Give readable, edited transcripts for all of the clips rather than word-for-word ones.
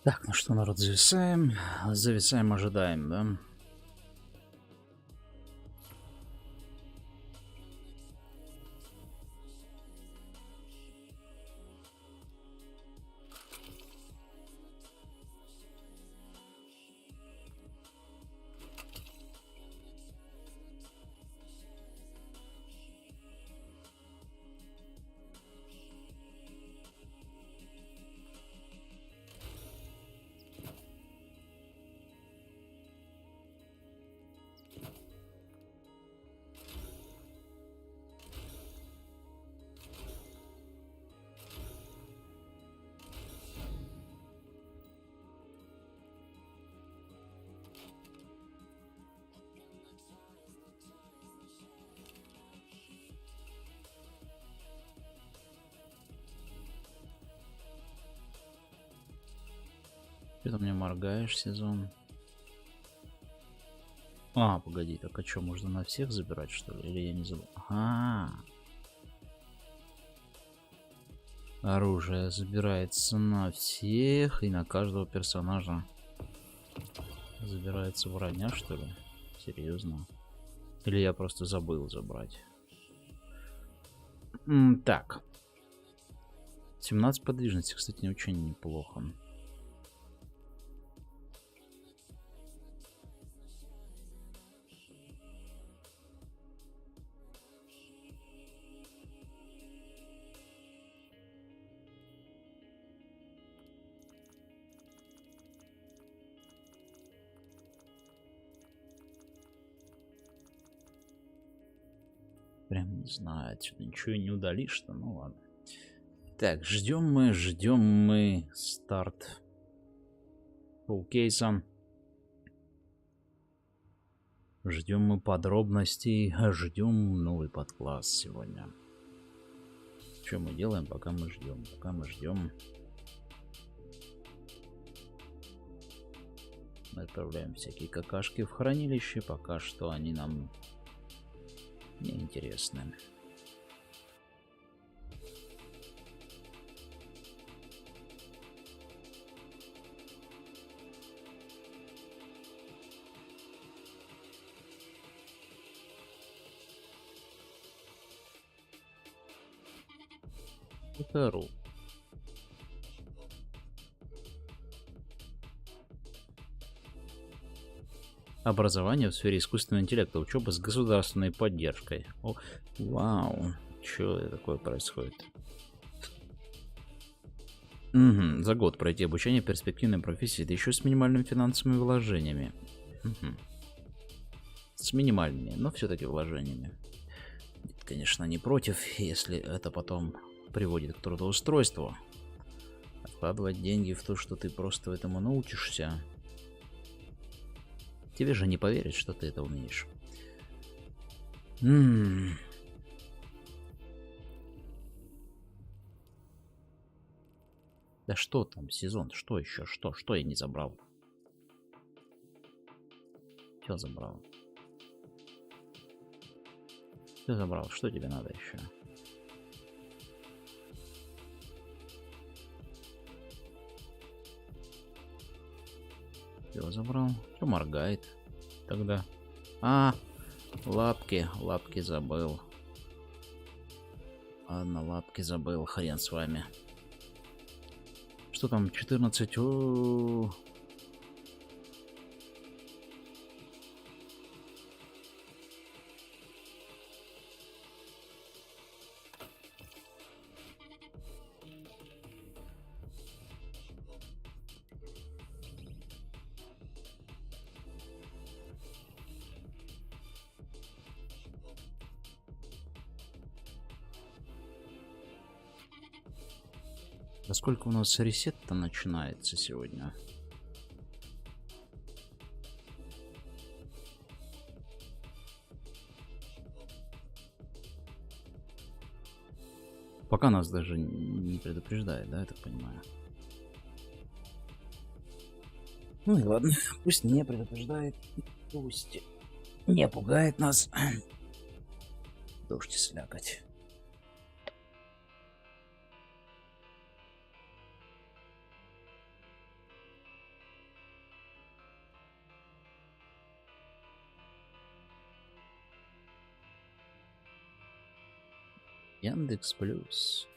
Так, ну что, народ, зависаем. Зависаем, ожидаем, да? Что ты мне моргаешь, сезон? А, погоди, так а что, можно на всех забирать, что ли? Или я не забыл? Ага. Оружие забирается на всех, и на каждого персонажа забирается броня, что ли? Серьезно? Или я просто забыл забрать? Так. 17 подвижности, кстати, очень неплохо. Прям не знаю, отсюда ничего не удалишь-то, ну ладно. Так, ждем мы старт фулл-кейса. Ждем мы подробностей, ждем новый подкласс сегодня. Что мы делаем, пока мы ждем? Пока мы ждем, мы отправляем всякие какашки в хранилище. Пока что они нам не интересны. ТРУ. Образование в сфере искусственного интеллекта. Учеба с государственной поддержкой. О, вау. Что такое происходит? Угу. За год пройти обучение перспективной профессии, да еще с минимальными финансовыми вложениями. Угу. С минимальными, но все-таки вложениями. Конечно, не против, если это потом приводит к трудоустройству. Откладывать деньги в то, что ты просто этому научишься. Тебе же не поверят, что ты это умеешь. Да что там, сезон? Что еще? Что я не забрал? Все забрал. Все забрал. Что тебе надо еще? Все забрал. Что моргает тогда? А, лапки забыл. Ладно, лапки забыл. Хрен с вами. Что там? 14. А сколько у нас ресет-то начинается сегодня? Пока нас даже не предупреждает, да, я так понимаю. Ну и ладно, пусть не предупреждает, пусть не пугает нас. Дождь и слякоть. Яндекс Плюс.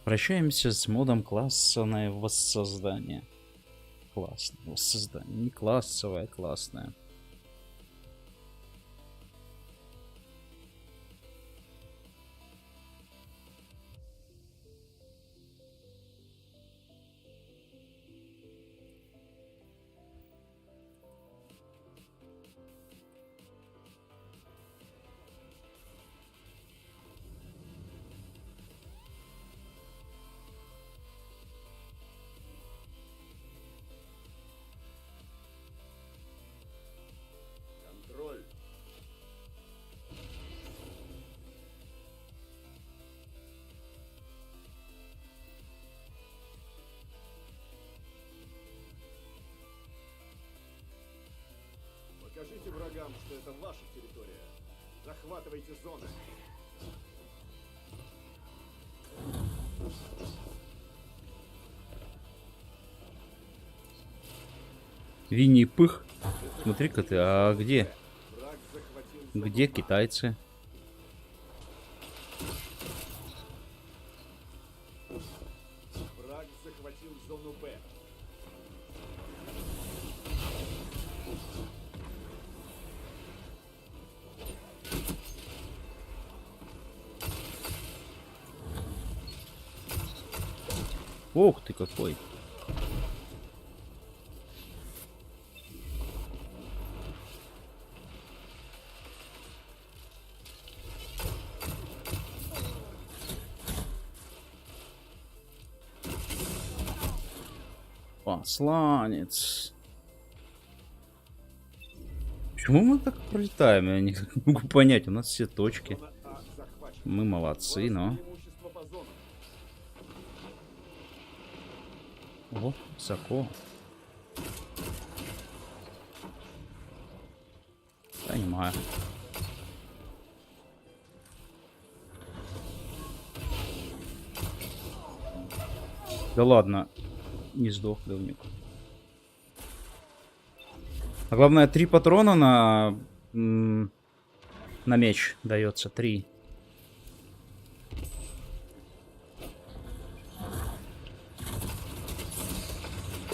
Прощаемся с модом классовое воссоздание. Классное воссоздание. Не классовое, классное. это ваша территория. Захватывайте зоны. Винни-Пых. Смотри-ка ты, а где? Враг захватил зону. Где китайцы? Враг захватил зону Б. Ох ты какой. Посланец. Почему мы так пролетаем? Я не могу понять. У нас все точки. Зона А захвачена. Мы молодцы, но... Преимущество по зонам. О, высоко. Понимаю. Да ладно. Не сдох, говнюк. А главное, 3 патрона на меч дается. 3.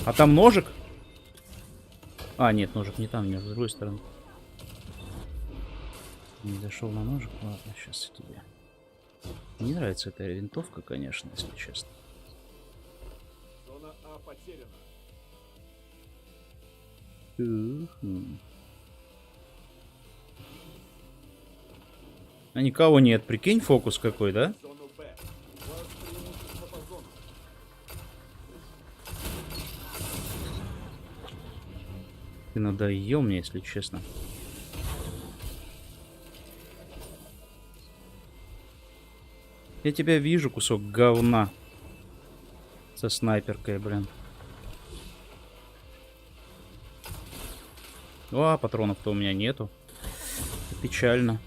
А там ножик? А, нет, ножик не там, нет, с другой стороны. Не зашел на ножик. Ладно, сейчас я тебе. Не нравится эта винтовка, конечно, если честно. Зона А потеряна. А никого нет. Прикинь, фокус какой, да? Зону Б. У вас преимущество по зонам. Ты надоел мне, если честно. Я тебя вижу, кусок говна. Со снайперкой, блин. А, патронов-то у меня нету. Печально.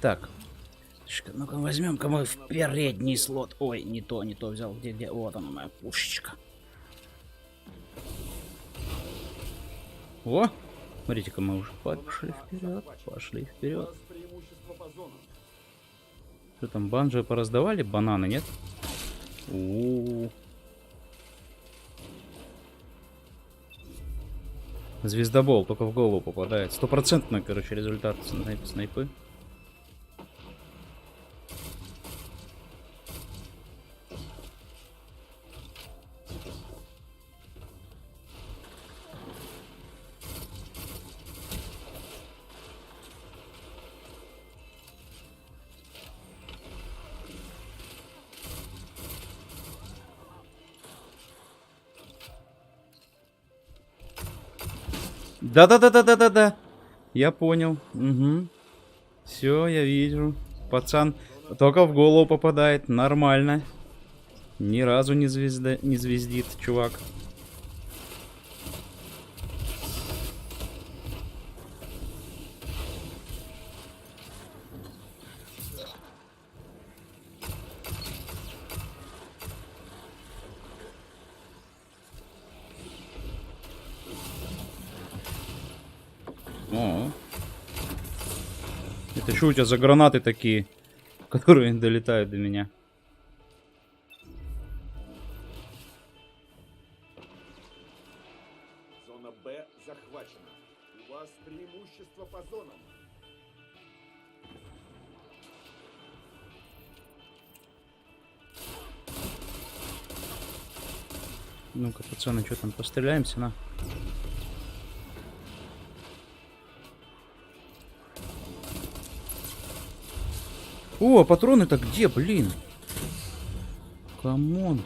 Так. Ну-ка возьмем-ка мы в передний слот. Ой, не то взял. Где? Вот она, моя пушечка. О! Смотрите-ка, мы уже пошли вперед. Пошли У вперед. вас преимущество по зонам. Что там, банджо пораздавали? Бананы, нет? У-у-у. Звездобол только в голову попадает. Стопроцентно, короче, результат снайпы. Да. Я понял. Угу. Все, я вижу. Пацан только в голову попадает. Нормально. Ни разу не звездит, чувак. О. Это что у тебя за гранаты такие, которые долетают до меня? Зона Б захвачена. У вас преимущество по зонам. Ну-ка, пацаны, что там, постреляемся, на? О, патроны-то где, блин? Камон.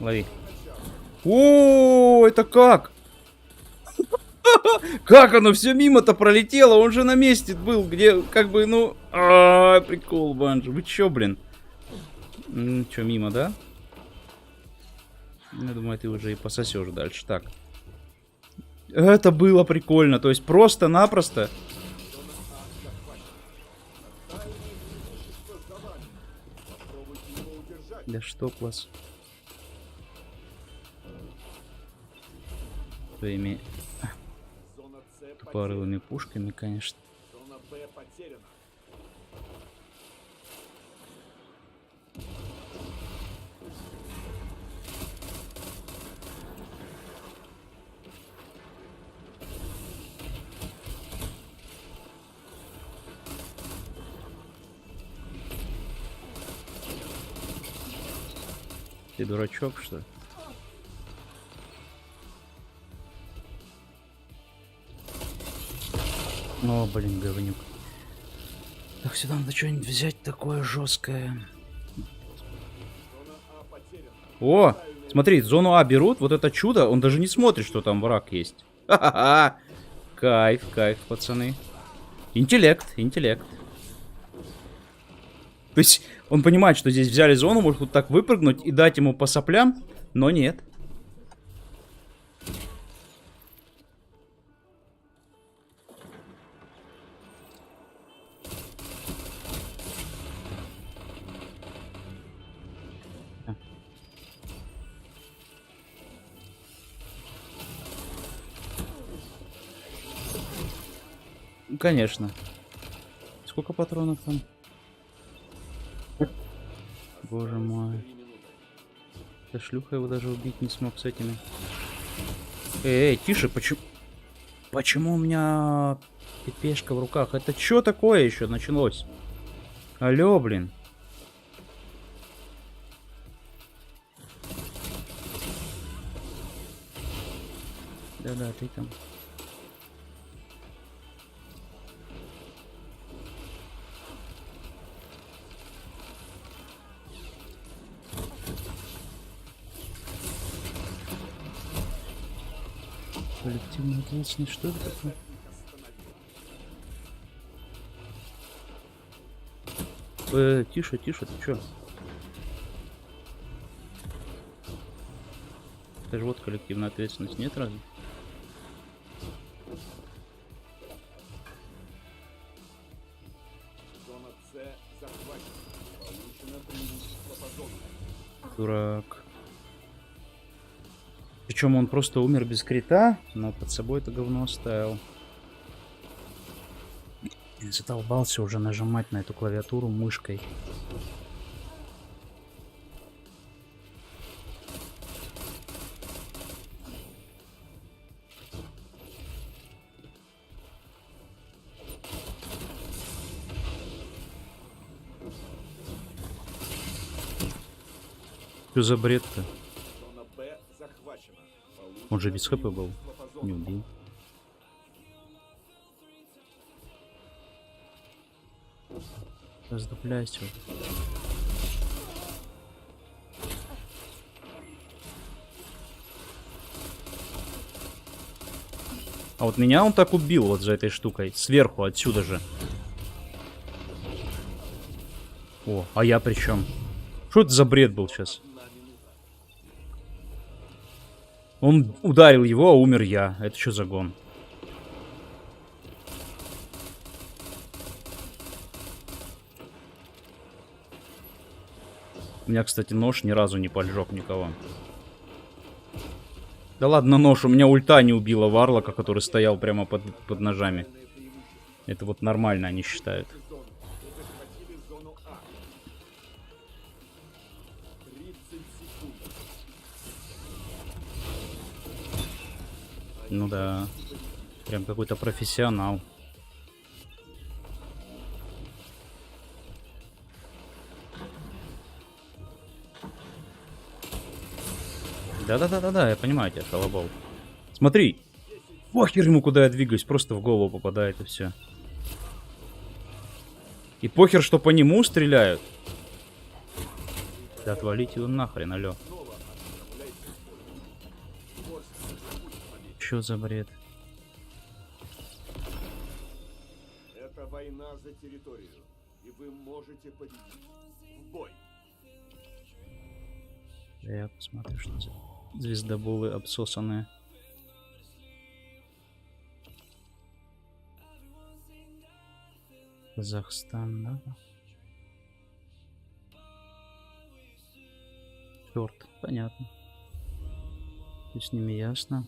Лови. О, это как? Как оно все мимо-то пролетело? Он же на месте был, где как бы, ну... Прикол, Банжи. Вы чё, блин? Чё, мимо, да? Я думаю, ты уже и пососешь дальше. Так. Это было прикольно. То есть просто-напросто... Да что, класс. Своими тупорылыми пушками, конечно. Зона Б потеряна. Ты дурачок, что ли? О, блин, говнюк. Так, сюда надо что-нибудь взять такое жесткое. О, смотри, зону А берут, вот это чудо, он даже не смотрит, что там враг есть. Ха-ха-ха. Кайф, кайф, пацаны. Интеллект, интеллект. То есть он понимает, что здесь взяли зону, может вот так выпрыгнуть и дать ему по соплям, но нет. Конечно. Сколько патронов там? Боже мой. Эта шлюха его даже убить не смог с этими. Эй, тише, почему... Почему у меня пипешка в руках? Это что такое еще началось? Алло, блин. Да-да, ты там. Коллективный ответственность, что это такое? Тише, тише, ты чё? Это же вот коллективная ответственность, нет разве? Зона С захвачена. Получено преимущество по зонам. Дурак. Причем он просто умер без крита, но под собой это говно оставил. Я задолбался уже нажимать на эту клавиатуру мышкой. Что за бред-то? Зона Б захвачена. Он же без хп был. Не убил. Раздупляйся. А вот меня он так убил вот за этой штукой. Сверху, отсюда же. О, а я при чем? Что это за бред был сейчас? Он ударил его, а умер я. Это что за гон? У меня, кстати, нож ни разу не поджег никого. Да ладно, нож. У меня ульта не убила варлока, который стоял прямо под ножами. Это вот нормально они считают. Захватили зону А. 30 секунд. Ну да. Прям какой-то профессионал. Да-да-да-да-да, я понимаю тебя, шалобол. Смотри. Похер ему, куда я двигаюсь, просто в голову попадает и все. И похер, что по нему стреляют. Да отвалите его нахрен, алло. Чё за бред? Это война за территорию, и вы можете победить. В бой! Я посмотрю, что за звездоболы обсосанные. Казахстан, да? Черт, понятно. И с ними ясно.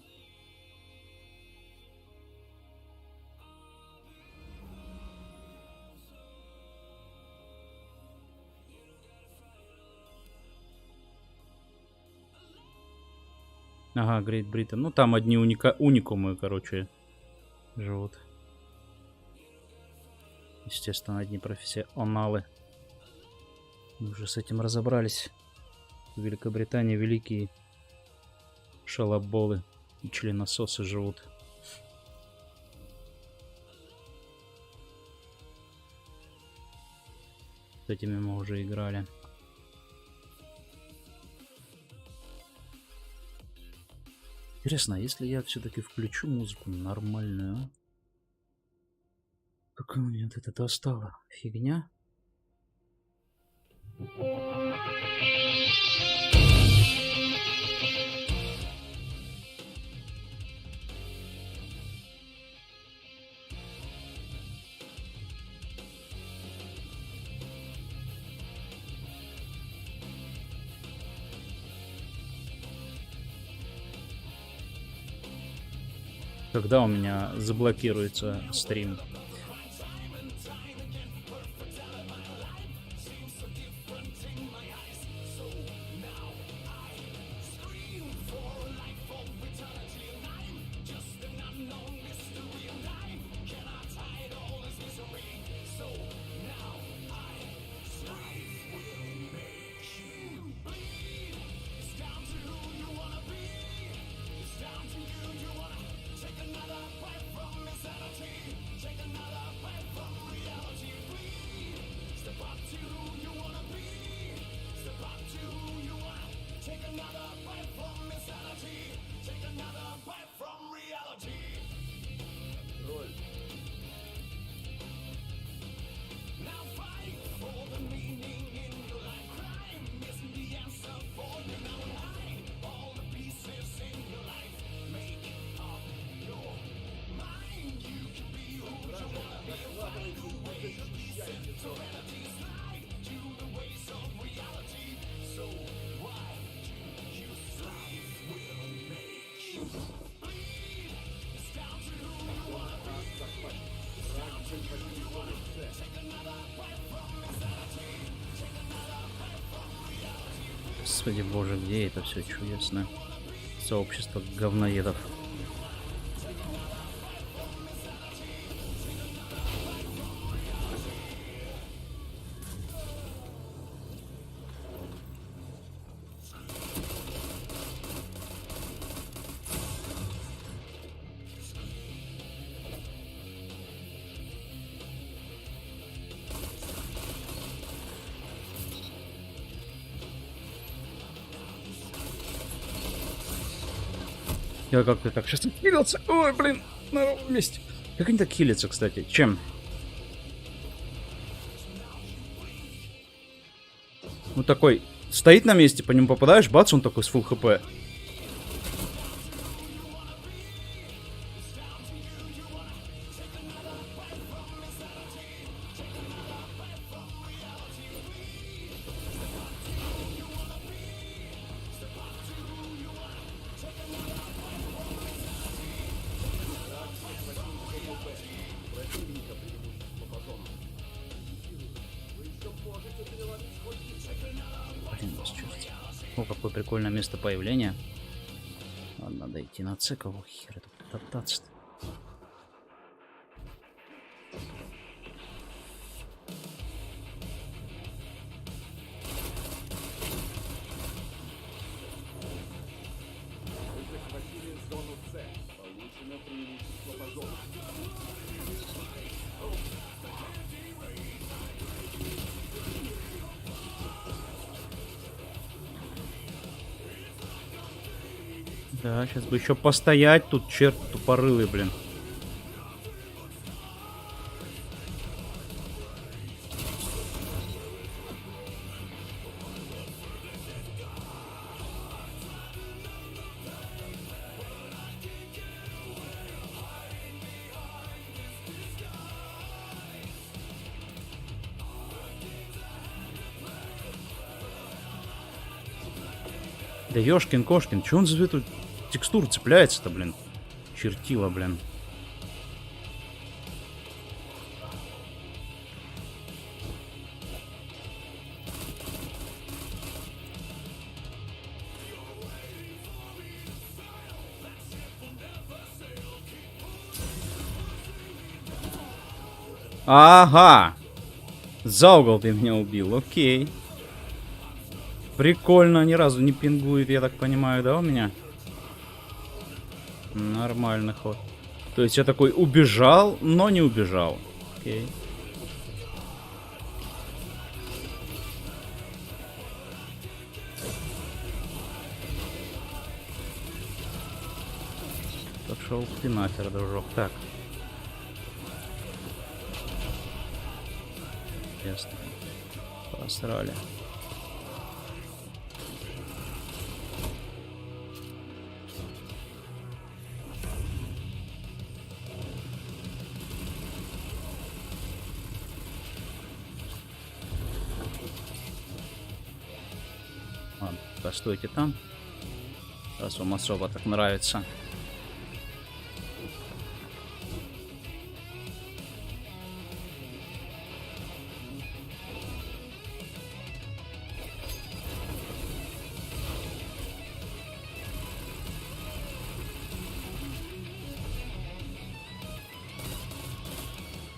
Ага, Грейт Британ. Ну, там одни уникумы, короче, живут. Естественно, одни профессионалы. Мы уже с этим разобрались. В Великобритании великие шалоболы и членососы живут. С этими мы уже играли. Интересно, а если я все-таки включу музыку нормальную, какая у меня от этого стала фигня? Когда у меня заблокируется стрим? Господи боже, где это все чудесно? Сообщество говноедов. Я как-то так сейчас хилился. Ой, блин, на ровном месте. Как они так хилятся, кстати? Чем? Ну такой, стоит на месте, по нему попадаешь, бац, он такой с фулл хп. О, какое прикольное место появления. Ладно, надо идти на С, кого хера тут топтаться-то. Вы захватили зону С. Получено преимущество по зону. Да, сейчас бы еще постоять тут, черт тупорылый, блин. Да ёшкин-кошкин, чё он за эту текстуру цепляется-то, блин? Чертила, блин. Ага! За угол ты меня убил, окей. Прикольно, ни разу не пингует, я так понимаю, да, у меня? Нормальный ход. То есть я такой убежал, но не убежал. Окей. Пошел ты нахер, дружок. Так. Ясно. Посрали. Ладно, постойте там. Раз вам особо так нравится.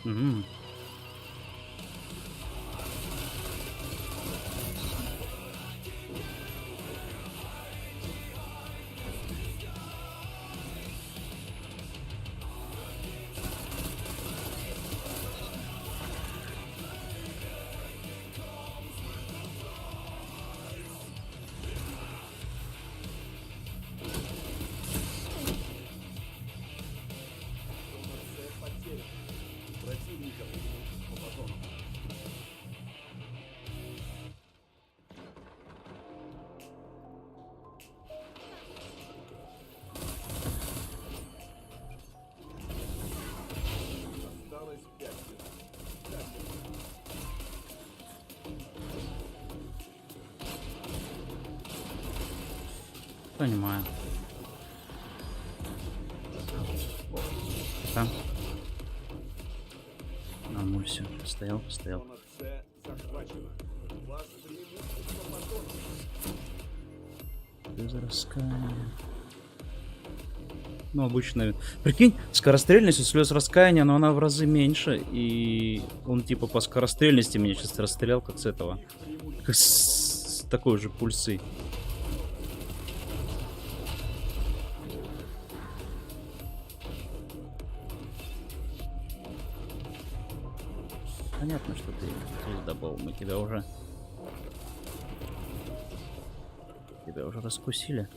Угу. Понимаю. Там. А, ну все, стоял. Без раскаяния. Ну, обычно. Прикинь, скорострельность у слез раскаяния, но она в разы меньше. И он типа по скорострельности меня сейчас расстрелял, как с этого. Как с такой же пульсы. Понятно, что ты звезда был. Мы тебя уже раскусили.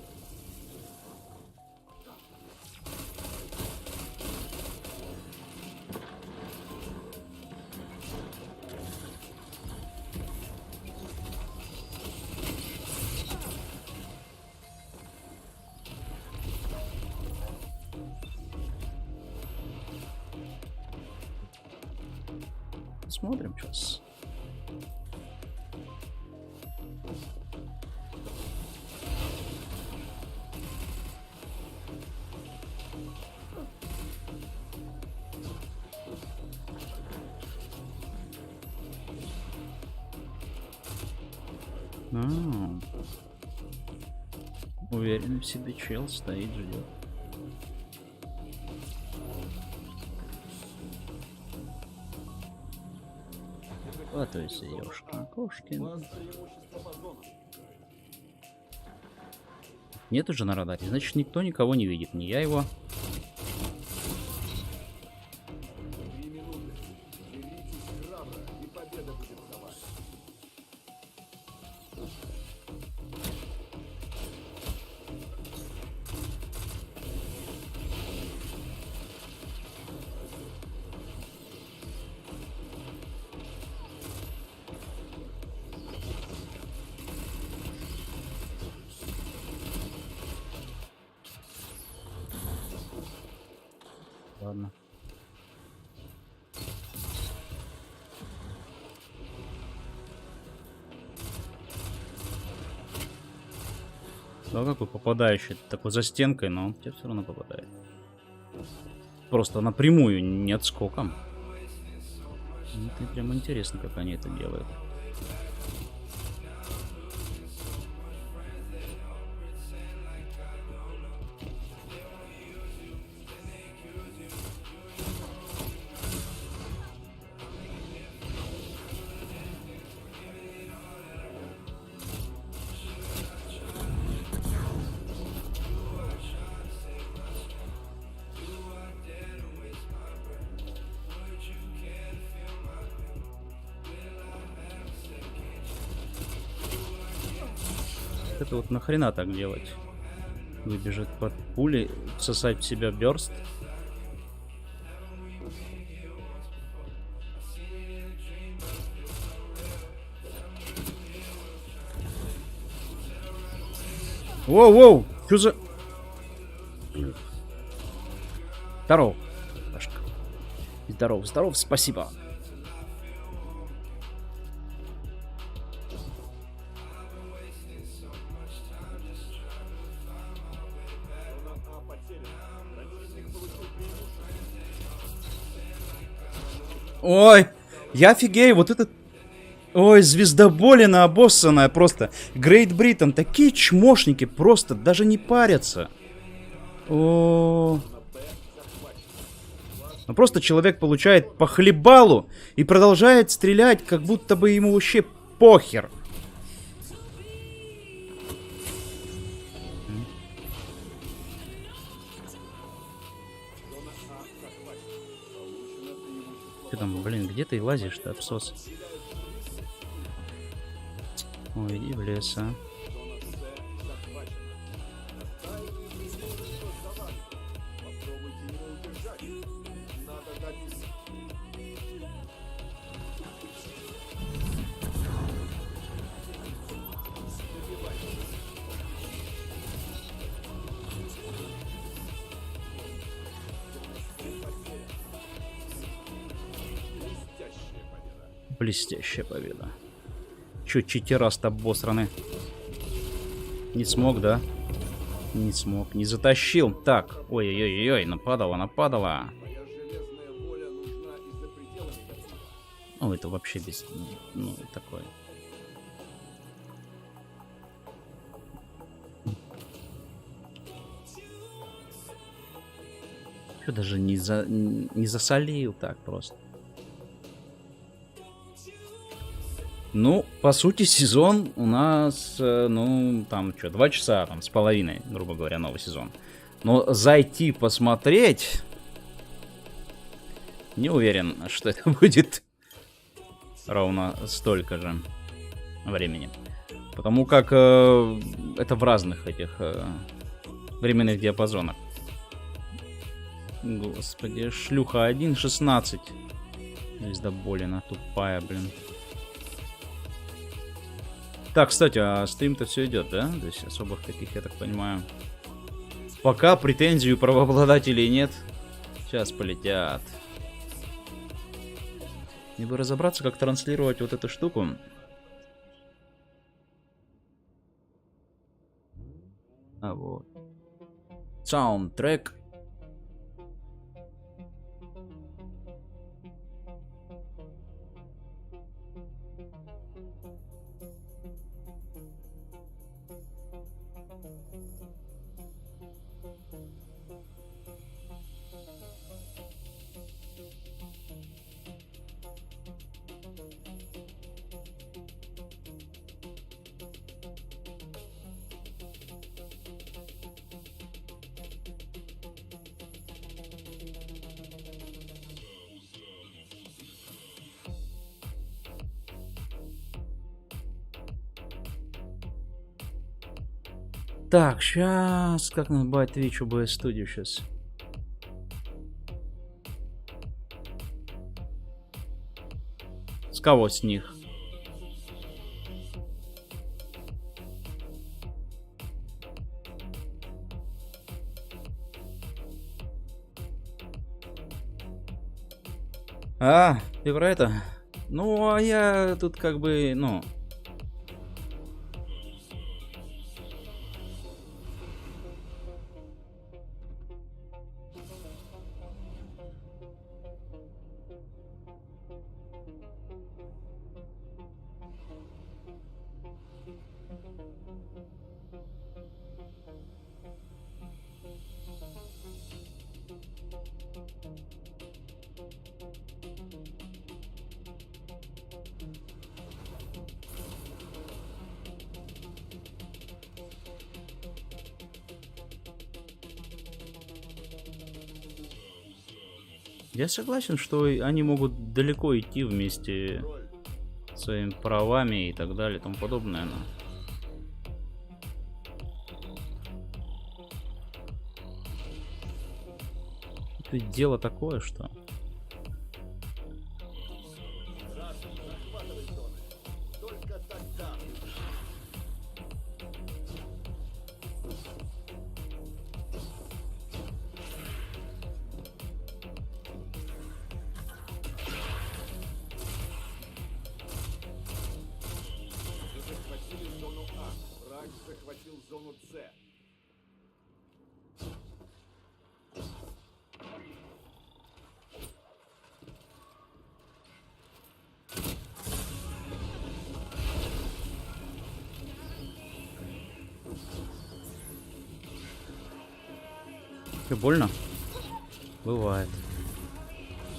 Смотрим сейчас. Уверенный в себе чел стоит, ждет. А то есть ёшкин-кошкин. Нет уже на радаре, значит никто никого не видит, ни я его. Ладно. Да, какой попадающий, такой за стенкой, но он тебе все равно попадает. Просто напрямую, не отскоком. Это прям интересно, как они это делают. Это вот нахрена так делать? Выбежит под пули, всосать в себя бёрст. Воу-воу! Чё за... Здоров, Пашка. Здоров, здоров, спасибо. Ой, я офигею, вот этот... Ой, звездоболина обоссанная просто. Грейт Бриттон, такие чмошники просто, даже не парятся. О, ну просто человек получает по хлебалу и продолжает стрелять, как будто бы ему вообще похер. Ты там, блин, где ты лазишь-то, абсос? Ой, иди в лес, а. Блестящая победа. Чё, читерас-то обосраны? Не смог, да? Не смог, не затащил. Так, ой-ой-ой-ой, нападала, нападала. О, это вообще без... Ну, такое. Чё, даже не засолил так просто. Ну, по сути, сезон у нас, ну, там, что, 2 часа, там, с половиной, грубо говоря, новый сезон. Но зайти посмотреть... Не уверен, что это будет ровно столько же времени. Потому как это в разных этих временных диапазонах. Господи, шлюха 1.16. Звездоболина тупая, блин. Так, кстати, а стрим-то все идет, да? То есть особых таких, я так понимаю. Пока претензий у правообладателей нет. Сейчас полетят. Мне бы разобраться, как транслировать вот эту штуку. А вот. Саундтрек. Так, сейчас как надо бать Twitch OBS студию сейчас. С кого с них? А, ты про это? Ну, а я тут как бы, ну... Я согласен, что они могут далеко идти вместе с своими правами и так далее и тому подобное, но... Тут дело такое, что... Захватил зону С. Что, больно? Бывает.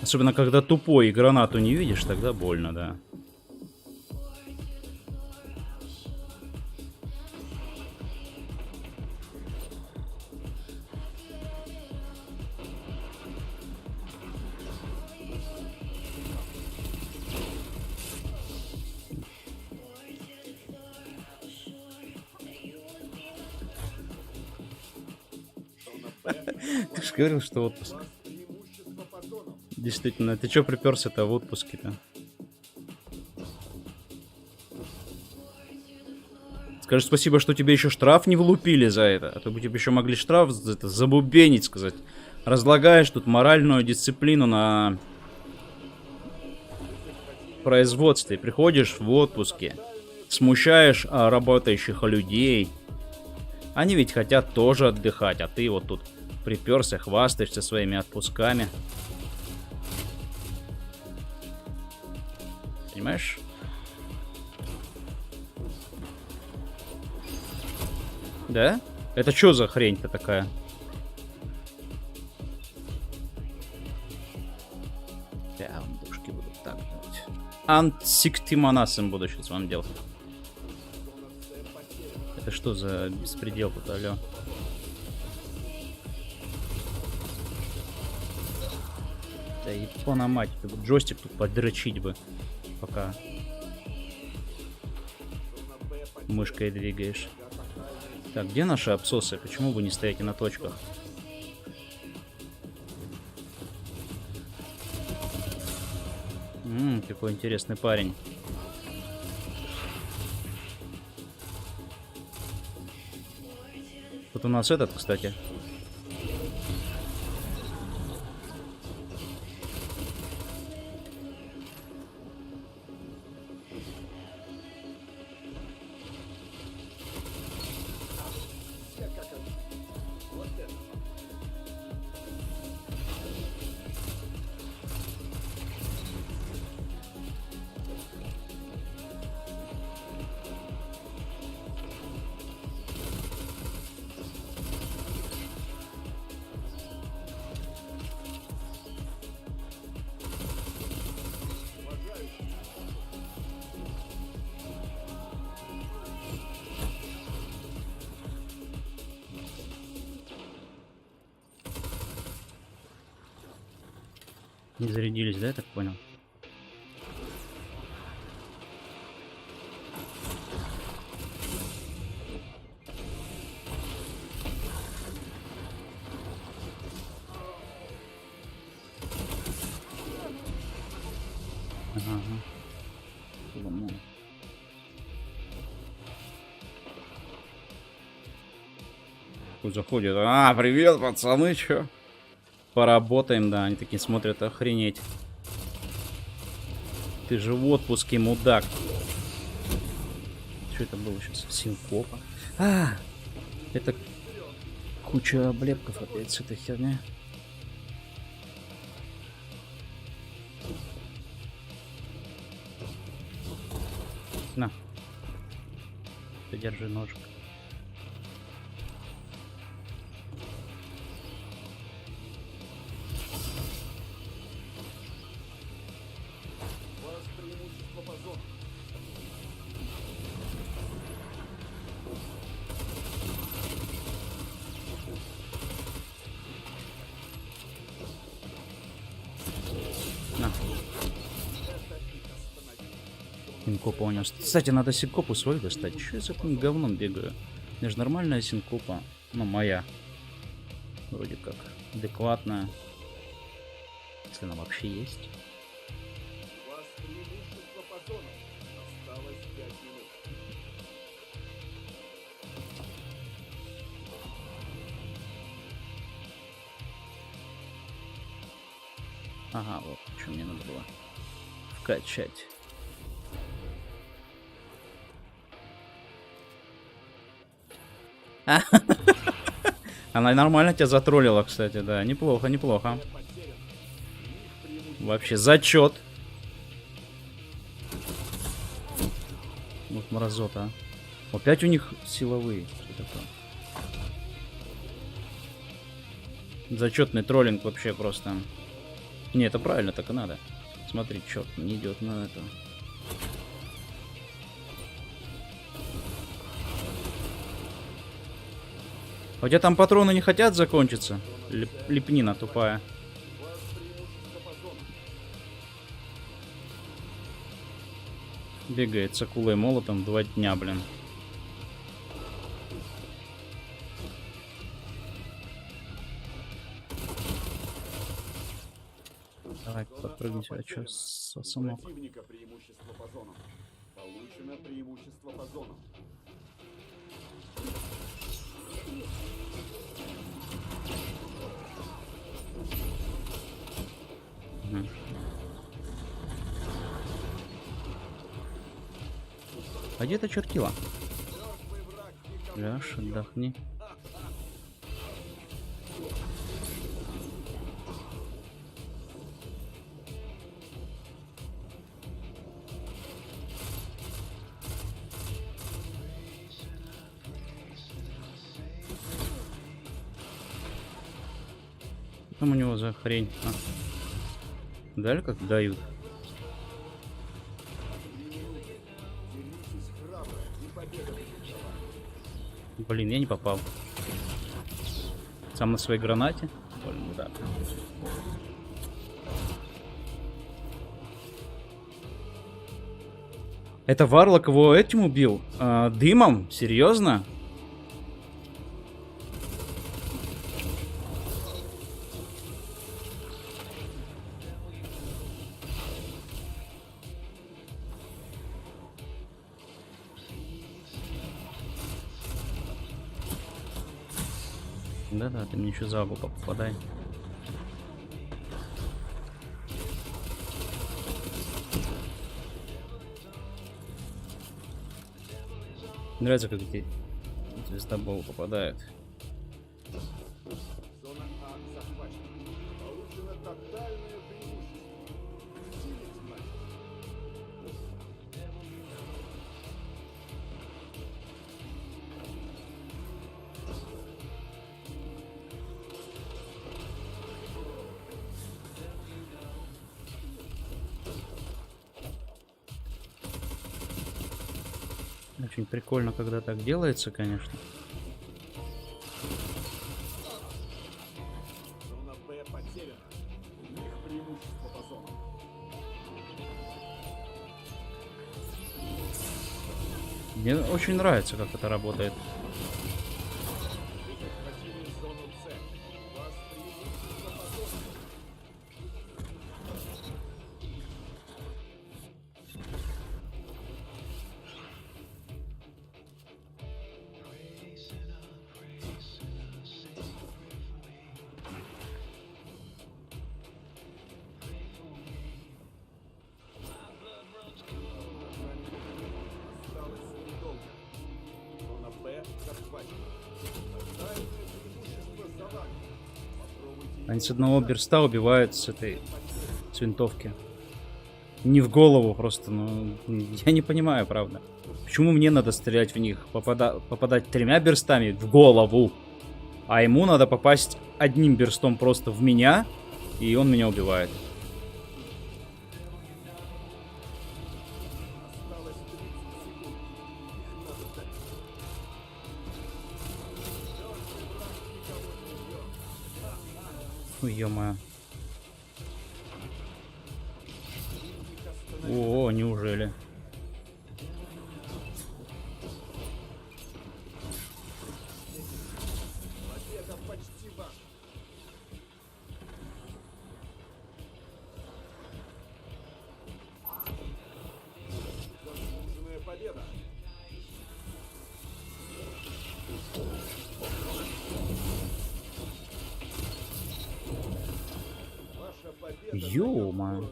Особенно, когда тупой и гранату не видишь, тогда больно, да. Ты же говорил, что отпуск. Действительно, ты чё приперся-то в отпуске-то? Скажи спасибо, что тебе еще штраф не влупили за это. А то бы тебе еще могли штраф за это забубенить, сказать. Разлагаешь тут моральную дисциплину на производстве. Приходишь в отпуске, смущаешь работающих людей. Они ведь хотят тоже отдыхать, а ты вот тут приперся, хвастаешься своими отпусками. Понимаешь? Да? Это что за хрень-то такая? Я вам душки буду так делать. Антсиктиманасом буду сейчас вам делать. Это что за беспредел тут, алё? Да япона мать, джойстик тут подрочить бы, пока мышкой двигаешь. Так, где наши абсосы? Почему вы не стоите на точках? Какой интересный парень. Вот у нас этот, кстати. Не зарядились, да, я так понял? Ага. Тут заходит. А, привет, пацаны, чё? Поработаем, да. Они такие смотрят, охренеть. Ты же в отпуске, мудак. Что это было сейчас? Синкопа. А! Это куча облепков опять с этой херни. На. Держи ножик. Синкопа унес. Кстати, надо синкопу свою достать. Че я за этим говном бегаю? Это же нормальная синкопа. Ну, моя. Вроде как. Адекватная. Если она вообще есть. Ага, вот что мне надо было вкачать. Она нормально тебя затроллила, кстати, да. Неплохо, неплохо. Вообще, зачет. Вот мразота. Опять у них силовые. Что такое? Зачетный троллинг вообще просто. Не, это правильно, так и надо. Смотри, черт, не идет на это. У тебя там патроны не хотят закончиться? Лепнина тупая. Бегает с акулой молотом 2 дня, блин. Давай, подпрыгни сюда, что сосунок. Преимущество по зонам. Получено преимущество по зонам. А где-то чертила? Ляж, отдохни. Что там у него за хрень? А. Дали как дают. Блин, я не попал. Сам на своей гранате. Блин, да. Это Варлок его этим убил? Дымом? Серьезно? Да-да, ты мне еще за угол попадай. Нравится, как эти звездоболы попадают. Зона А захвачена. Получено тотальное преимущество. Усилить знать. Очень прикольно, когда так делается, конечно. Зона Б потеряна. У них преимущество по зонам. Мне очень нравится, как это работает. Вы захватили зону С. У вас преимущество по зонам. Они с одного берста убивают с этой с винтовки. Не в голову просто, ну, я не понимаю, правда. Почему мне надо стрелять в них, попадать 3 берстами в голову, а ему надо попасть одним берстом просто в меня, и он меня убивает. Ой, ё-моё. О, неужели? Ё-моё.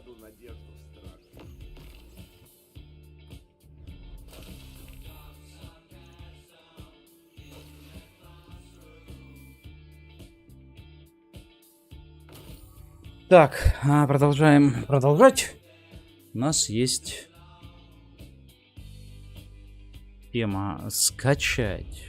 Так, продолжаем продолжать. У нас есть тема скачать.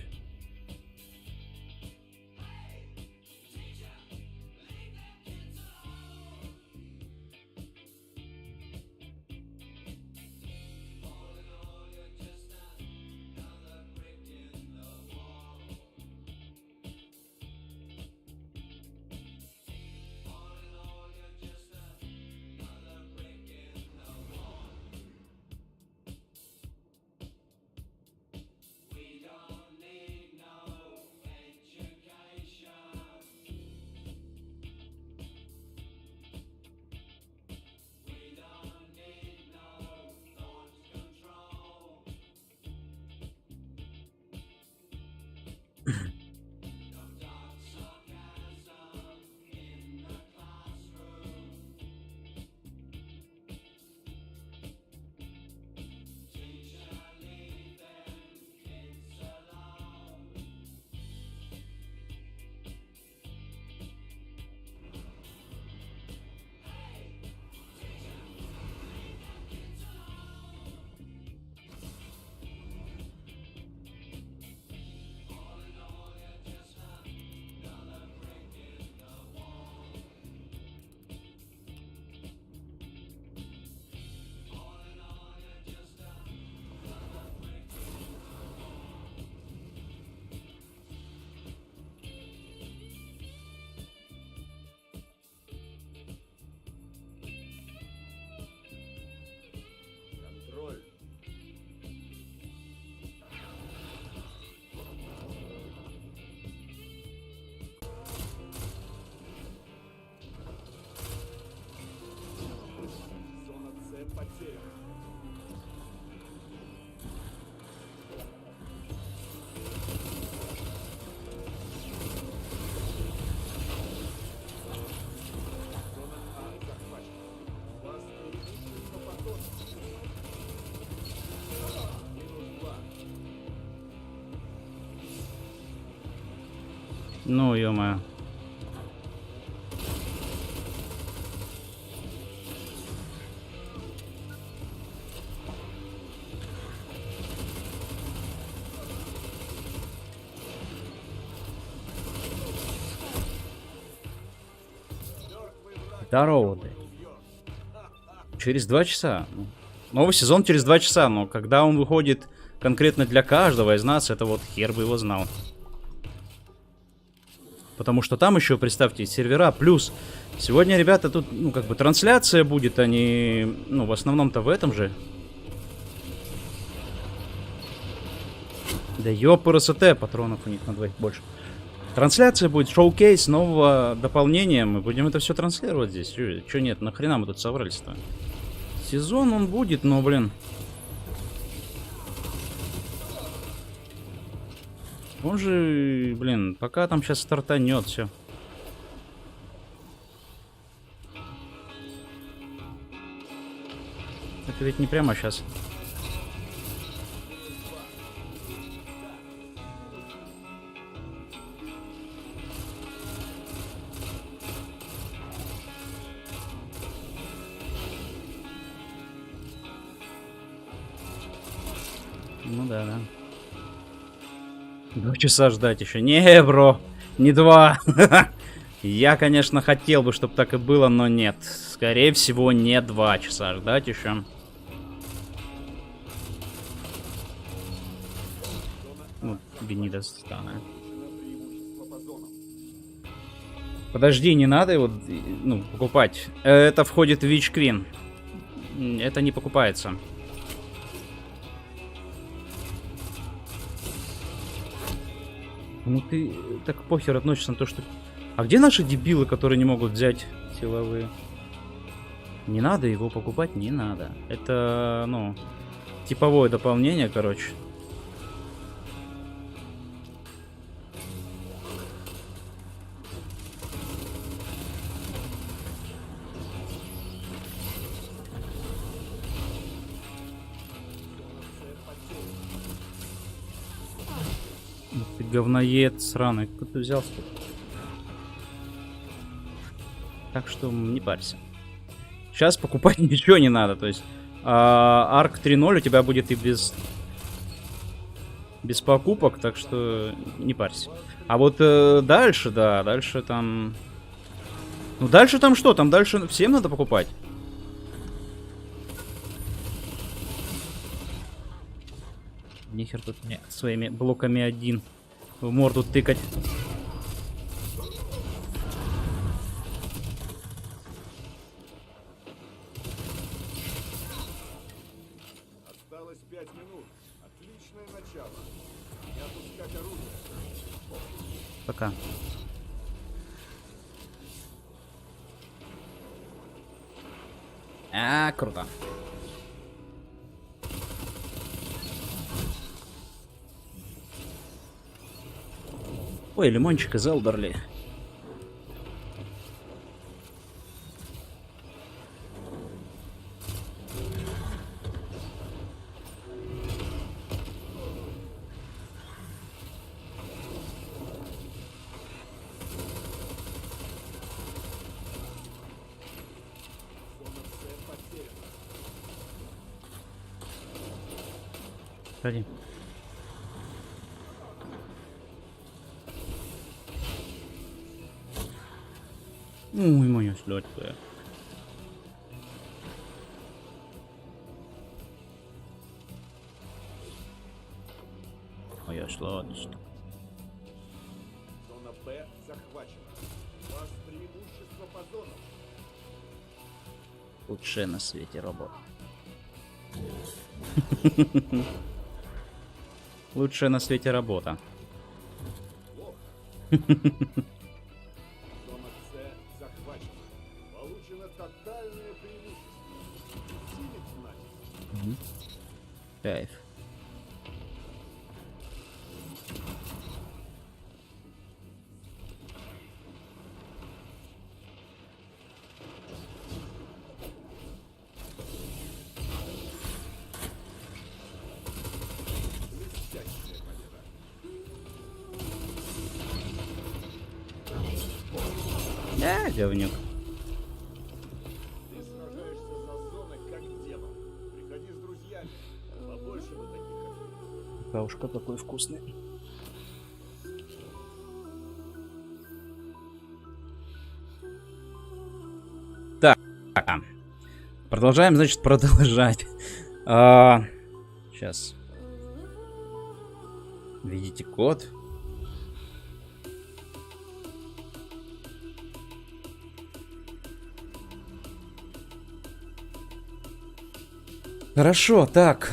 Ну, ё-моё. Здорово, блядь. Через 2 часа. Новый сезон через 2 часа, но когда он выходит конкретно для каждого из нас, это вот хер бы его знал. Потому что там еще, представьте, сервера плюс. Сегодня, ребята, тут, ну, как бы трансляция будет, а не... Ну, в основном-то в этом же. Да ёпрст, патронов у них на 2 больше. Трансляция будет, шоу-кейс нового дополнения. Мы будем это все транслировать здесь. Чё нет, нахрена мы тут собрались-то? Сезон он будет, но, блин... Он же, блин, пока там сейчас стартанет все. Это ведь не прямо сейчас. Ну да, да. 2 часа ждать еще. Не, бро, не 2. Я, конечно, хотел бы, чтобы так и было, но нет. Скорее всего, не 2 часа ждать еще. Ну, тебе не достану. Подожди, не надо его, ну, покупать. Это входит в вич-квин. Это не покупается. Ну ты так похер относишься на то, что... А где наши дебилы, которые не могут взять силовые? Не надо его покупать, не надо. Это, ну, типовое дополнение, короче. Ты говноед сраный. Кто ты взялся? Так что не парься. Сейчас покупать ничего не надо. То есть арк 3.0 у тебя будет и без покупок. Так что не парься. А вот дальше, да, дальше там... Ну дальше там что? Там дальше всем надо покупать. Нихер тут мне своими блоками один в морду тыкать. Осталось 5 минут. Отличное начало. Не опускать оружие. Пока. Круто. Ой, лимончик из Элдерли. Ходи. Ой, моя сладкая. Моя сладость. Зона Б захвачена. У вас преимущество по зонам. Лучшее на свете робот. Лучшая на свете работа. Зона С захвачена. Получено тотальное преимущество. Синит знать. Кайф. Говнюк. Ты сражаешься за зоны как демон. Приходи с друзьями. Побольше бы таких, как ты. Каушка такой вкусный. Так. Продолжаем, значит, продолжать. Сейчас. Видите код? Хорошо, так.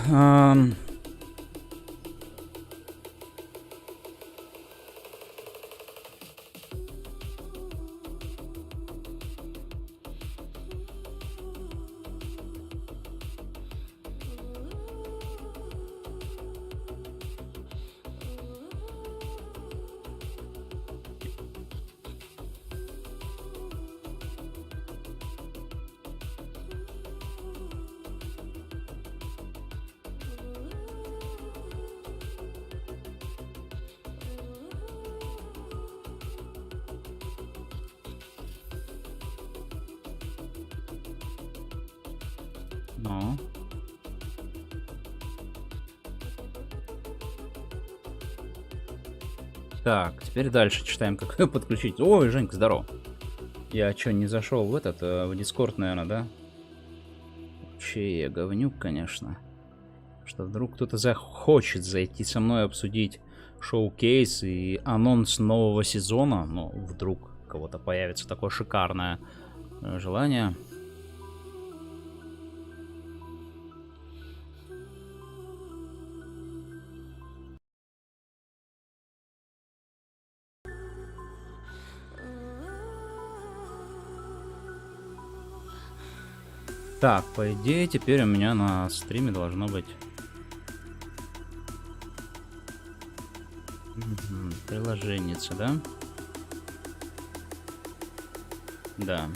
Ну. Так, теперь дальше читаем, как ее подключить. Ой, Женька, здорово. Я что, не зашел в этот, в Дискорд, наверное, да? Че я говнюк, конечно. Что вдруг кто-то захочет зайти со мной обсудить шоу-кейс и анонс нового сезона. Ну, вдруг у кого-то появится такое шикарное желание. Так, по идее, теперь у меня на стриме должно быть приложенница, да? Да.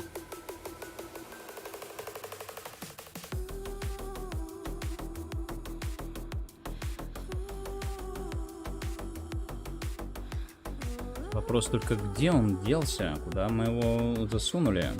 Вопрос только, где он делся? Куда мы его засунули?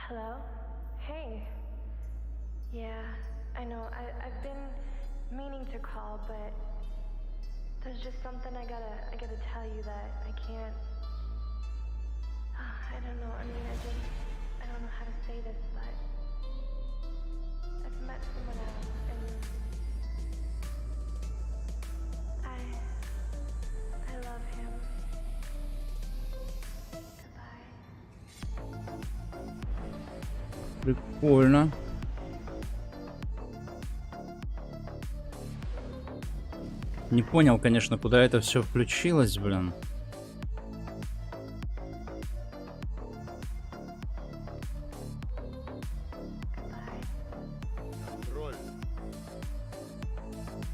Hello? Hey. Yeah, I know. I've been meaning to call, but there's just something I gotta tell you that I can't. I don't know. I mean, I don't know how to say this, but I've met someone else, and I love him. Прикольно. Не понял, конечно, куда это все включилось, блин.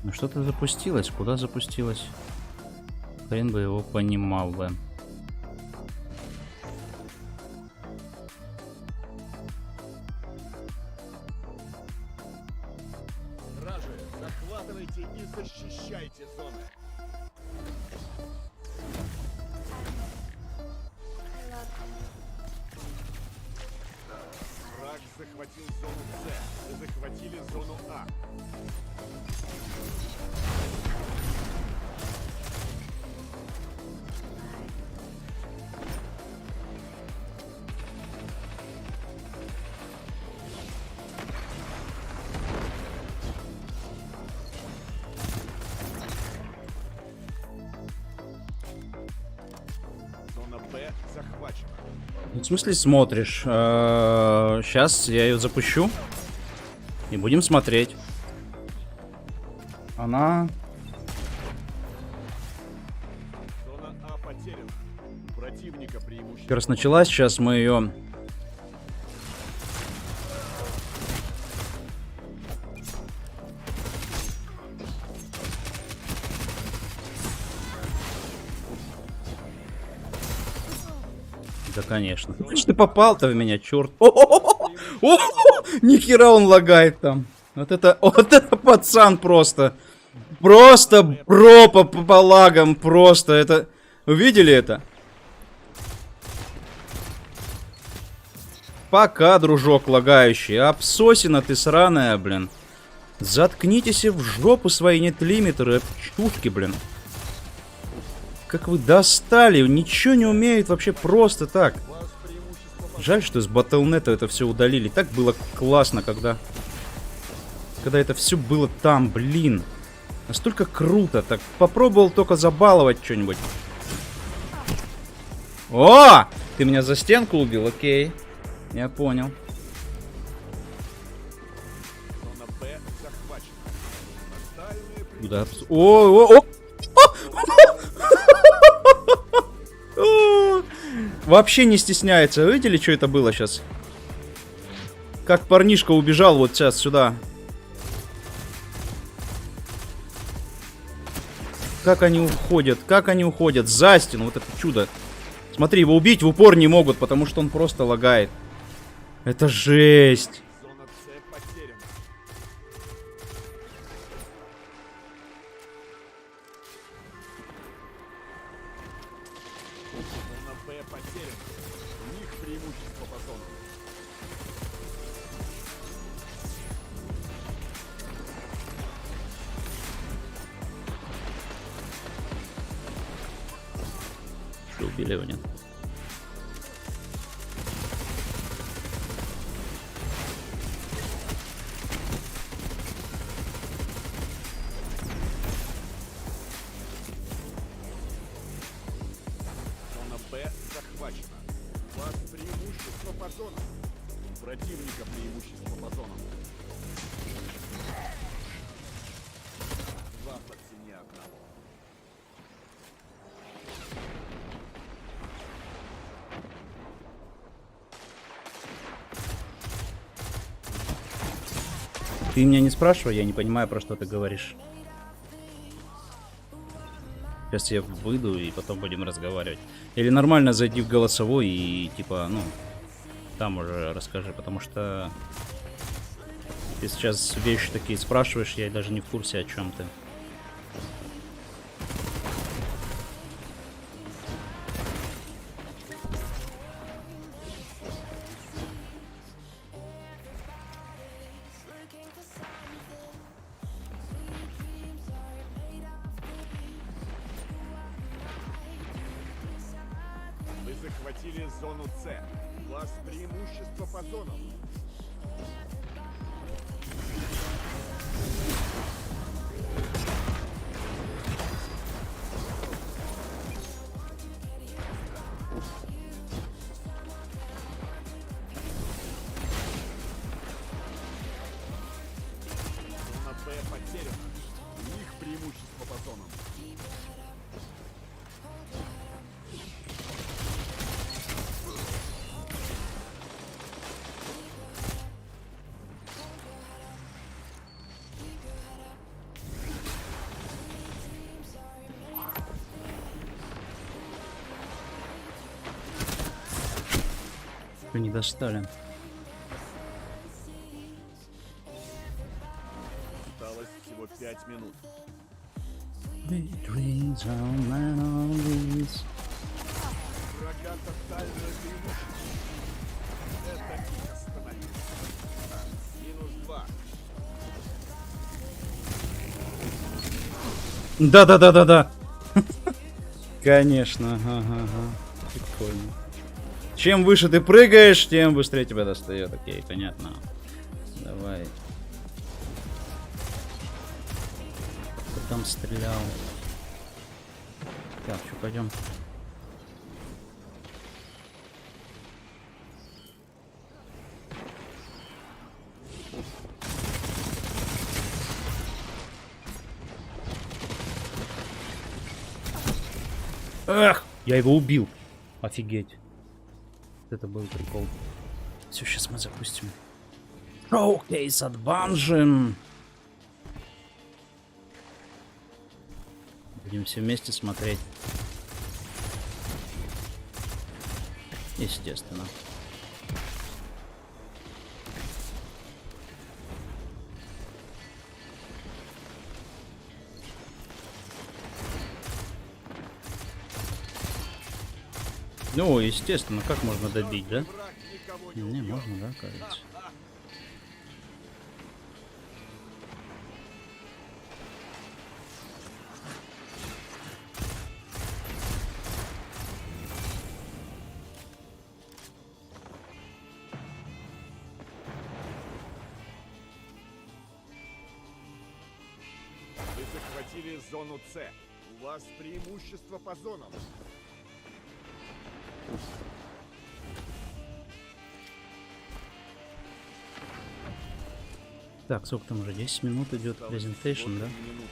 Ну что-то запустилось. Куда запустилось? Хрен бы его понимал бы. Захватывайте и защищайте зоны. Враг захватил зону С. Вы захватили зону А. Захвачен. В смысле смотришь? Сейчас я ее запущу. И будем смотреть. Она... Зона А потеряна. У противника преимущество. Как раз началась, сейчас мы ее... Да, конечно. Что ты попал-то в меня, черт. Нихера он лагает там. Вот это пацан просто. Просто бро по лагам. Просто это... Увидели это? Пока, дружок лагающий. Обсосина ты сраная, блин. Заткнитесь в жопу свои нетлимитеры. Чушки, блин. Как вы достали, ничего не умеют вообще просто так. Жаль, что из батлнета это все удалили. Так было классно, когда это все было там, блин. Настолько круто. Так попробовал только забаловать что-нибудь. О! Ты меня за стенку убил, окей. Я понял. Куда? О! Вообще не стесняется. Вы видели, что это было сейчас? Как парнишка убежал вот сейчас сюда. Как они уходят за стену, вот это чудо. Смотри, его убить в упор не могут, потому что он просто лагает. Это жесть. Зона С потеряна. Зона Б потеряна. У них преимущество по зонам. Что, убили его, нет? Зона Б захвачена. У вас преимущество по зонам. У противника преимущество по зонам. 2 по цене 1. Ты меня не спрашивай, я не понимаю, про что ты говоришь. Сейчас я выйду и потом будем разговаривать. Или нормально зайди в голосовой и типа, ну, там уже расскажи, потому что ты сейчас вещи такие спрашиваешь, я даже не в курсе, о чем ты. Вы захватили зону С. У вас преимущество по зонам. Зона Б потеряна. У них преимущество по зонам. Что не достали. Осталось всего 5 минут. Врага тотальное преимущество. Это их остановит. -2. Да. Конечно, ага. Прикольно. Чем выше ты прыгаешь, тем быстрее тебя достает. Окей, понятно. Давай. Кто там стрелял? Так, что, пойдем. Эх, я его убил. Офигеть. Это был прикол. Все, сейчас мы запустим. Showcase от Bungie. Будем все вместе смотреть. Естественно. Ну, естественно, как можно добить, да? Враг никого не Не, убьет. можно, да, кажется. Вы захватили зону С. У вас преимущество по зонам. Так, сколько там уже? 10 минут идет Осталось презентейшн, всего да? 3 минуты.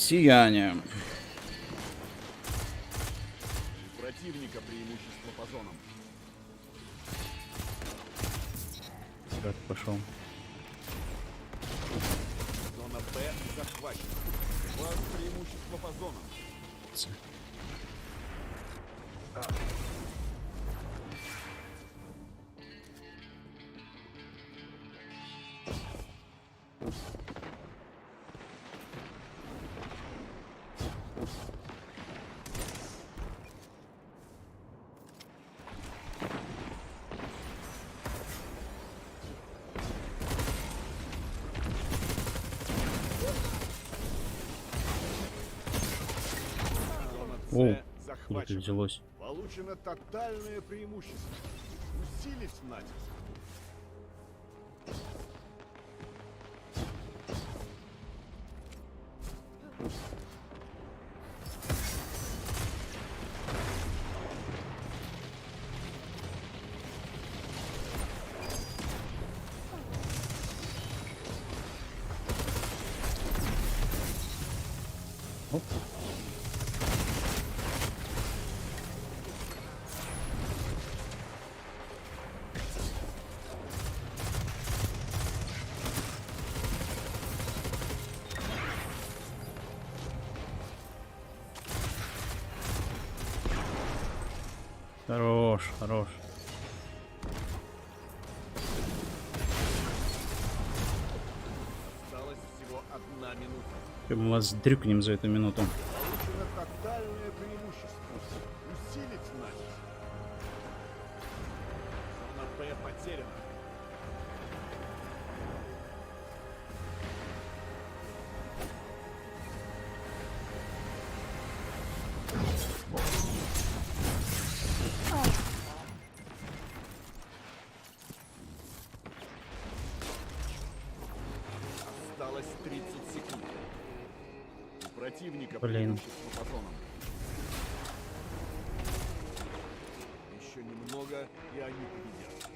Сияние. У противника преимущество по зонам. Как пошел. Зона Б захвачена. У вас преимущество по зонам. Оу, С откуда это захвачена. взялось? Получено тотальное преимущество. Усилить натиск. Оп. Хорош, хорош. Осталось всего 1 минута. Как мы вас дрюкнем за эту минуту. Получено тотальное преимущество. Усилить натиск. Зона Б потеряна. Осталось 30 секунд. У противника Блин. преимущество по зонам. Еще немного, и они победят.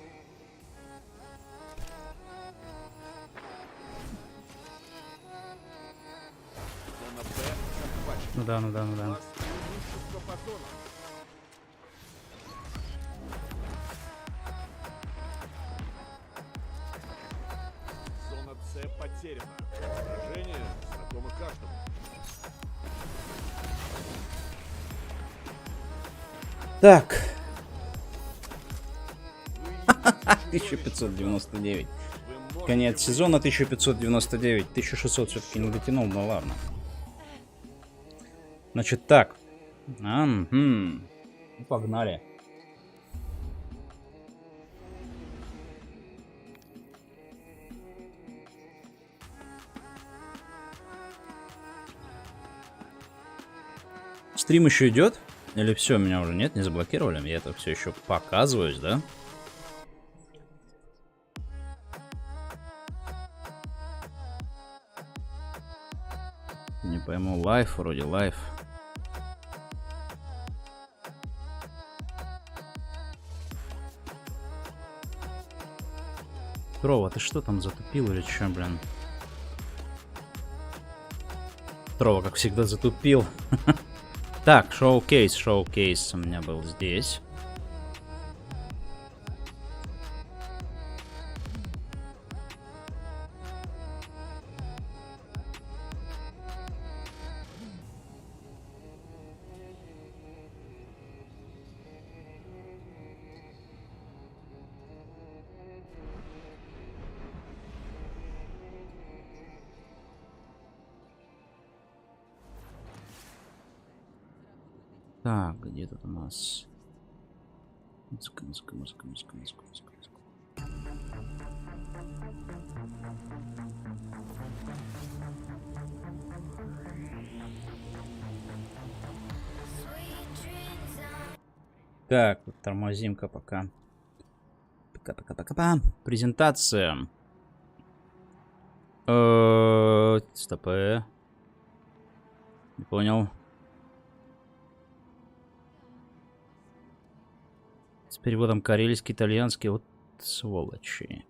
Зона Б захвачена. Ну да, ну да, ну У да. вас преимущество по зонам. Зона С потеряна. Поражение знакомо каждому. Так, Вы 1599. Вы можете Конец сезона 1599. 1600 все-таки не дотянул, но ладно. Значит так. Ну, погнали. Стрим еще идет? Или все, меня уже нет, не заблокировали? Я это все еще показываюсь, да? Не пойму, лайф, вроде лайф. Трова, ты что там затупил или че, блин? Трова, как всегда, затупил. Так, шоу-кейс у меня был здесь. Так, где тут у нас? Музыка. Так, вот тормозим-ка пока. Пока. Презентация. Стоп. Не понял. С переводом карельский, итальянский. Вот сволочи.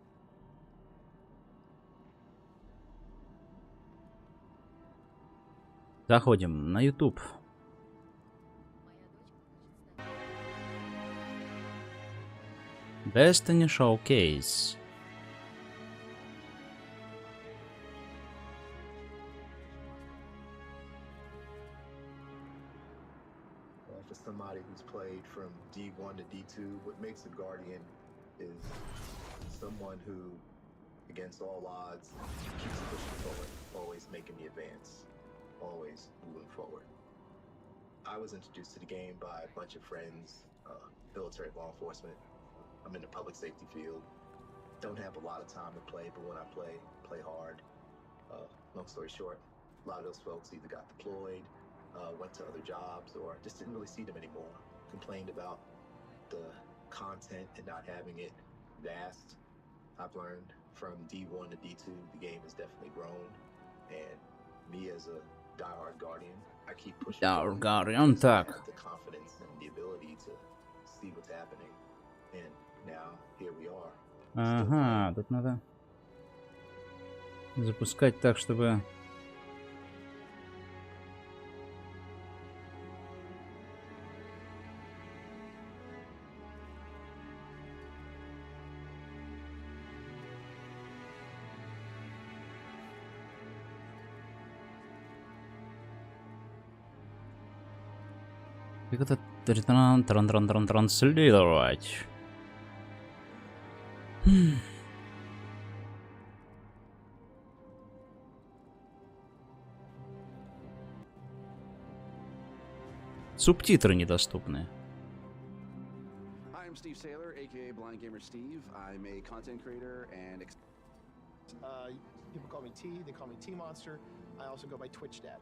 Заходим на YouTube. Destiny Showcase. For somebody who's played from D1 to D2, what makes a guardian is someone who, against all odds, keeps pushing forward, always making the advance, always moving forward. I was introduced to the game by a bunch of friends, military, law enforcement. I'm in the public safety field. Don't have a lot of time to play, but when I play hard. Long story short, a lot of those folks either got deployed, went to other jobs, or just didn't really see them anymore. Complained about the content and not having it vast. I've learned from D1 to D2, the game has definitely grown. And me as a diehard guardian, I keep pushing forward Guardian, because I так. have the confidence and the ability to see what's happening. And now here we are. Ага, тут надо запускать так, чтобы... Как это транслировать? Субтитры недоступны. Hi, I'm Steve Saylor, aka Blind Gamer Steve. I'm a content creator and People call me T, they call me T-Monster. I also go by Twitch Dad.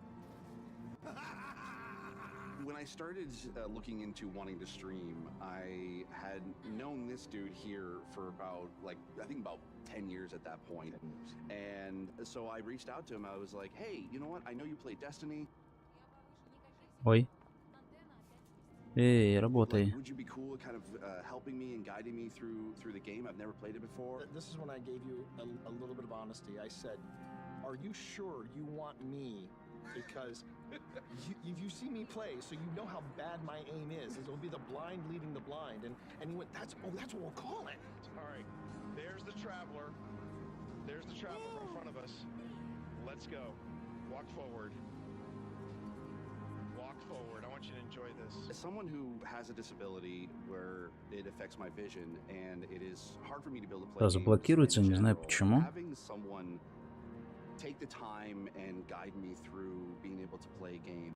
when I started looking into wanting to stream, I had known this dude here for about, like, I think about 10 years at that point. And so I reached out to him. I was like, hey, you know what? I know you play Destiny. Ой. Эй, работай. Like, would you be cool at kind of helping me and guiding me through the game? I've never played it before. This is when I gave you a little bit of honesty. I said, are you sure you want me? Because you see me play, so you know how bad my aim is. It'll be the blind leading the blind. And he went, that's what we'll call it. All right, there's the traveler. There's the traveler in front of us. Let's go. Walk forward. Walk forward. I want you to enjoy this. As someone who has a disability where it affects my vision, and it is hard for me to be able to play Да, заблокируется, не знаю почему. having someone take the time and guide me through being able to play a game.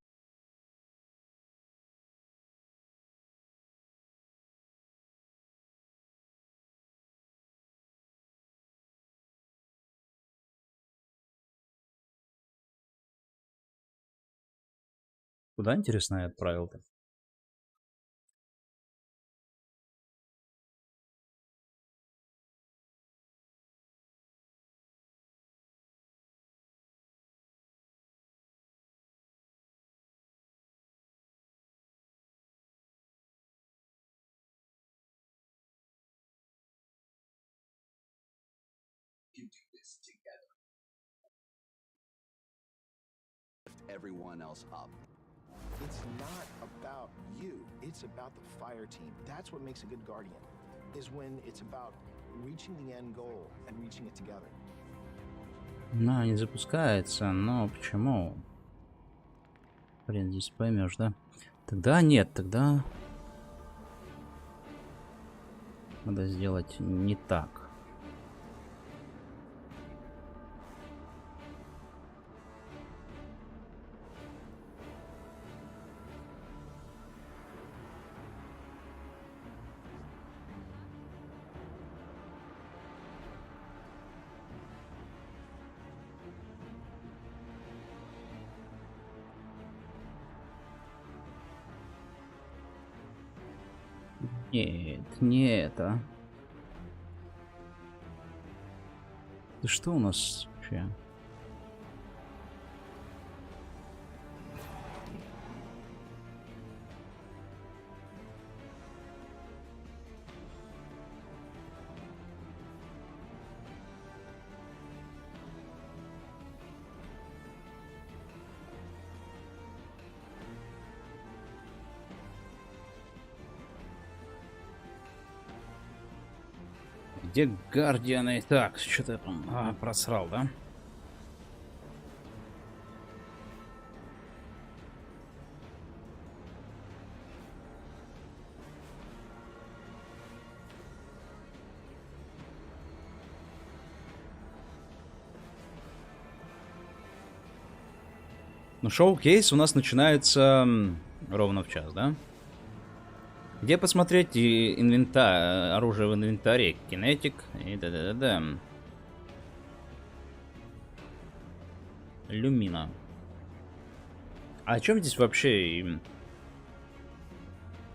Куда, интересно, я отправил-то? Lift everyone else up. It's not about you. It's about the fire team. That's what makes a good guardian, is when it's about reaching the end goal and reaching it together. На, не запускается, но почему? Блин, здесь поймешь, да? Тогда нет, тогда... Надо сделать не так. Нет, не это. Да что у нас вообще? Где гардианы? Так, что-то я там просрал, да? Ну, шоу-кейс у нас начинается ровно в час, да? Где посмотреть оружие в инвентаре? Кинетик и да-да-да-да. Люмина. А о чем здесь вообще?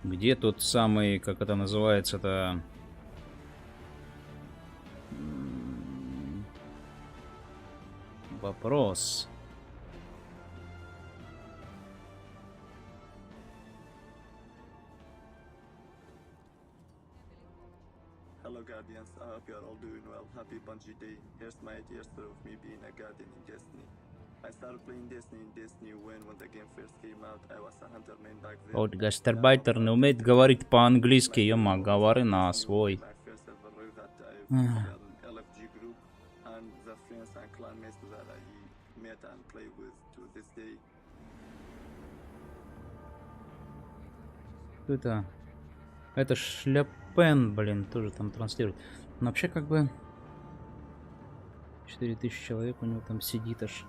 Где тот самый, как это называется-то? Вопрос. Hello Guardians, I hope you're all doing well. Happy Bungie Day. Here's my year story of me being a Guardian in Destiny. I started playing Destiny when the game first came out. I was a hunter main back then. Вот гастарбайтер не умеет говорить по-английски, ё-ма, говори на свой. My first server that I found an LFG group and the friends and clanmates that I met and play with to this day. Это Шляпен, блин, тоже там транслирует. Но вообще как бы 4000 человек у него там сидит аж.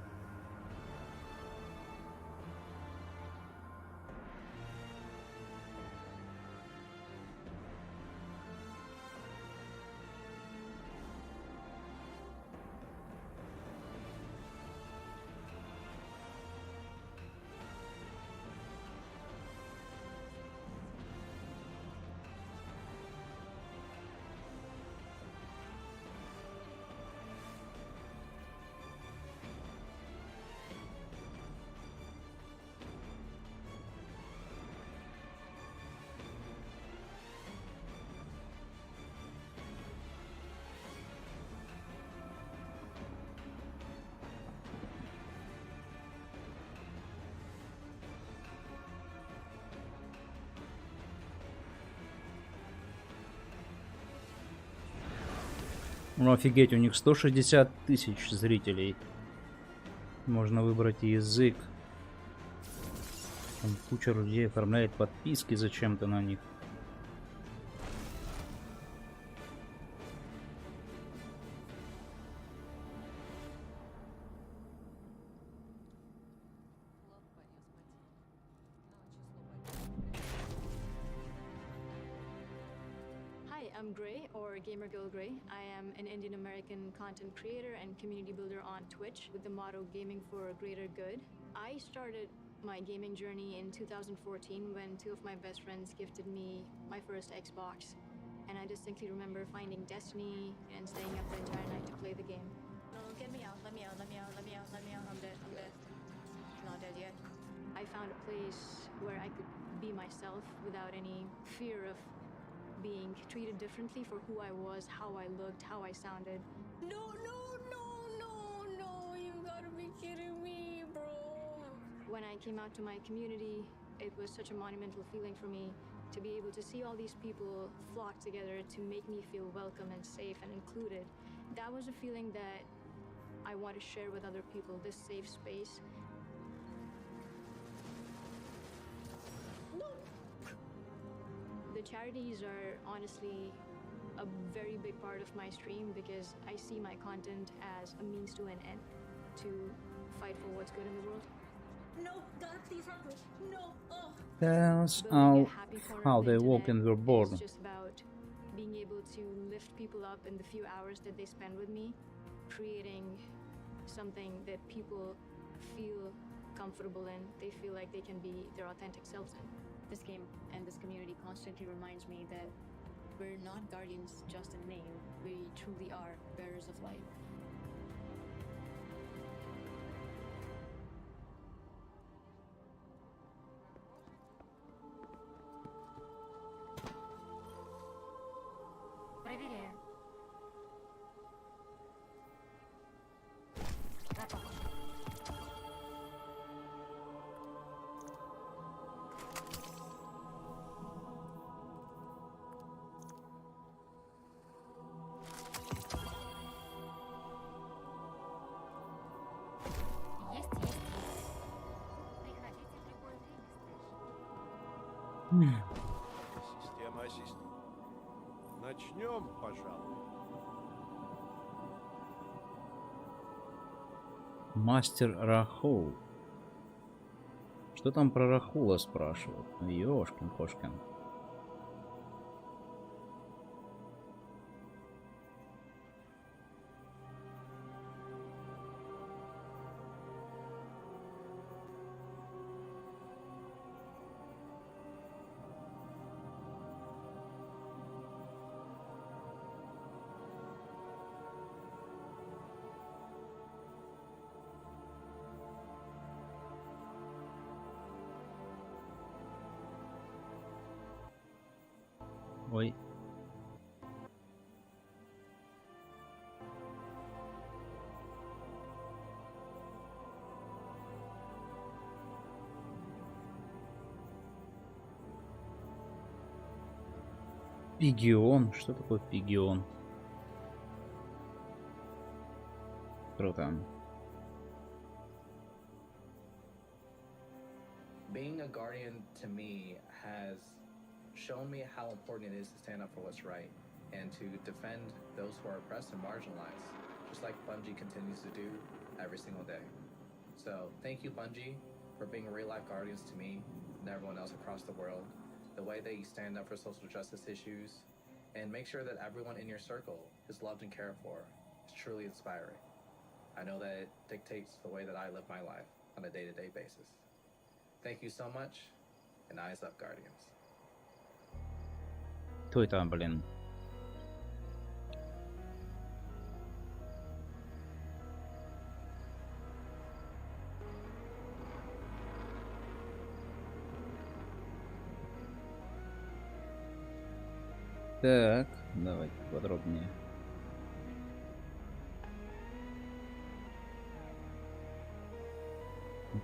Ну офигеть, у них 160 тысяч зрителей. Можно выбрать язык. Там куча людей оформляет подписки зачем-то на них. I'm Gray, or Gamer Girl Gray. I am an Indian American content creator and community builder on Twitch with the motto Gaming for a Greater Good. I started my gaming journey in 2014 when two of my best friends gifted me my first Xbox. And I distinctly remember finding Destiny and staying up the entire night to play the game. No, get me out, let me out, let me out, let me out, let me out, I'm dead, I'm dead. Not dead yet. I found a place where I could be myself without any fear of being treated differently for who I was, how I looked, how I sounded. No, you gotta be kidding me, bro. When I came out to my community, it was such a monumental feeling for me to be able to see all these people flock together to make me feel welcome and safe and included. That was a feeling that I want to share with other people, this safe space. The charities are honestly a very big part of my stream because I see my content as a means to an end to fight for what's good in the world. No, God, please help me. No, oh. Tell us how they walk in your board. It's just about being able to lift people up in the few hours that they spend with me, creating something that people feel comfortable in, they feel like they can be their authentic selves in. This game and this community constantly reminds me that we're not guardians just in name, we truly are bearers of light. Проверяю. Готово. Система ассистента. Начнем, пожалуй. Мастер Рахул. Что там про Рахула спрашивают? Ёшкин-кошкин. Ой. Пигион. Что такое пигион? Круто. Being a guardian to me has shown me how important it is to stand up for what's right and to defend those who are oppressed and marginalized, just like Bungie continues to do every single day. So thank you, Bungie, for being real-life guardians to me and everyone else across the world. The way that you stand up for social justice issues and make sure that everyone in your circle is loved and cared for is truly inspiring. I know that it dictates the way that I live my life on a day-to-day basis. Thank you so much, and eyes up, Guardians. Кто это, блин? Так, давайте подробнее.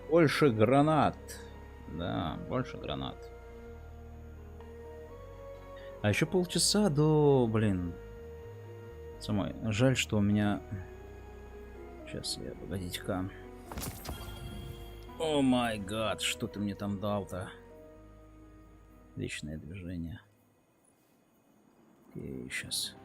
Больше гранат. Да, больше гранат. А еще полчаса до, блин. Самой. Жаль, что у меня... Сейчас я, погодите-ка. О май гад, что ты мне там дал-то? Вечное движение. Окей, сейчас.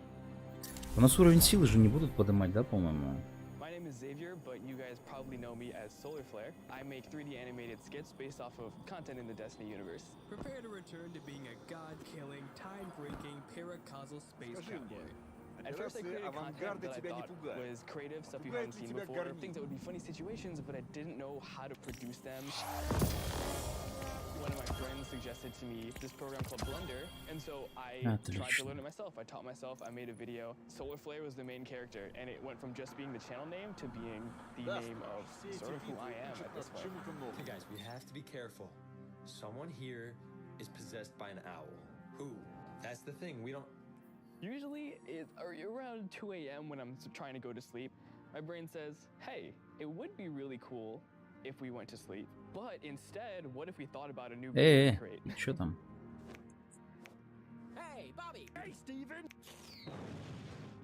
У нас уровень силы же не будут поднимать, да, по-моему? My name is Xavier, but you guys probably know me as Solar Flare. I make 3D animated skits based off of content in the Destiny universe. Prepare to return to being a god-killing, time-breaking, paracausal space cowboy. At first I created content that I thought was creative, stuff you haven't seen before, things that would be funny situations, but I didn't know how to produce them. One of my friends suggested to me this program called Blender, and so I tried to learn it myself. I taught myself, I made a video. Solar Flare was the main character, and it went from just being the channel name to being the name of sort of who I am at this point. Hey guys, we have to be careful. Someone here is possessed by an owl. Who? That's the thing, we don't... Usually, it's around 2 a.m. when I'm trying to go to sleep, my brain says, hey, it would be really cool if we went to sleep. But instead, what if we thought about a new video to create? Что там? Hey, Bobby! Hey, Steven!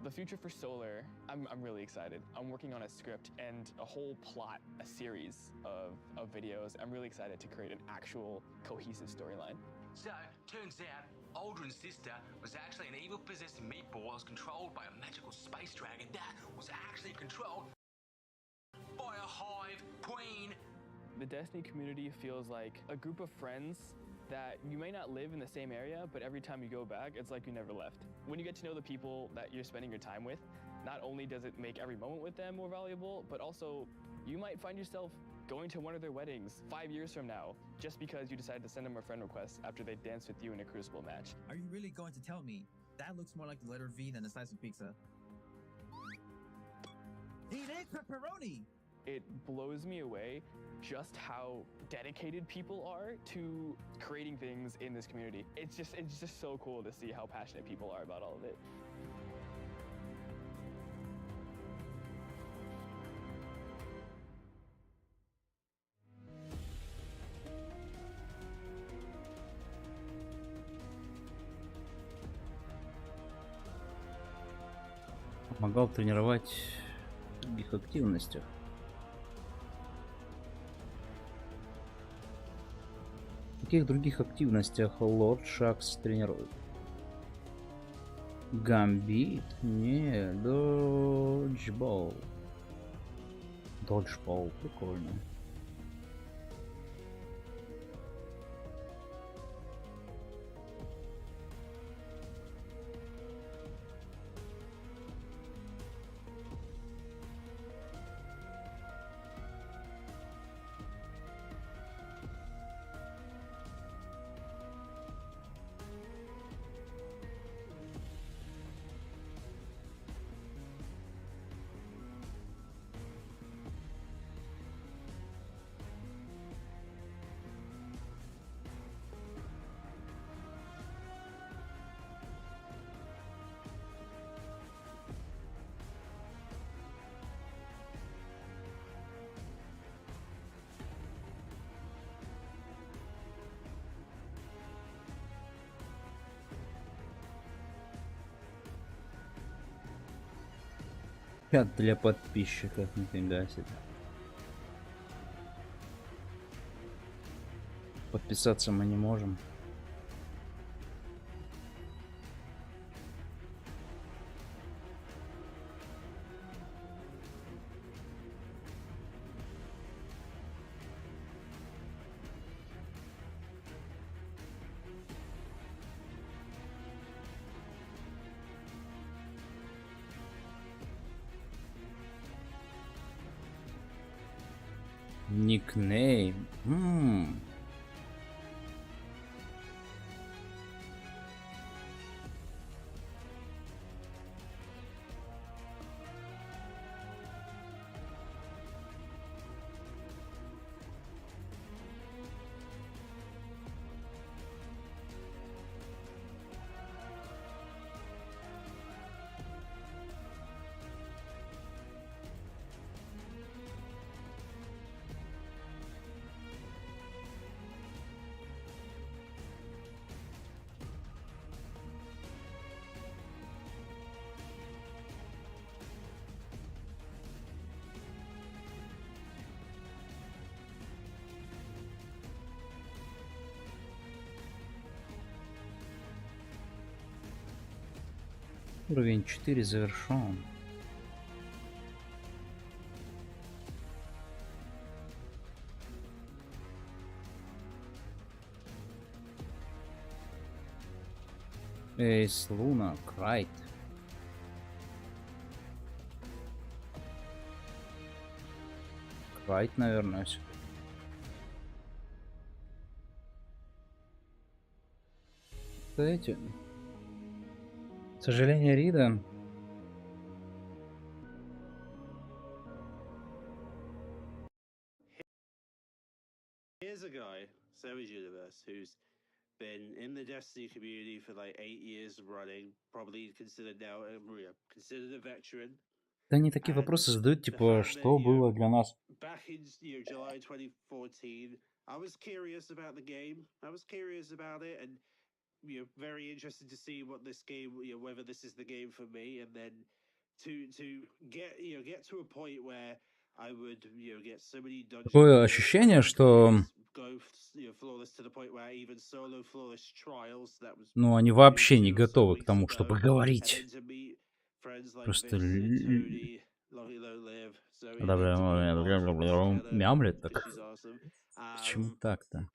The future for Solar, I'm really excited. I'm working on a script and a whole plot, a series of videos. I'm really excited to create an actual cohesive storyline. So, turns out, Aldrin's sister was actually an evil possessed meatball that was controlled by a magical space dragon that was actually controlled by a hive queen. The Destiny community feels like a group of friends that you may not live in the same area, but every time you go back, it's like you never left. When you get to know the people that you're spending your time with, not only does it make every moment with them more valuable, but also you might find yourself going to one of their weddings 5 years from now, just because you decided to send them a friend request after they danced with you in a Crucible match. Are you really going to tell me that looks more like the letter V than a slice of pizza? Eat it, pepperoni! It blows me away just how dedicated people are to creating things in this community. It's just so cool to see how passionate people are about all of it. Помогал тренировать в других активностях. каких других активностях лорд Шакс тренирует? Гамбит? Не, доджбол. Доджбол, прикольно. Для подписчиков, нифига себе. Подписаться мы не можем. Никнейм. Уровень 4 завершен. Эйс Луна, Крайт. Крайт, наверное, все. Эти. К сожалению, Рида. Here's a guy, Sam's Universe, who's been in the Destiny community for like 8 years running, probably considered now considered a veteran. Да они такие вопросы задают, типа, что было для нас. Back in July 2014, I was curious about the game. I was curious about it, and very interested to see what this game, whether this is the game for me, and then to get to a point where I would get so many dungeons. Такое ощущение, что ну они вообще не готовы к тому, чтобы говорить. Просто мямлет так. Почему так-то?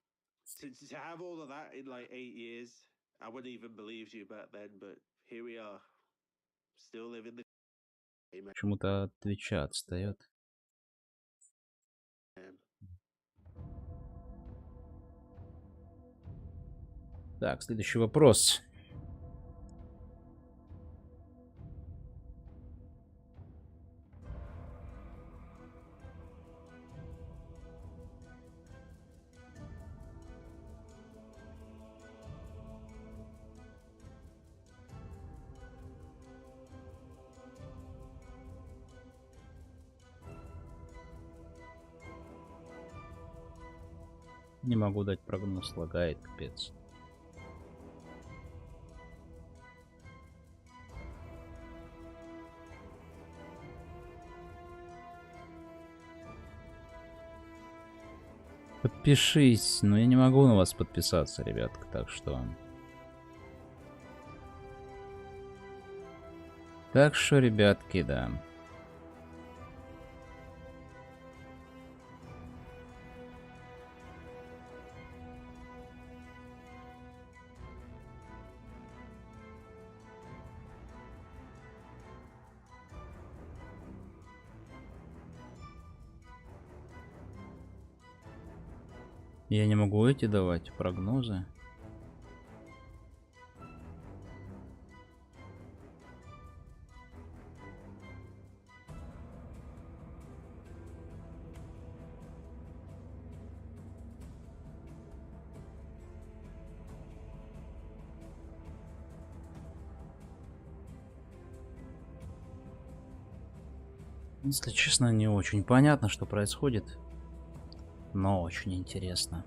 Почему-то от Твича отстает. Так, следующий вопрос. Не могу дать прогноз, лагает, капец. Подпишись. Но я не могу на вас подписаться, ребятка, так что... Так что, ребятки, да. Я не могу эти давать прогнозы. Если честно, не очень понятно, что происходит, но очень интересно.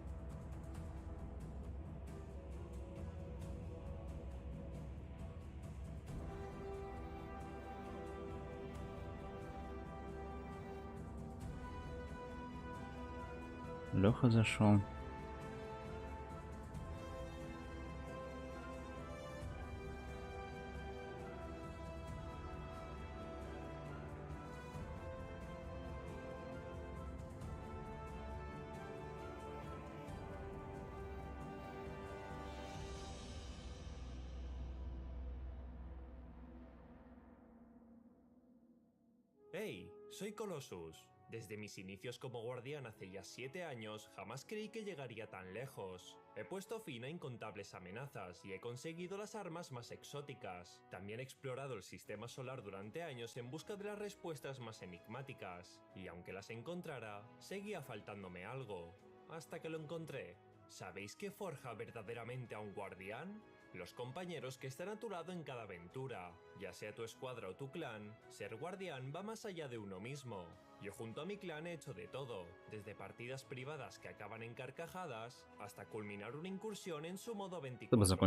Леха зашел. Hey, soy Colossus. Desde mis inicios como guardián hace ya 7 años, jamás creí que llegaría tan lejos. He puesto fin a incontables amenazas y he conseguido las armas más exóticas. También he explorado el sistema solar durante años en busca de las respuestas más enigmáticas. Y aunque las encontrara, seguía faltándome algo. Hasta que lo encontré. ¿Sabéis qué forja verdaderamente a un guardián? Los compañeros que están a tu lado en cada aventura. Ya sea tu escuadra o tu clan, ser guardián va más allá de uno mismo. Yo junto a mi clan he hecho de todo, desde partidas privadas que acaban en carcajadas, hasta culminar una incursión en su modo 24 horas. Si no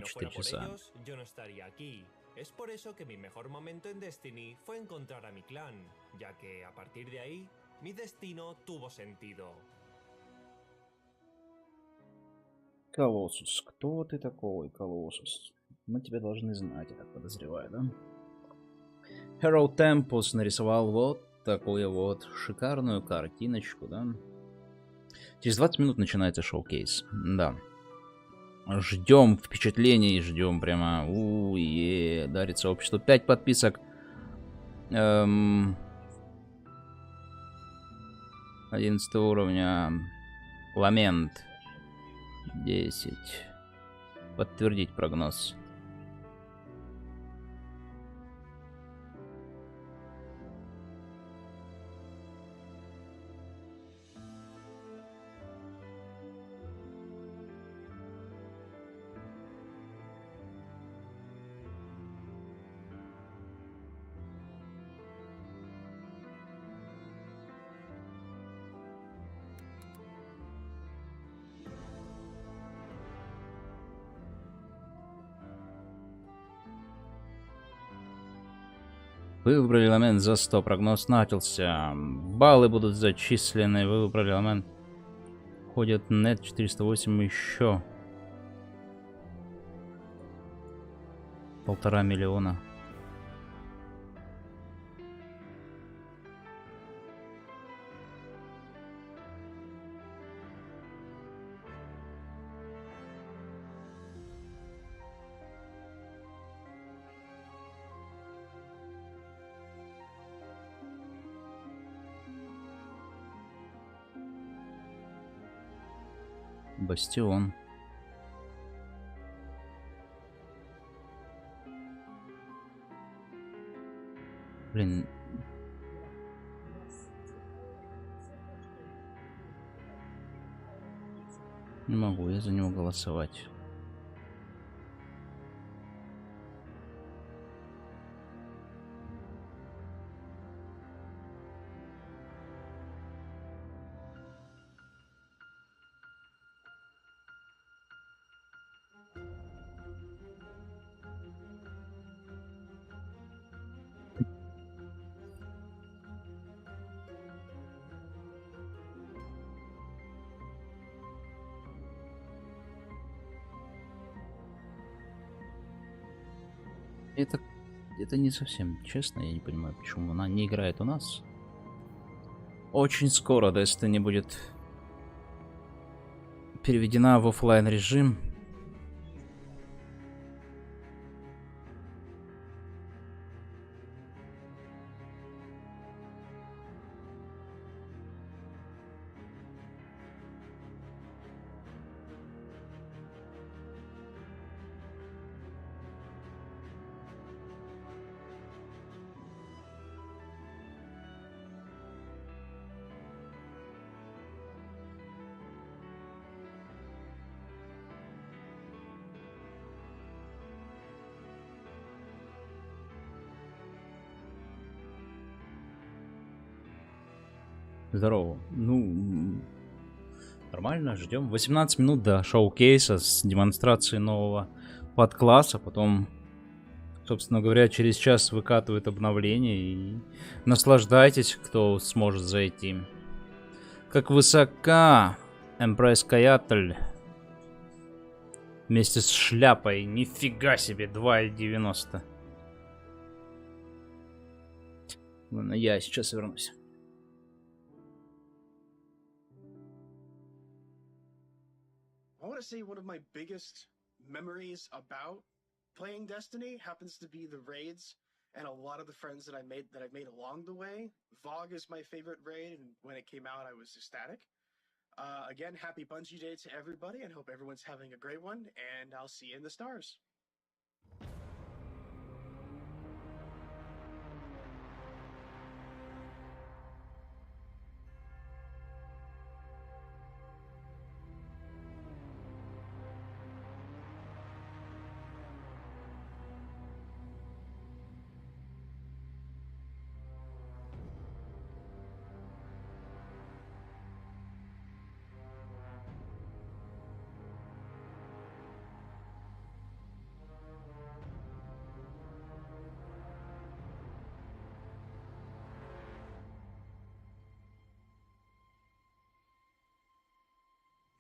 fuera por ellos, yo no estaría aquí. Es por eso que mi mejor momento en Destiny fue encontrar a mi clan, ya que a partir de ahí, mi destino tuvo sentido. Колоссус, кто ты такой, Колоссус? Мы тебя должны знать, я так подозреваю, да? Hero Tempus нарисовал вот такую вот шикарную картиночку, да? Через 20 минут начинается шоу-кейс, да. Ждем впечатлений, ждем прямо, дарит сообщество 5 подписок. 11 уровня, Ламент. 10. Подтвердить прогноз. Вы выбрали элемент за 100. Прогноз начался. Баллы будут зачислены. Вы выбрали элемент. Ходит нет 408 еще. 1,5 миллиона. Бастион. Блин. Не могу я за него голосовать. Это не совсем честно, я не понимаю, почему она не играет у нас. Очень скоро Destiny будет переведена в оффлайн режим. Здорово. Ну, нормально, ждем. 18 минут до шоу-кейса с демонстрацией нового подкласса. Потом, собственно говоря, через час выкатывают обновление. И наслаждайтесь, кто сможет зайти. Как высока Эмпресс Каятль. Вместе с шляпой. Нифига себе, 2,90. Ладно, я сейчас вернусь. I want to say one of my biggest memories about playing Destiny happens to be the raids and a lot of the friends that I've made along the way. VOG is my favorite raid, and when it came out, I was ecstatic. Again, happy Bungie Day to everybody, and hope everyone's having a great one, and I'll see you in the stars.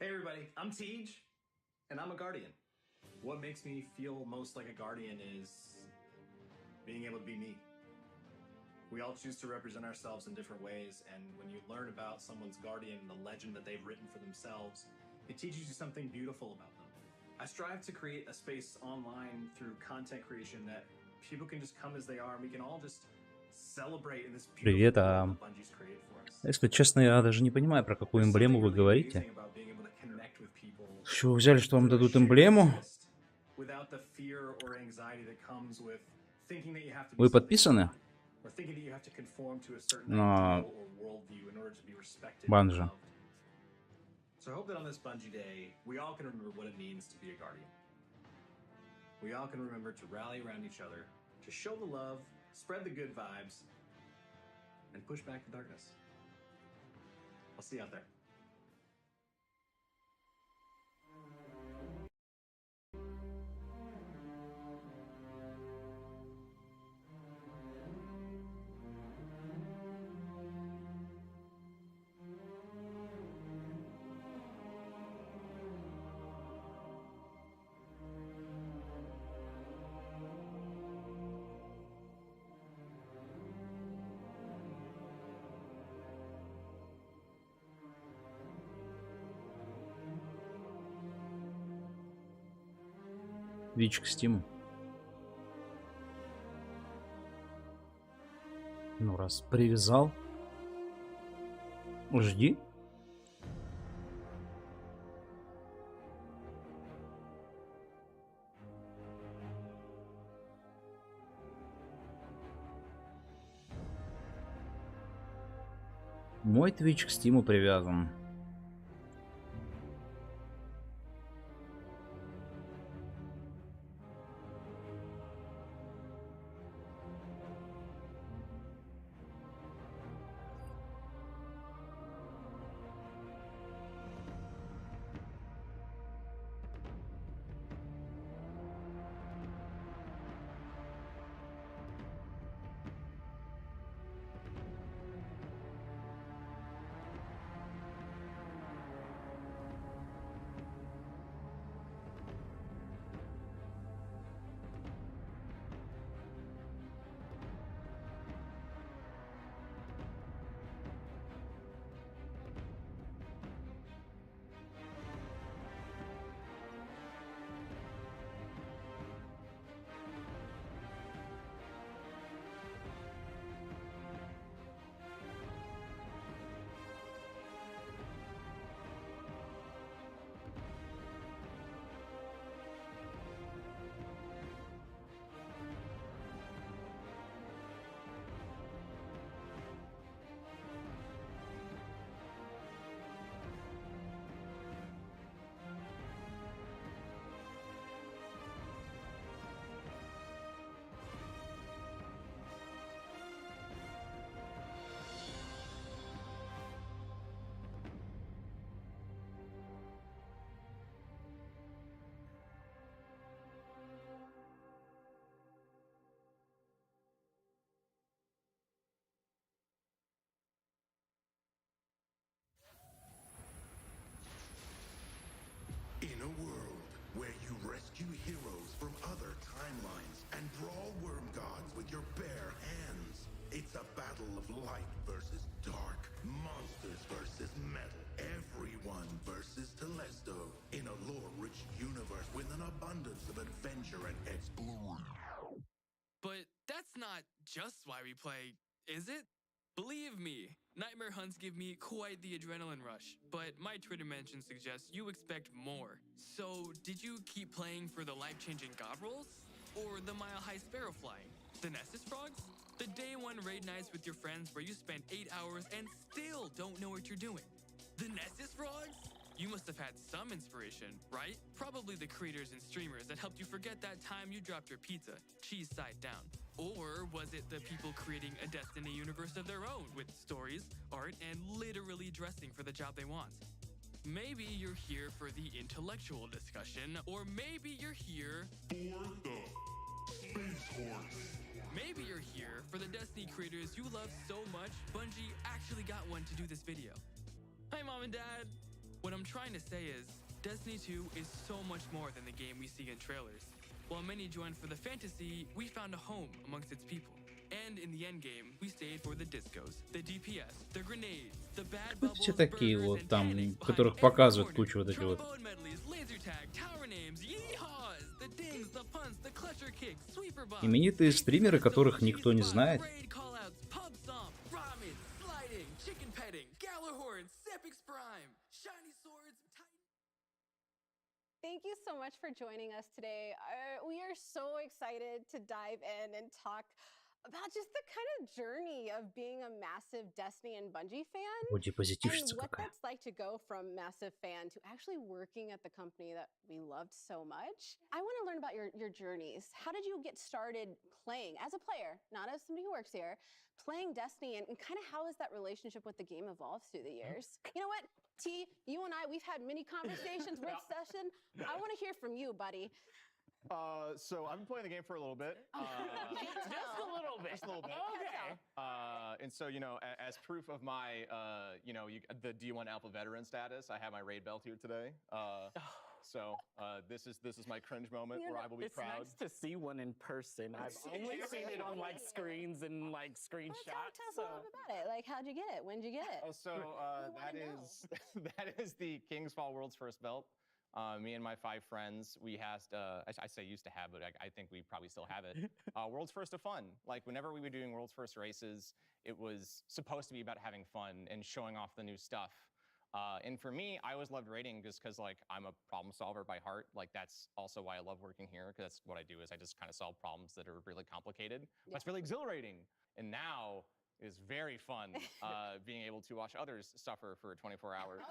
Hey everybody, I'm Tej, and I'm a guardian. What makes me feel most like a guardian is being able to be me. We all choose to represent ourselves in different ways, and when you learn about someone's guardian and the legend that they've written for themselves, it teaches you something beautiful about them. I strive to create a space online through content creation that people can just come as they are, and we can all just celebrate in this Привет, beautiful world that Bungie's created for us. Если честно, я даже не понимаю, про какую эмблему вы говорите. С чего вы взяли, что вам дадут эмблему? Вы подписаны на Банжа? So I hope that on this Bungie Day, we all can remember what it means to be a guardian. We all can remember to rally around each other, to show the love, spread the good vibes, and push back the darkness. I'll see you out there. Вич к стиму. Ну, раз привязал, жди. Мой Twitch к стиму привязан. light versus dark, monsters versus metal, everyone versus Telesto, in a lore-rich universe with an abundance of adventure and exploration. But that's not just why we play, is it? Believe me, nightmare hunts give me quite the adrenaline rush, but my Twitter mention suggests you expect more. So, did you keep playing for the life-changing god rolls? Or the mile-high sparrow flying? The Nessus frogs? The day one raid nights with your friends where you spend 8 hours and still don't know what you're doing? The Nessus frogs? You must have had some inspiration, right? Probably the creators and streamers that helped you forget that time you dropped your pizza, cheese side down. Or was it the people creating a Destiny universe of their own with stories, art, and literally dressing for the job they want? Maybe you're here for the intellectual discussion, or maybe you're here for the Space Horse. Maybe you're here for the Destiny creators you love so much, Bungie actually got one to do this video. Hi, Mom and Dad. What I'm trying to say is, Destiny 2 is so much more than the game we see in trailers. While many joined for the fantasy, we found a home amongst its people. And in the end game, we stayed for the discos, the DPS, the grenades, the bad bubbles, Все такие burgers, вот and там, panic которых behind показывают every кучу вот этих вот. trombone medleys, laser tag, tower names, yeehaws, the dings, the punts, the clutcher kicks, sweeper bombs, Именитые стримеры, которых никто не знает. raid callouts, pub stomp, ramen, sliding, chicken petting, Galahorn, Sepix Prime, shiny swords, Thank you so much for joining us today. We are so excited to dive in and talk about just the kind of journey of being a massive Destiny and Bungie fan, Вроде and позитивщица what какая. that's like to go from massive fan to actually working at the company that we loved so much. I want to learn about your journeys. How did you get started playing as a player, not as somebody who works here, playing Destiny, and kind of how has that relationship with the game evolved through the years? You know what, T, you and I, we've had many conversations with Session. I want to hear from you, buddy. So I've been playing the game for a little bit. Just a little bit. Just a little bit. Okay. And so, you know, as proof of my, you know, the D1 Alpha veteran status, I have my raid belt here today. So this is my cringe moment where I will be proud. It's nice to see one in person. I've only seen it on like screens and like screenshots. Tell us a little bit about it. Like, how'd you get it? When'd you get it? So that is the King's Fall World's first belt. Me and my 5 friends, we had, I say used to have, but I think we probably still have it. World's First of Fun. Like, whenever we were doing World's First races, it was supposed to be about having fun and showing off the new stuff. And for me, I always loved raiding just because, like, I'm a problem solver by heart. Like, that's also why I love working here, because that's what I do, is I just kind of solve problems that are really complicated. But it's really exhilarating. And now is very fun being able to watch others suffer for 24 hours.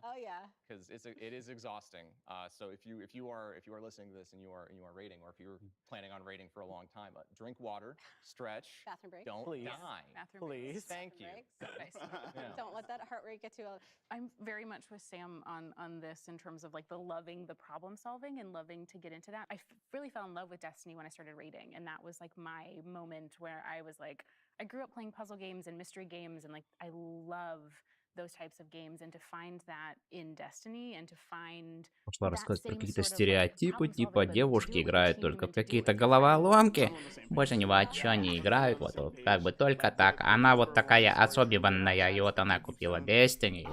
Oh yeah. Because it is exhausting. So if you are listening to this and you are raiding, or if you're planning on raiding for a long time, drink water, stretch, bathroom breaks. don't die. Bathroom breaks. Thank you. Yeah. Don't let that heart rate get too low. I'm very much with Sam on this in terms of like the loving the problem solving and loving to get into that. I really fell in love with Destiny when I started raiding, and that was like my moment where I was like, I grew up playing puzzle games and mystery games, and like I love those types of games, and to find that in Destiny and to find Пошла рассказать про какие-то стереотипы, типа девушки играют только в какие-то головоломки, больше ни во что не играют, вот как бы только так. Она вот такая особенная, и вот она купила Destiny.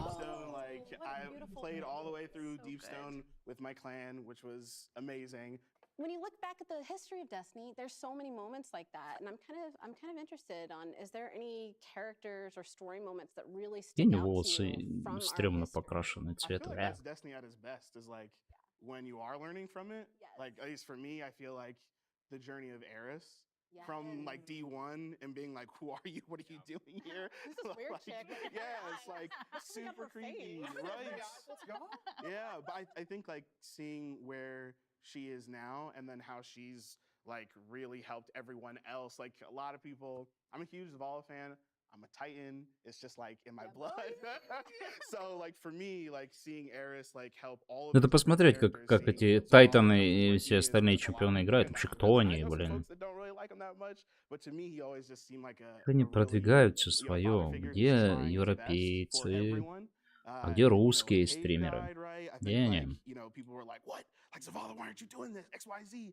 Played all the way through Deepstone with my clan, which was amazing. When you look back at the history of Destiny, there's so many moments like that, and I'm kind of interested on, is there any characters or story moments that really stick Тени out to волосы you from our стрёмно покрашенный цвет. I feel like that's Destiny at its best, is like when you are learning from it. Like, at least for me, I feel like the journey of Eris. From like D1 and being like, who are you? What are you doing here? This is weird like, chick. Yeah, it's like super creepy, right? Yeah, but I think like seeing where she is now, and then how she's like really helped everyone else. Like, a lot of people, I'm a huge Zavala fan. I'm a Titan. It's just like in my blood. So like for me, like seeing Eris like help all of. Надо посмотреть, как эти Тайтаны и все остальные чемпионы играют. Вообще, кто они, блин? Они продвигаются свое. Где европейцы? А где русские стримеры? Где они? Like, Zavala, why aren't you doing this? X, Y, Z.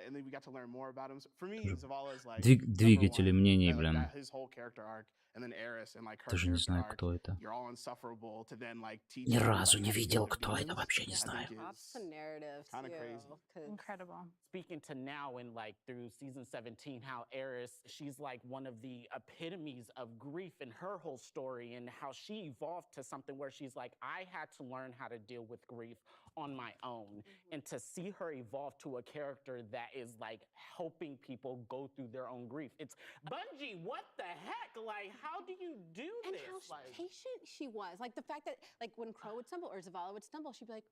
And then we got to learn more about him. So for me, Zavala is like Двигатели мнений, блин. his whole character arc and then Eris and like her Даже не character знаю, arc, кто это. you're all insufferable to then like teach Ни them, разу like, не how to видел, build кто это, teams. вообще не I знаю. think That's the narrative kind of too, crazy. 'cause- Incredible. Speaking to now in like through season 17, how Eris, she's like one of the epitomes of grief in her whole story, and how she evolved to something where she's like, I had to learn how to deal with grief on my own. And to see her evolve to a character that is like helping people go through their own grief. It's Bungie, what the heck? Like, how do you do and this? how Like, patient she was. Like the fact that like when Crow would stumble or Zavala would stumble, she'd be like,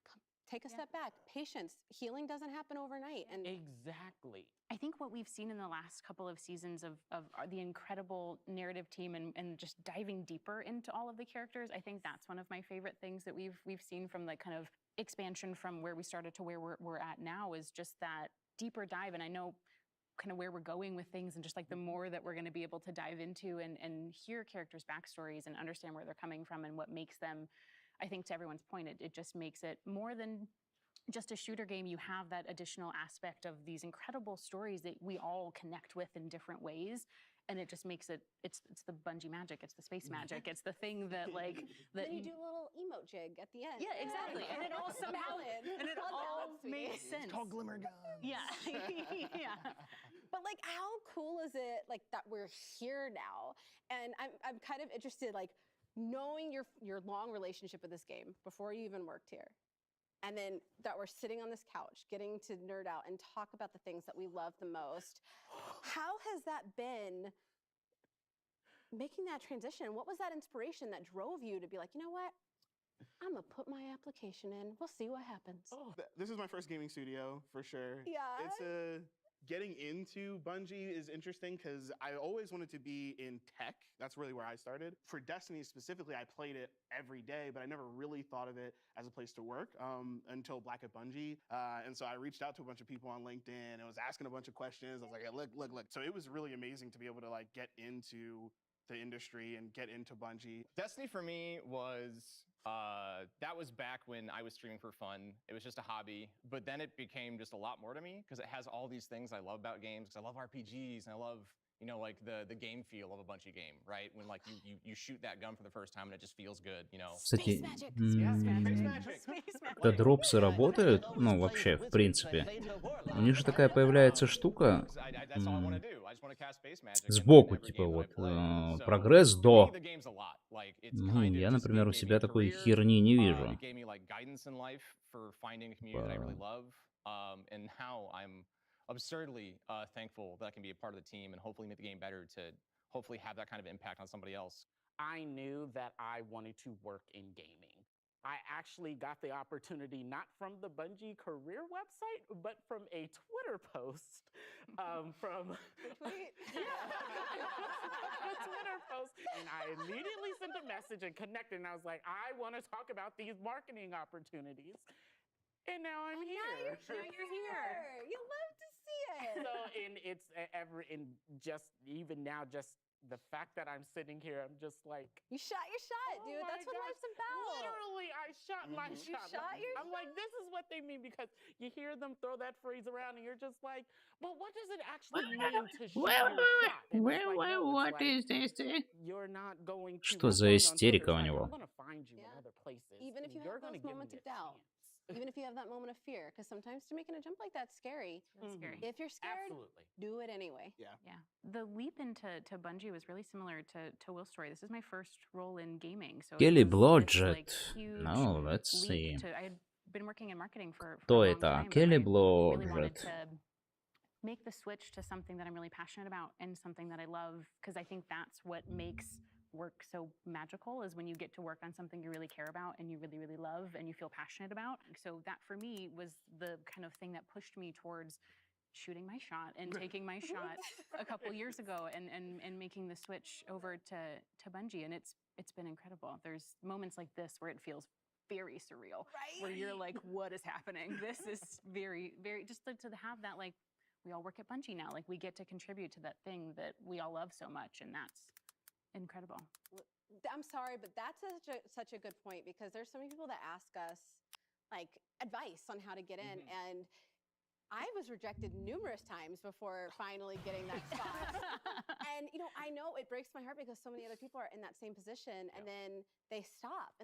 "Come, take a step back. Patience. Healing doesn't happen overnight." And exactly. I think what we've seen in the last couple of seasons of the incredible narrative team and just diving deeper into all of the characters, I think that's one of my favorite things that we've seen from the kind of expansion from where we started to where we're at now, is just that deeper dive. And I know kind of where we're going with things, and just like the more that we're going to be able to dive into and hear characters' backstories and understand where they're coming from and what makes them, I think to everyone's point, it just makes it more than just a shooter game. You have that additional aspect of these incredible stories that we all connect with in different ways. And it just makes it, it's the Bungie magic, it's the space magic, it's the thing that like, that then you do a little emote jig at the end. Yeah, exactly. And it all somehow, and it all makes sense. It's called Glimmer Guns. Yeah, yeah. But like, how cool is it like that we're here now? And I'm kind of interested, like knowing your long relationship with this game before you even worked here. And then that we're sitting on this couch, getting to nerd out and talk about the things that we love the most. How has that been making that transition? What was that inspiration that drove you to be like, you know what? I'm gonna put my application in. We'll see what happens. This is my first gaming studio for sure. Yeah. It's getting into Bungie is interesting because I always wanted to be in tech. That's really where I started. For Destiny specifically, I played it every day, but I never really thought of it as a place to work until Black at Bungie. And so I reached out to a bunch of people on LinkedIn and was asking a bunch of questions. I was like, hey, look. So it was really amazing to be able to like get into the industry and get into Bungie. Destiny for me was, that was back when I was streaming for fun. It was just a hobby, but then it became just a lot more to me because it has all these things I love about games. Because I love RPGs and I love, you know, like the game feel of a Bungie game, right? When like you shoot that gun for the first time and it just feels good, you know. Кстати, Space когда дропсы работают, ну вообще, в принципе, у них же такая появляется штука сбоку, типа вот прогресс до. Я, например, у себя такой херни не вижу. Absurdly thankful that I can be a part of the team and hopefully make the game better to hopefully have that kind of impact on somebody else. I knew that I wanted to work in gaming. I actually got the opportunity not from the Bungie career website, but from a Twitter post from tweet. a Twitter post. And I immediately sent a message and connected, and I was like, I want to talk about these marketing opportunities. And now I'm here. Now you're here. You love to see it. So, and it's just even now, just the fact that I'm sitting here, I'm just like, you shot your shot, dude. That's what life's about. Literally, I shot my shot. I'm like, this is what they mean, because you hear them throw that phrase around, and you're just like, but what does it actually mean to shoot your shot? What is this? You're not going to. Что за истерика у него? I'm gonna find you in other places. Even if you have those moments of doubt. Even if you have that moment of fear, because sometimes to making a jump like that's scary. Scary. If you're scared, do it anyway. Yeah. The leap into Bungie was really similar to Will's story. This is my first role in gaming, so Kelly it was this, like, Blodgett. huge No, let's leap see. I had been working in marketing for a Кто long это? time, Kelly but I really wanted Blodgett. to make the switch to something that I'm really passionate about and something that I love, because I think that's what makes work so magical, is when you get to work on something you really care about and you really, really love and you feel passionate about. So that for me was the kind of thing that pushed me towards shooting my shot and taking my shot a couple years ago and making the switch over to Bungie. And it's been incredible. There's moments like this where it feels very surreal, where you're like, what is happening? This is very, very, just to have that, like, we all work at Bungie now. Like, we get to contribute to that thing that we all love so much, and that's incredible. I'm sorry, but that's such a good point, because there's so many people that ask us like advice on how to get in, and I was rejected numerous times before finally getting that spot. And And you know, I know it breaks my heart because so many other people are in that same position, and then they stop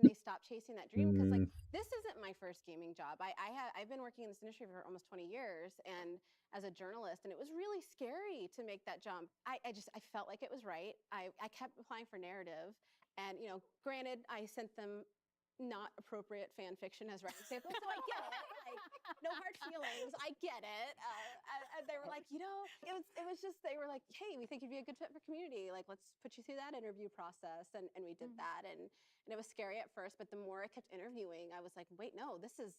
chasing that dream because like this isn't my first gaming job. I've been working in this industry for almost 20 years, and as a journalist, and it was really scary to make that jump. I felt like it was right. I kept applying for narrative, and you know, granted, I sent them not appropriate fan fiction as writing samples, so I get it. Like, no hard feelings. I get it. They were like, you know, it was just, they were like, hey, we think you'd be a good fit for community. Like, let's put you through that interview process, and we did that, and it was scary at first, but the more I kept interviewing, I was like, wait, no, this was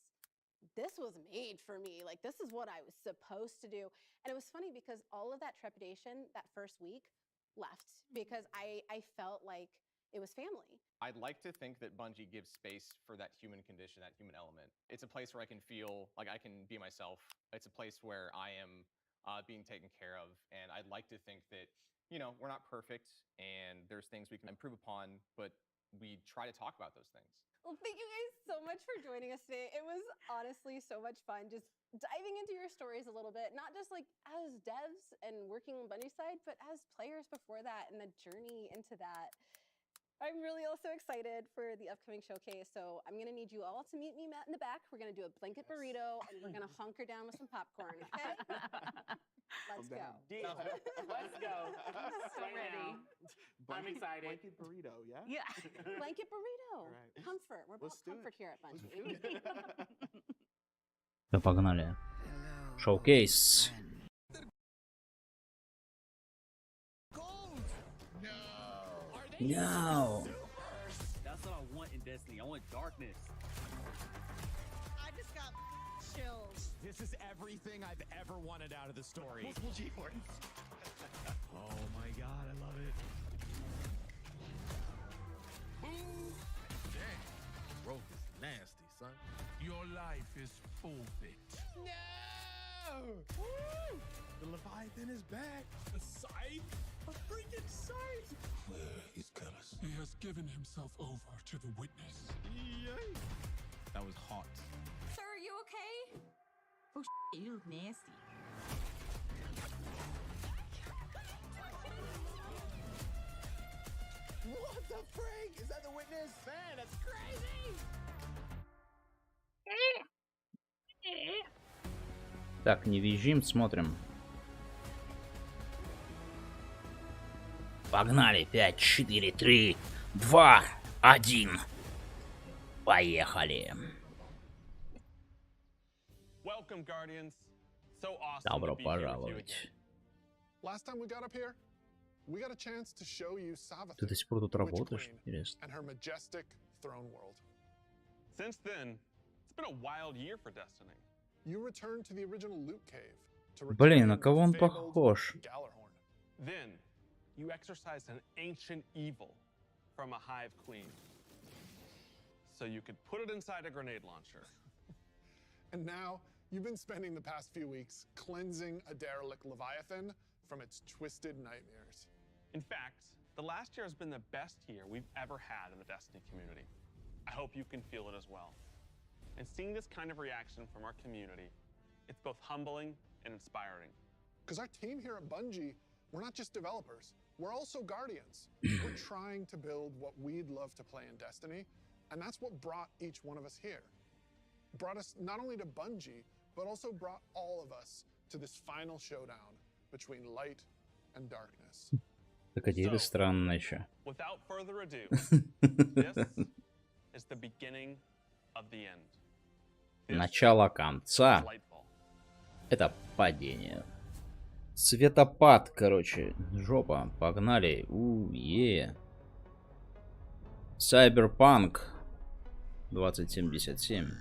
made for me. Like, this is what I was supposed to do. And it was funny because all of that trepidation that first week left because I felt like it was family. I'd like to think that Bungie gives space for that human condition, that human element. It's a place where I can feel like I can be myself. It's a place where I am being taken care of. And I'd like to think that, you know, we're not perfect and there's things we can improve upon, but we try to talk about those things. Well, thank you guys so much for joining us today. It was honestly so much fun just diving into your stories a little bit, not just like as devs and working on Bungie's side, but as players before that and the journey into that. I'm really also excited for the upcoming showcase, so I'm going to need you all to meet me in the back. We're going to do a blanket burrito, and we're going to hunker down with some popcorn, okay? Let's go. Deal. Let's go. So ready. I'm excited. Blanket burrito, yeah? Yeah. Blanket burrito. Right. Comfort. We're about comfort here at Bungie. Да, погнали. Шоукейс. No. That's what I want in Destiny. I want darkness. I just got chills. This is everything I've ever wanted out of the story. Multiple G-words. Oh my god, I love it. Ooh, dang. Growth is nasty, son. Your life is forfeit. No! Woo! The Leviathan is back. The scythe? A freaking scythe! Where he's got us. He has given himself over to the witness. Yay! That was hot. Sir, are you okay? Oh, you look nasty. What the frig? Is that the witness? Man, that's crazy! Так, не визжим, смотрим. Погнали. 5, 4, 3, 2, 1. Поехали. Welcome, Guardians. So awesome Добро to be here with you пожаловать. again. Last time we got up here, we got a chance to show you Ты до Savathan, сих пор тут the Witch работаешь? Queen, Интересно. and her majestic throne world. Since then, it's been a wild year for Destiny. You returned to the original loot cave to Блин, на reclaim кого он the fabled похож? Gallarhorn. Then, you exorcised an ancient evil from a hive queen. So you could put it inside a grenade launcher. And now, you've been spending the past few weeks cleansing a derelict Leviathan from its twisted nightmares. In fact, the last year has been the best year we've ever had in the Destiny community. I hope you can feel it as well. And seeing this kind of reaction from our community, it's both humbling and inspiring. Because our team here at Bungie, we're not just developers, we're also guardians. We're trying to build what we'd love to play in Destiny, and that's what brought each one of us here. Brought us not only to Bungie, but also brought all of us to this final showdown between light and darkness. Какие-то странные еще. Without further ado, this is the beginning of the end. Начало конца. Это падение. Светопад, короче. Жопа. Погнали. Е. Cyberpunk 2077.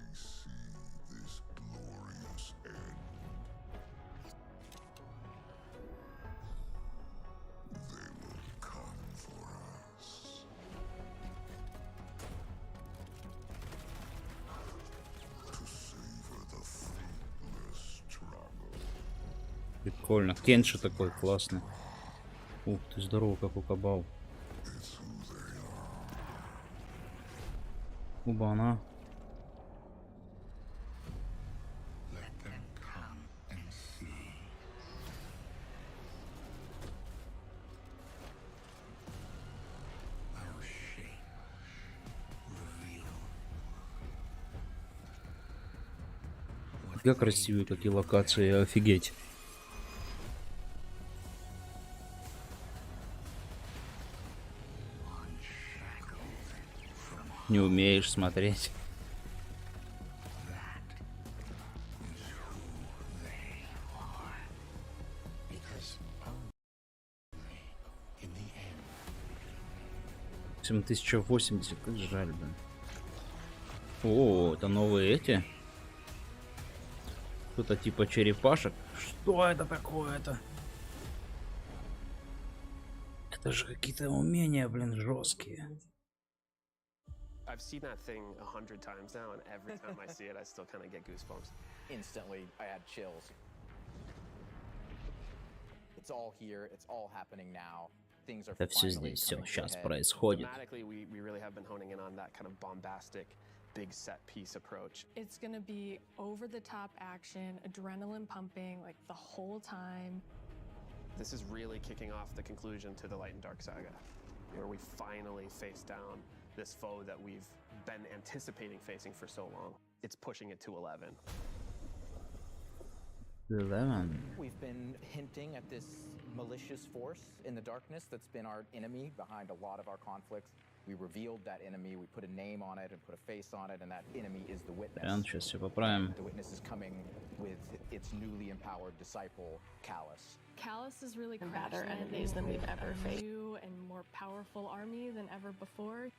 Прикольно. Кенши такой классный. Ух ты, здорово, как у кабал. Оба-на. Нифига красивые какие локации, офигеть. Не умеешь смотреть. Всем 1080, как жаль, блин. О, это новые эти? Что-то типа черепашек. Что это такое-то? Это же какие-то умения, блин, жесткие. I've seen that thing 100 times now, and every time I see it, I still kind of get goosebumps. Instantly, I had chills. It's all here. It's all happening now. Things are Это все здесь, все сейчас происходит. Thematically, we really have been honing in on that kind of bombastic, big set piece approach. It's gonna be over-the-top action, adrenaline pumping, like the whole time. This is really kicking off the conclusion to the Light and Dark saga, where we finally face down this foe that we've been anticipating facing for so long. It's pushing it to 11. 11. We've been hinting at this malicious force in the darkness that's been our enemy behind a lot of our conflicts. We revealed that enemy, we put a name on it and put a face on it, and that enemy is the Witness. Сейчас все поправим. The Witness is coming with its newly empowered disciple, Callus. Callus is really Better crashing enemies than we've ever a faced. new and more powerful army than ever before.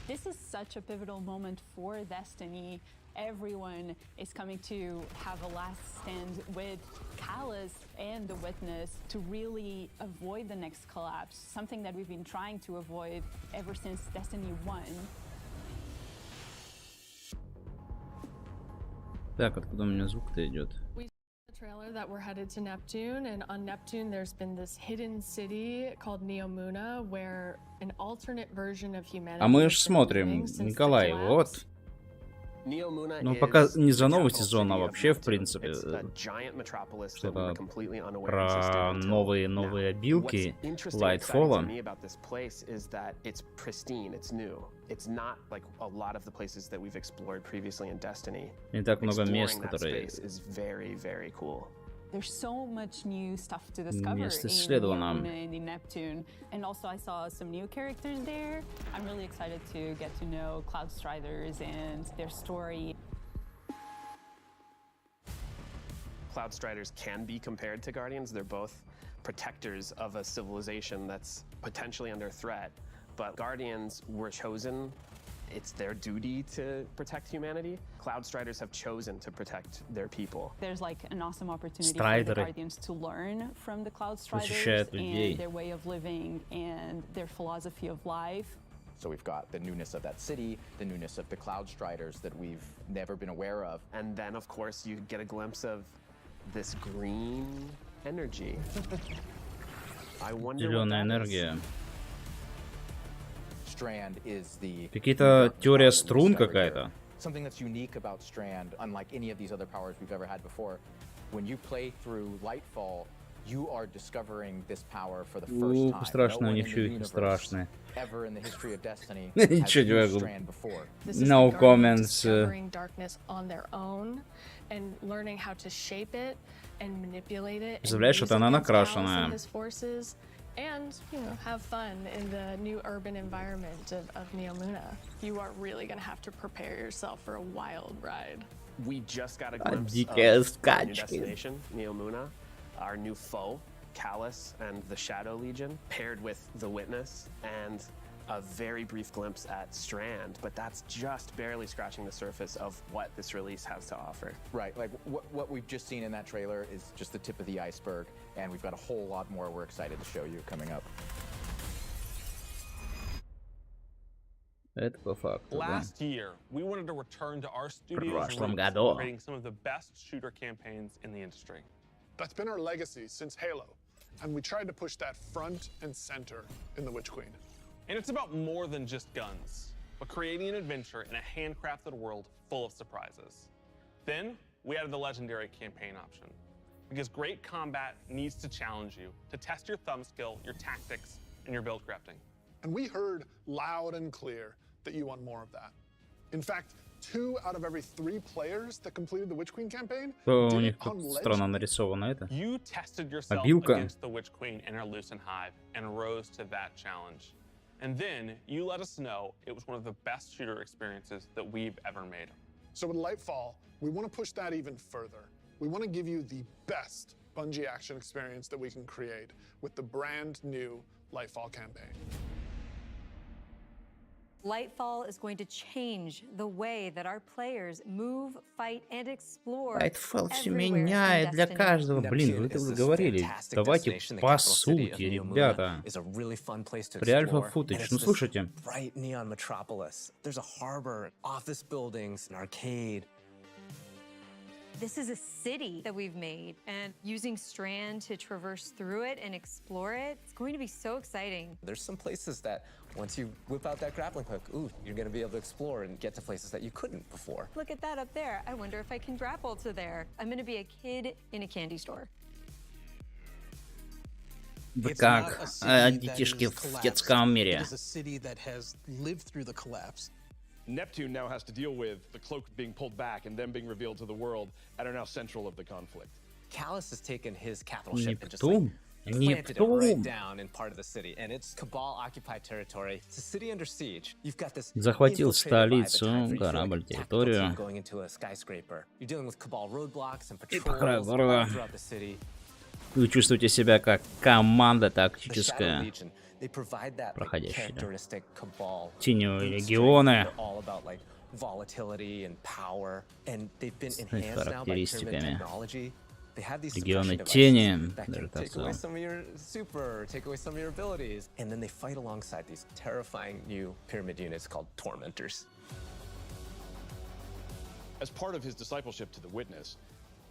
This is such a pivotal moment for Destiny. Everyone is coming to have a last stand with Callus and the Witness to really avoid the next collapse, something that we've been trying to avoid ever since Destiny 1. Так, откуда у меня звук-то идет? Trailer that we're headed to Neptune, and on Neptune there's been this hidden city called Neomuna where an alternate version of humanity. А мы ж смотрим, Николай, вот. Ну, пока не за новый сезон, а вообще, в принципе, что-то про новые обилки Lightfall'а. Не так много мест, которые... There's so much new stuff to discover in Neptune. And also I saw some new characters there. I'm really excited to get to know Cloudstriders and their story. Cloudstriders can be compared to Guardians. They're both protectors of a civilization that's potentially under threat. But Guardians were chosen. It's their duty to protect humanity. Cloudstriders have chosen to protect their people. There's like an awesome opportunity for the Guardians to learn from the Cloudstriders and their way of living and their philosophy of life. So we've got the newness of that city, the newness of the Cloudstriders that we've never been aware of. And then, of course, you get a glimpse of this green energy. I wonder what that is. Strand is the Какие-то теория струн какая-то. Something that's unique about Strand, unlike any of these other powers we've ever had before. When you play through Lightfall, you are discovering this power for the first time. Страшно, у них чуть страшно. Ever in the history of Destiny Ничего не могу. No comments. Discovering darkness on their own and learning how to shape it and manipulate it. Представляешь, это она накрашенная. And, you know, have fun in the new urban environment of Neomuna. You are really going to have to prepare yourself for a wild ride. We just got a glimpse of our new destination, Neomuna, our new foe, Callus and the Shadow Legion, paired with the Witness, and a very brief glimpse at Strand, but that's just barely scratching the surface of what this release has to offer. Right, like what we've just seen in that trailer is just the tip of the iceberg, and we've got a whole lot more we're excited to show you coming up. Это по факту, да. Last year, we wanted to return to our studios creating some of the best shooter campaigns in the industry. That's been our legacy since Halo, and we tried to push that front and center in The Witch Queen. And it's about more than just guns, but creating an adventure in a handcrafted world full of surprises. Then, we added the legendary campaign option, because great combat needs to challenge you, to test your thumb skill, your tactics, and your build crafting. And we heard loud and clear that you want more of that. In fact, 2 out of every 3 players that completed the Witch Queen campaign У did них it on тут странно Legend. нарисовано это. You tested yourself Обилка. against the Witch Queen and her Lucent Hive and rose to that challenge. And then you let us know it was one of the best shooter experiences that we've ever made. So with Lightfall, we want to push that even further. We want to give you the best Bungie action experience that we can create with the brand new Lightfall campaign. Lightfall is going to change the way that our players move, fight, and explore. Lightfall все меняет для каждого. Блин, вы это уже говорили. Давайте по сути, ребята. При альфа футаж. Ну слушайте. Bright neon metropolis. There's a harbor, office buildings, an arcade. This is a city that we've made, and using Strand to traverse through it and explore it, it's going to be so exciting. There's some places that once you whip out that grappling hook, ooh, you're going to be able to explore and get to places that you couldn't before. Look at that up there. I wonder if I can grapple to there. I'm going to be a kid in a candy store. Вы как детишки в детском мире. Neptune now has to deal with the cloak being pulled back and them being revealed to the world and are now central of the conflict. Callus has taken his capital ship and just planted it right Нептун. down in part of the city, and it's Cabal-occupied territory. It's a city under siege. You've got this Захватил infiltrated vibe at столицу, times where you feel корабль, like a tactical территорию. team going into a skyscraper. You're dealing with Cabal roadblocks and И по краю patrols города. all throughout the city. Вы чувствуете себя как команда The Shadow тактическая, Legion, they provide that like, проходящая. characteristic Cabal Теневые strength. легионы. They're all about like volatility and power, and they've been С их enhanced now by pyramid характеристиками. technology. They have these Легионы suppression тени, devices that даже can так take away сказал. some of your super, take away some of your abilities, and then they fight alongside these terrifying new pyramid units called Tormentors. As part of his discipleship to the Witness,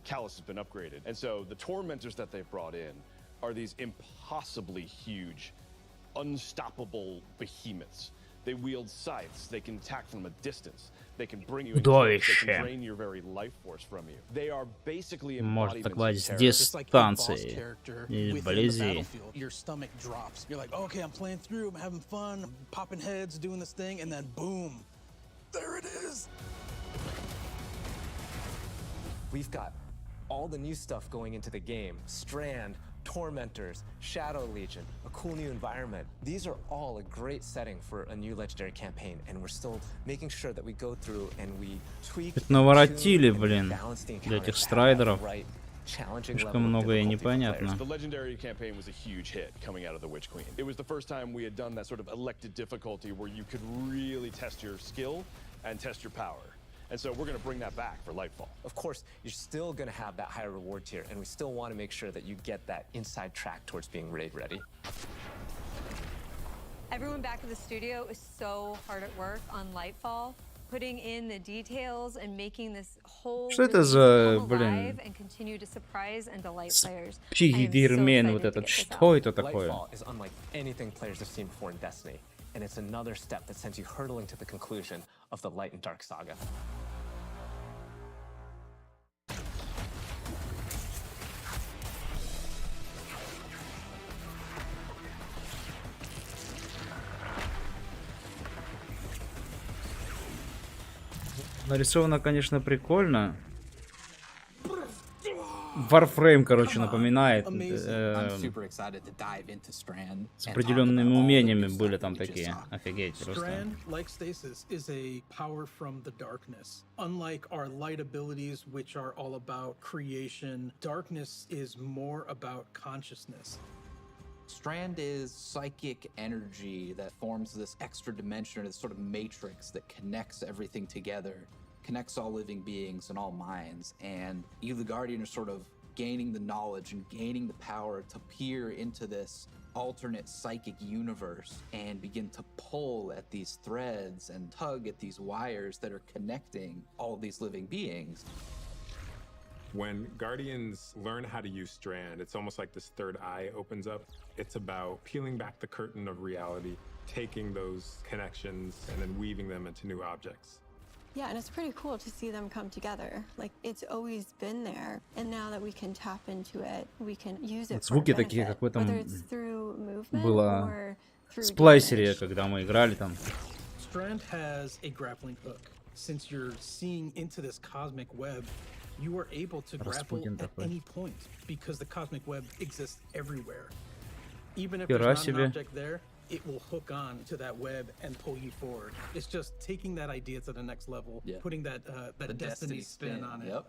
Callus has been upgraded. And so the tormentors that they've brought in are these impossibly huge, unstoppable behemoths. They wield scythes, they can attack from a distance, they can bring you in close, they can Чудовище. drain your very life force from you. They are basically Может embodiments of атаковать с terror. дистанции и вблизи. Your stomach drops. You're like, okay, I'm playing through, I'm having fun, I'm popping heads, doing this thing, and then boom, there it is. We've got all the new stuff going into the game. Strand, Tormentors, Shadow Legion, a cool new environment. These are all a great setting for a new legendary campaign, and we're still making sure that we go through and we tweak, Это наворотили, tune, блин, and balance the для encounter этих to have страйдеров. that right, challenging Слишком level of многое difficulty for непонятно. The legendary campaign was a huge hit coming out of the Witch Queen. It was the first time we had done that sort of elected difficulty where you could really test your skill and test your power. And so we're going to bring that back for Lightfall. Of course, you're still going to have that higher reward tier, and we still want to make sure that you get that inside track towards being raid ready. Everyone back in the studio is so hard at work on Lightfall, putting in the details and making this whole Что это release за, come блин, alive and continue to surprise and delight players. Пигермен вот этот, что это такое? Lightfall is unlike anything players have seen before in Destiny, and it's another step that sends you hurtling to the conclusion of the Light and Dark saga. Нарисовано, конечно, прикольно. Warframe, короче, напоминает. С определенными умениями были там такие. Офигеть, просто. Strand, like Stasis, is a power from the darkness. Unlike our light abilities, which are all about creation, darkness is more about consciousness. Strand is psychic energy that forms this extra dimension, or this sort of matrix that connects everything together, connects all living beings and all minds. And you, the Guardian, are sort of gaining the knowledge and gaining the power to peer into this alternate psychic universe and begin to pull at these threads and tug at these wires that are connecting all these living beings. When Guardians learn how to use Strand, it's almost like this third eye opens up. It's about peeling back the curtain of reality, taking those connections and then weaving them into new objects. Yeah, and it's pretty cool to see them come together. Like, it's always been there, and now that we can tap into it, we can use it for Звуки our такие, benefit. как в этом Whether it's through movement было or through Сплайсере, damage. когда мы играли там. Strand has a grappling hook. Since you're seeing into this cosmic web, you are able to grapple at any point because the cosmic web exists everywhere. Even if there's not an object there, it will hook on to that web and pull you forward. It's just taking that idea to the next level, putting that that destiny spin on it. Yep.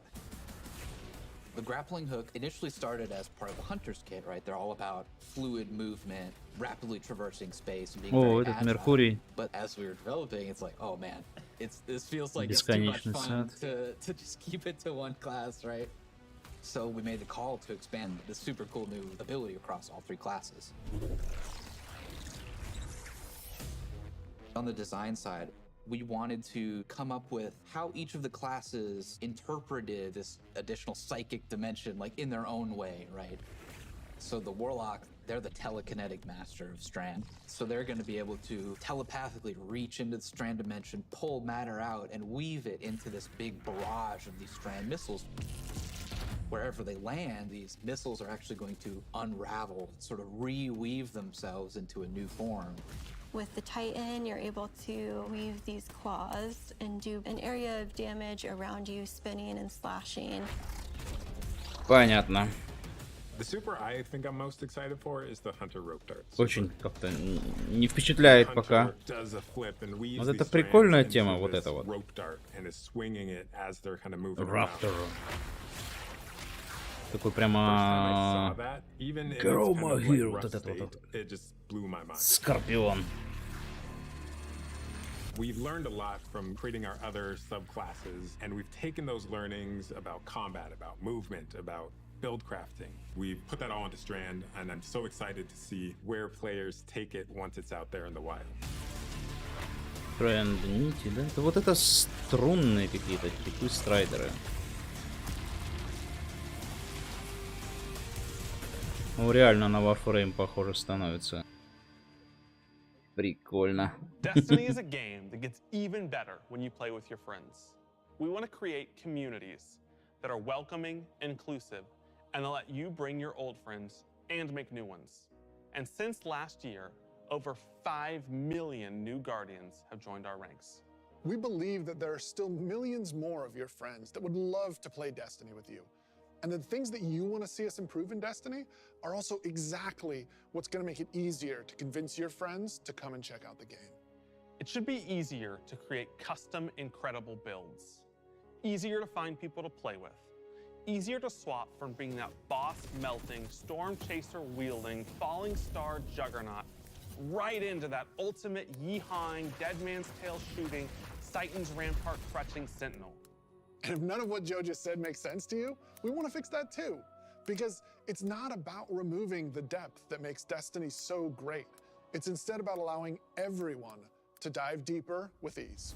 The grappling hook initially started as part of the hunter's kit, right? They're all about fluid movement, rapidly traversing space, and being very этот agile. Меркурий. But as we were developing, it's like, oh man, this feels like it's too much fun to just keep it to one class, right? So we made the call to expand this super cool new ability across all 3 classes. On the design side, we wanted to come up with how each of the classes interpreted this additional psychic dimension, like in their own way, right? So the Warlock, they're the telekinetic master of Strand. So they're going to be able to telepathically reach into the Strand dimension, pull matter out, and weave it into this big barrage of these Strand missiles. Wherever they land, these missiles are actually going to unravel, sort of reweave themselves into a new form. With the Titan, you're able to weave these claws and do an area of damage around you, spinning and slashing. Понятно. The super I think I'm most excited for is the hunter rope darts. Очень как-то не впечатляет пока. Вот это прикольная тема, вот это вот. Раптор. Такой прямо... Громогир, вот этот вот. Скорпион. We've learned a lot from creating our other subclasses, and we've taken those learnings about combat, about movement, about build crafting. We've put that all into Strand, and I'm so excited to see where players take it once it's out there in the wild. Тренд нити, да? Это вот это струнные какие-то, типы страйдеры. Ну, реально на Warframe похоже становится. Прикольно. Destiny is a game that gets even better when you play with your friends. We want to create communities that are welcoming, inclusive, and that let you bring your old friends and make new ones. And since last year, over 5 million new Guardians have joined our ranks. We believe that there are still millions more of your friends that would love to play Destiny with you. And the things that you want to see us improve in Destiny are also exactly what's going to make it easier to convince your friends to come and check out the game. It should be easier to create custom, incredible builds. Easier to find people to play with. Easier to swap from being that boss-melting, storm-chaser-wielding, falling star juggernaut right into that ultimate yeehawing, dead man's tail shooting, Titan's rampart crutching sentinel. And if none of what Joe just said makes sense to you, we want to fix that too. Because it's not about removing the depth that makes Destiny so great. It's instead about allowing everyone to dive deeper with ease.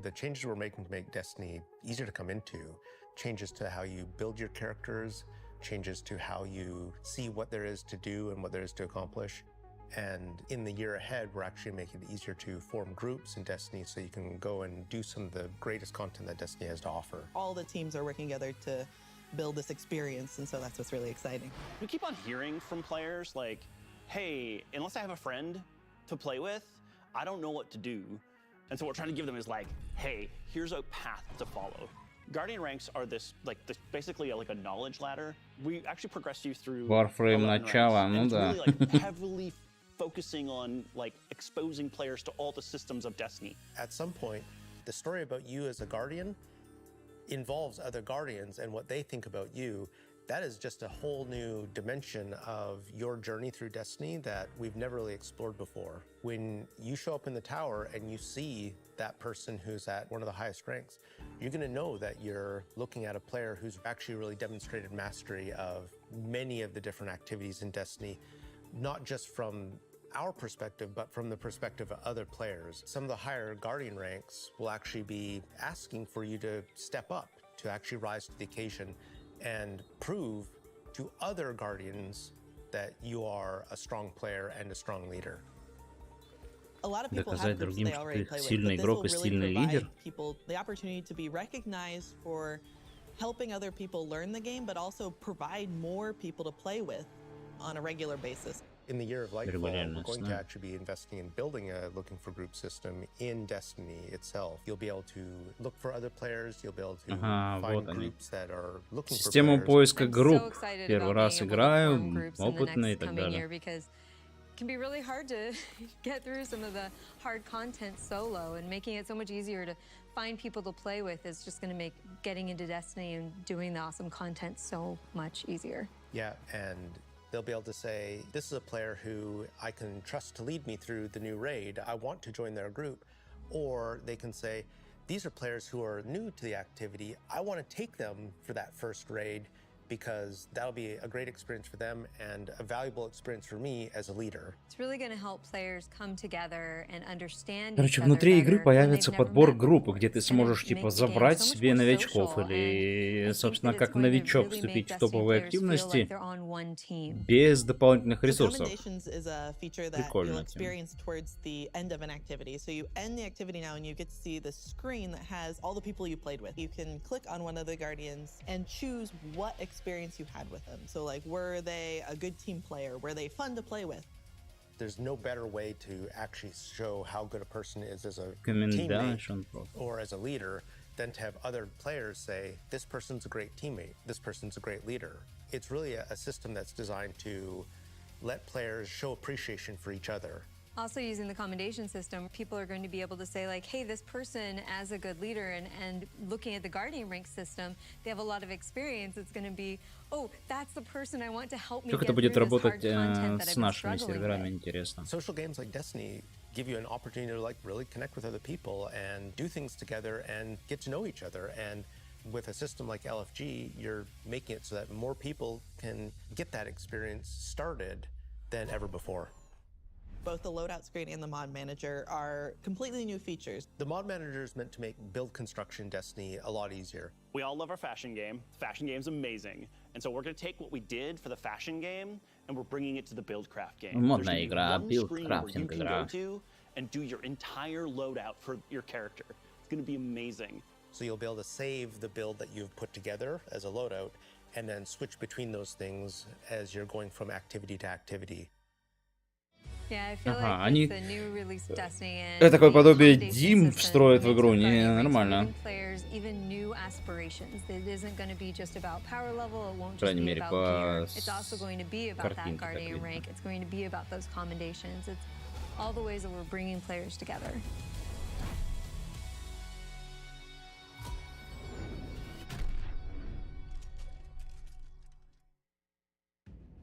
The changes we're making to make Destiny easier to come into, changes to how you build your characters, changes to how you see what there is to do and what there is to accomplish. And in the year ahead, we're actually making it easier to form groups in Destiny so you can go and do some of the greatest content that Destiny has to offer. All the teams are working together to build this experience, and so that's what's really exciting. We keep on hearing from players like, hey, unless I have a friend to play with, I don't know what to do. And so what we're trying to give them is like, hey, here's a path to follow. Guardian ranks are this basically like a knowledge ladder. We actually progress you through Warframe начало, ну да. Really like heavily focusing on like exposing players to all the systems of Destiny. At some point, the story about you as a Guardian involves other Guardians and what they think about you. That is just a whole new dimension of your journey through Destiny that we've never really explored before. When you show up in the tower and you see that person who's at one of the highest ranks, you're going to know that you're looking at a player who's actually really demonstrated mastery of many of the different activities in Destiny, not just from our perspective, but from the perspective of other players. Some of the higher Guardian ranks will actually be asking for you to step up, to actually rise to the occasion and prove to other Guardians that you are a strong player and a strong leader. A доказать другим, что ты сильный игрок и сильный лидер. Helping other people learn the game, but also provide more people to play with on a regular basis. In the year of Lightfall, we're going to actually be investing in building a looking for group system in Destiny itself. You'll be able to look for other players, you'll be able to find groups that are looking for players. Систему поиска групп. Первый раз играю, опытный и так далее. Can be really hard to get through some of the hard content solo, and making it so much easier to find people to play with is just going to make getting into Destiny and doing the awesome content so much easier. Yeah, and they'll be able to say, this is a player who I can trust to lead me through the new raid. I want to join their group. Or they can say, these are players who are new to the activity. I want to take them for that first raid, because that'll be a great experience for them and a valuable experience for me as a leader. It's really going to help players come together and understand. Короче, внутри игры появится подбор группы, где ты сможешь типа забрать себе новичков или, собственно, как новичок вступить в топовые активности без дополнительных ресурсов. Прикольно. Experience you had with them. So like, were they a good team player? Were they fun to play with? There's no better way to actually show how good a person is as a teammate or as a leader than to have other players say, this person's a great teammate, this person's a great leader. It's really a system that's designed to let players show appreciation for each other. Also, using the commendation system, people are going to be able to say like, hey, this person as a good leader, and looking at the Guardian rank system, they have a lot of experience. It's going to be, oh, that's the person I want to help me. Как это будет работать с нашими серверами, интересно. Social games like Destiny give you an opportunity to like really connect with other people and do things together and get to know each other. And with a system like LFG, you're making it so that more people can get that experience started than ever before. Both the loadout screen and the mod manager are completely new features. The mod manager is meant to make build construction in Destiny a lot easier. We all love our fashion game. Fashion game's amazing. And so we're going to take what we did for the fashion game and we're bringing it to the build craft game. Модная игра, билд-крафтинг игра. And do your entire loadout for your character. It's going to be amazing. So you'll be able to save the build that you've put together as a loadout and then switch between those things as you're going from activity to activity. Ага, они это такое подобие Дим встроят в игру, не нормально. По крайней мере, по картинке.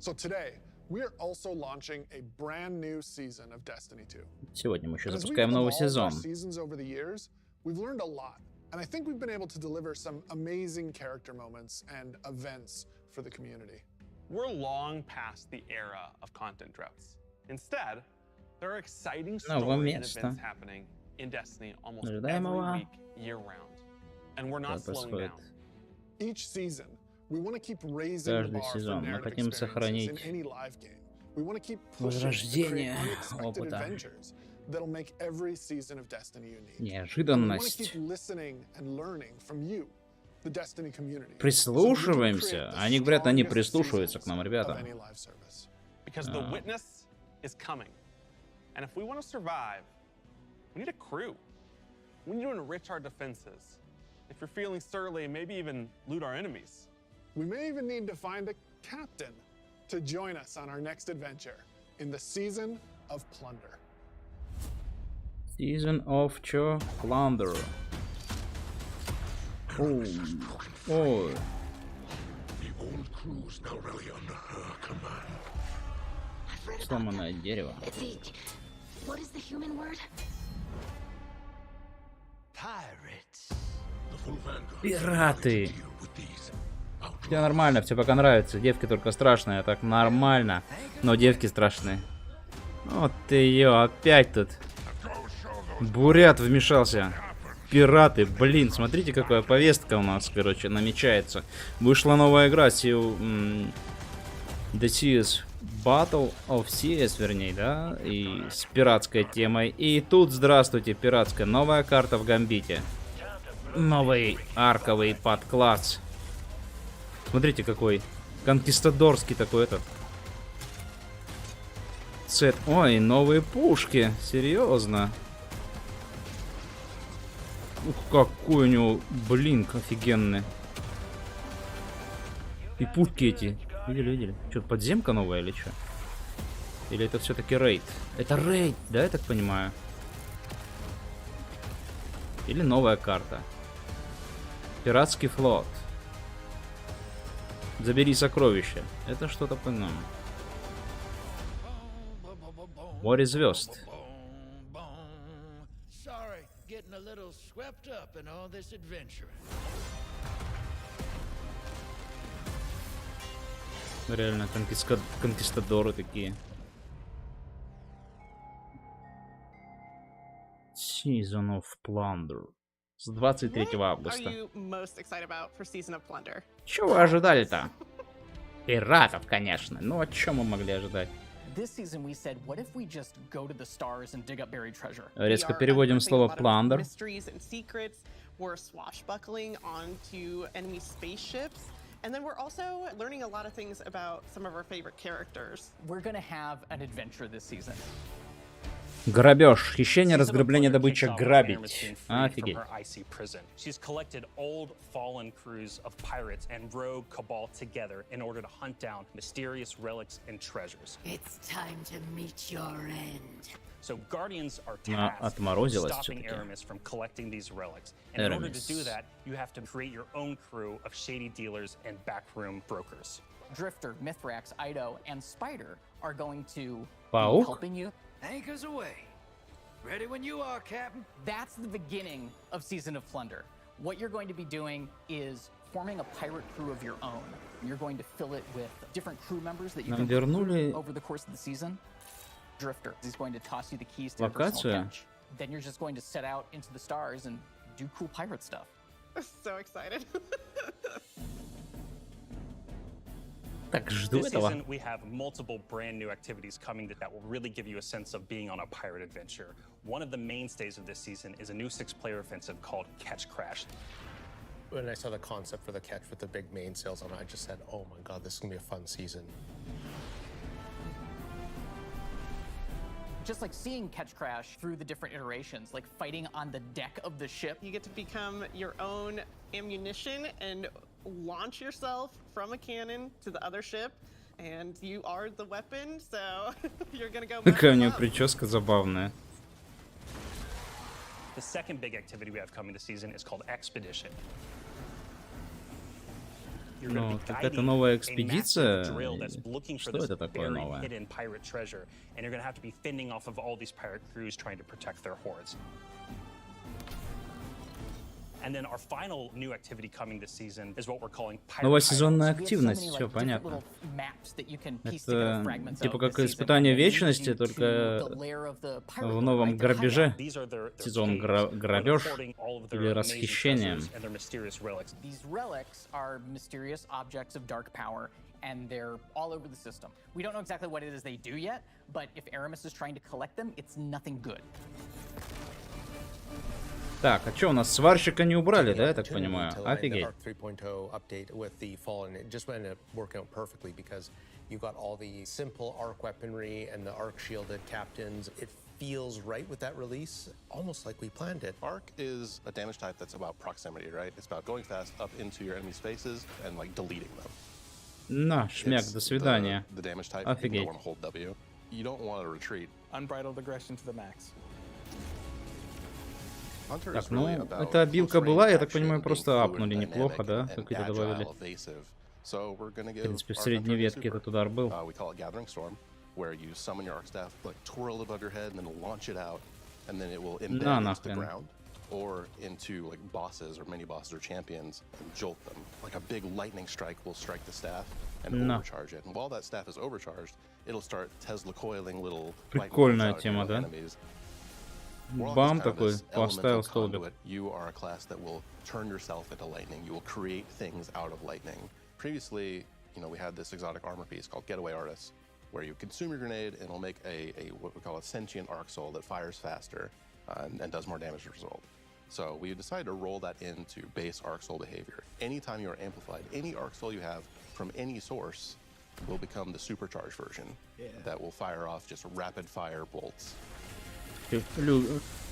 So today, we are also launching a brand new season of Destiny 2. Сегодня мы еще запускаем новый сезон. Seasons over the years, we've learned a lot, and I think we've been able to deliver some amazing character moments and events for the community. We're long past the era of content droughts. Instead, there are exciting stories and events happening in Destiny almost every week, year-round, and we're not slowing down. Each season, we want to keep raising the bar for narrative experiences in any live game. We want to keep pushing to create unexpected adventures that'll make every season of Destiny unique. Неожиданность. We want to keep listening and learning from you, the Destiny community. Прислушиваемся. Они говорят, они прислушиваются к нам, ребята. Because the witness is coming. And if we want to survive, we need a crew. We need to enrich our defenses. If you're feeling surly, maybe even loot our enemies. We may even need to find a captain to join us on our next adventure in the Season of Plunder. Season of Plunder. Oh. Oh. The old crew's now really under her command. Сломанное дерево. What is the human word? Pirates. The full vanguard. Пираты. Все нормально, все пока нравится. Девки только страшные, а так нормально. Но девки страшные. Вот ты ее, опять тут. Бурят вмешался. Пираты, блин, смотрите, какая повестка у нас, короче, намечается. Вышла новая игра, The Seas Battle of CS, вернее, да? И с пиратской темой. И тут, здравствуйте, пиратская. Новая карта в Гамбите. Новый арковый подкласс. Смотрите, какой конкистадорский такой этот. Сет. Ой, новые пушки. Серьезно. Ух, какой у него блинк офигенный. И пушки эти. Видели? Что, подземка новая или что? Или это все-таки рейд? Это рейд, да, я так понимаю? Или новая карта? Пиратский флот. Забери сокровища. Это что-то по-новому. Море звезд. Реально, конкистадоры такие. Season of Plunder. С 23 августа. Чего вы ожидали-то? Пиратов, конечно. Ну, о чем мы могли ожидать? Резко переводим слово plunder. And then we're also learning a lot of things about some of our favorite characters. We're gonna have an adventure this season. Грабеж, хищение, разграбление, добыча, грабить. Офигеть. She's collected old fallen crews of pirates and rogue cabal together in order to hunt down mysterious relics and treasures. It's time to meet your end. So guardians are tasked with stopping Aramis from collecting these relics. And in order to do that, you have to create your own crew of shady dealers and backroom brokers. Drifter, Mithrax, Ido, and Spider are going to be helping you. Anchors away. Ready when you are, Captain. That's the beginning of Season of Plunder. What you're going to be doing is forming a pirate crew of your own. You're going to fill it with different crew members that you can recruit over the course of the season. Drifter is going to toss you the keys to your personal catch. Then you're just going to set out into the stars and do cool pirate stuff. So excited. Так, жду This этого. season, we have multiple brand new activities coming that will really give you a sense of being on a pirate adventure. One of the mainstays of this season is a new 6-player offensive called Catch Crash. When I saw the concept for the catch with the big mainsails on it, I just said, oh my god, this is going to be a fun season. Just like seeing Catch Crash through the different iterations, like fighting on the deck of the ship. You get to become your own ammunition and launch yourself from a cannon to the other ship, and you are the weapon, so you're gonna go. Какая у нее прическа забавная. The second big activity we have coming this season is called Expedition. Ну, так это новая экспедиция? Что это такое новое? Новая сезонная активность, все понятно. Это типа как испытание вечности, только в новом грабеже. Сезон грабеж или расхищение. And they're all over the system. We don't know exactly what it is they do yet, but if Aramis is trying to collect them, it's nothing good. Так, а что, у нас сварщика не убрали, да, я так понимаю? Офигеть. Feels right with that release, almost like we planned it. Arc is a damage type that's about proximity, right? It's about going fast up into your enemy spaces and like deleting them. На, шмяк, до свидания. The damage type, Офигеть. you don't want to hold W. You don't want to retreat. Unbridled aggression to the max. Так, ну, эта обилка была, я так понимаю, просто апнули неплохо, да? Как это добавили. В принципе, в средней ветке этот удар был. Where you summon your arc staff, like twirl above your head, and then launch it out, and then it will embed into the ground or into like bosses or mini bosses or champions and jolt them. Like a big lightning strike will strike the staff and overcharge it. And while that staff is overcharged, it'll start Tesla coiling little Прикольная тема, да? Бам такой, поставил столбик. You are a class that will turn yourself into lightning. You will create things out of lightning. Previously, you know, we had this exotic armor piece called Getaway Artist, where you consume your grenade and it'll make a what we call a sentient arc soul that fires faster and does more damage as a result. So we decided to roll that into base arc soul behavior. Anytime you are amplified, any arc soul you have from any source will become the supercharged version that will fire off just rapid fire bolts.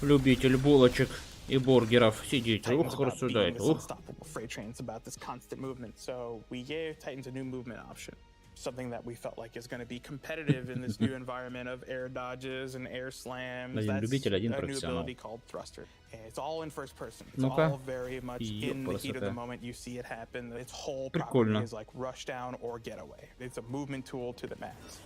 Любитель булочек и бургеров, сидите, рассуждает. Unstoppable freight train. It's about this constant movement. So we gave Titans a new movement option, something that we felt like is going to be competitive in this new environment of air dodges and air slams. That's a new ability called thruster. And it's all in first person. It's all very much in the heat of the moment. You see it happen. Its whole property is like rush down or get away. It's a movement tool to the max.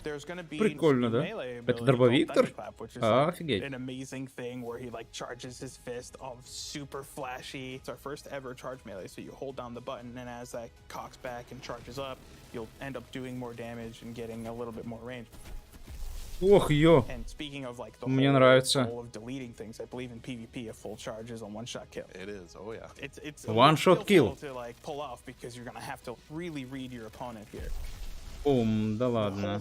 There's going to be melee ability called Thunderclap, which is like an amazing thing where he like charges his fist all super flashy. It's our first ever charge melee, so you hold down the button, and as that cocks back and charges up, you'll end up doing more damage and getting a little bit more range. Ох, ё. And speaking of like the Мне нравится. whole of deleting things, I believe in PvP a full charge is a one-shot kill. It is, oh yeah. It's One-shot kill. to like pull off because you're gonna have to really read your opponent here. Да ладно.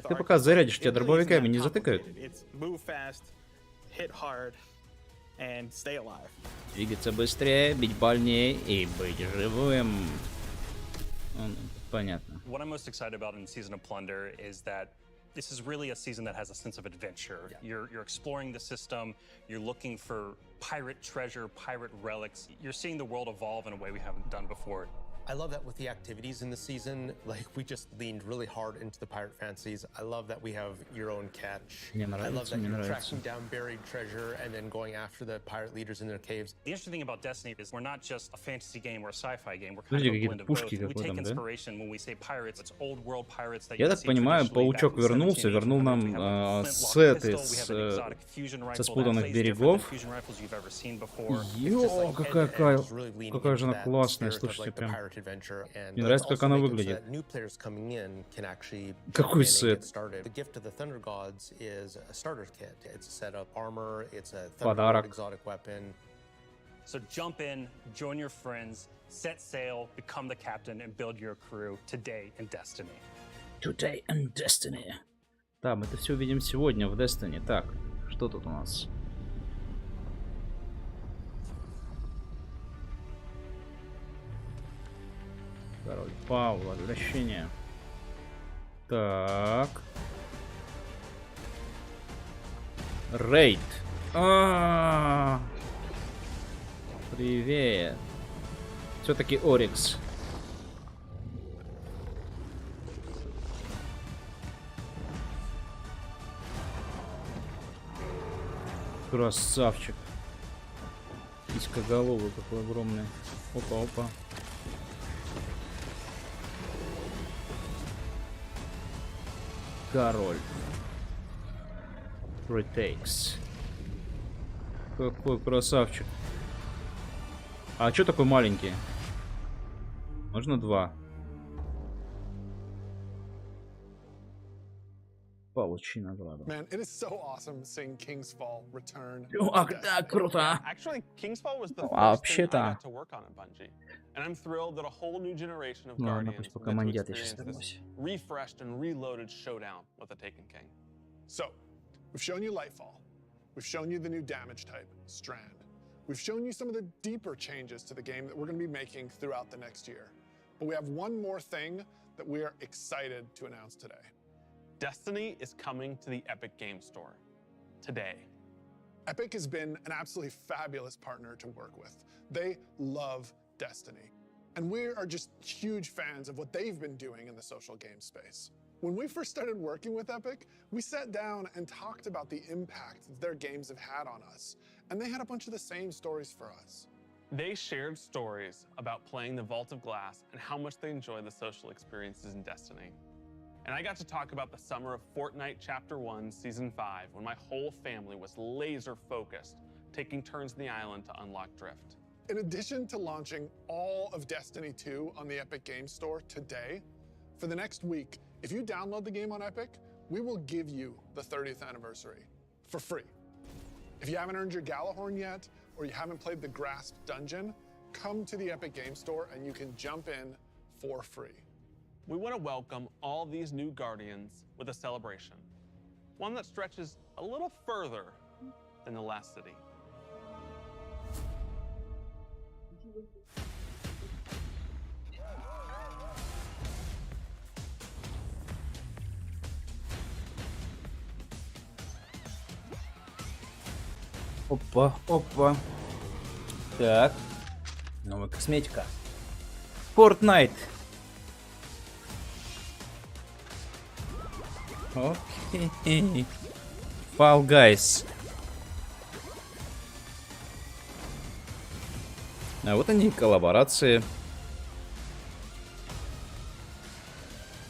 Ты пока зарядишь, тебя дробовиками не затыкают? Двигаться быстрее, бить больнее и быть живым. Понятно. What I'm most excited about in Season of Plunder is that this is really a season that has a sense of adventure. You're exploring the system, you're looking for pirate treasure, pirate relics. You're seeing the world evolve in a way we haven't done before. I love that with the activities in the season, like we just leaned really hard into the pirate fancies. I love that we have your own catch. I love that you're tracking down buried treasure and then going after the pirate leaders in their caves. The interesting thing about Destiny is we're not just a fantasy game or a sci-fi game. We're kind of a blend of both. We take inspiration when we say pirates. It's old world pirates that Я так понимаю, паучок вернулся, вернул нам сет со спутанных берегов. Йо, какая же она классная, слушайте, прям. Мне нравится, как она выглядит. Какой сет? Подарок. So jump in, join your friends, set sail, become the captain, and build your crew today in Destiny. Today in Destiny. Да, мы это все увидим сегодня в Destiny. Так, что тут у нас? Король Павла, возвращение. Так. Рейд. Привет. Все-таки Орикс. Красавчик. Писькоголовый какой огромный. Опа-опа. Король. Retakes. Какой красавчик. А чё такой маленький? Можно два. Получи награду. Man, it is so awesome seeing King's Fall return. Ах, да, круто. Actually, King's Fall was the first thing I got to work on at Bungie. And I'm thrilled that a whole new generation of Guardians get to experience this refreshed and reloaded showdown with the Taken King. So, we've shown you Lightfall. We've shown you the new damage type, Strand. We've shown you some of the deeper changes to the game that we're going to be making throughout the next year. But we have one more thing that we are excited to announce today. Destiny is coming to the Epic Game Store today. Epic has been an absolutely fabulous partner to work with. They love Destiny. And we are just huge fans of what they've been doing in the social game space. When we first started working with Epic, we sat down and talked about the impact that their games have had on us. And they had a bunch of the same stories for us. They shared stories about playing the Vault of Glass and how much they enjoy the social experiences in Destiny. And I got to talk about the summer of Fortnite Chapter 1, Season 5, when my whole family was laser focused, taking turns in the island to unlock Drift. In addition to launching all of Destiny 2 on the Epic Games Store today, for the next week, if you download the game on Epic, we will give you the 30th anniversary for free. If you haven't earned your Galahorn yet, or you haven't played the Grasp Dungeon, come to the Epic Games Store and you can jump in for free. we want to welcome all these new guardians with a celebration. One that stretches a little further than the last city. Опа, опа. Так. Новая косметика. Fortnite. Окей. Fall Guys. А вот они, коллаборации.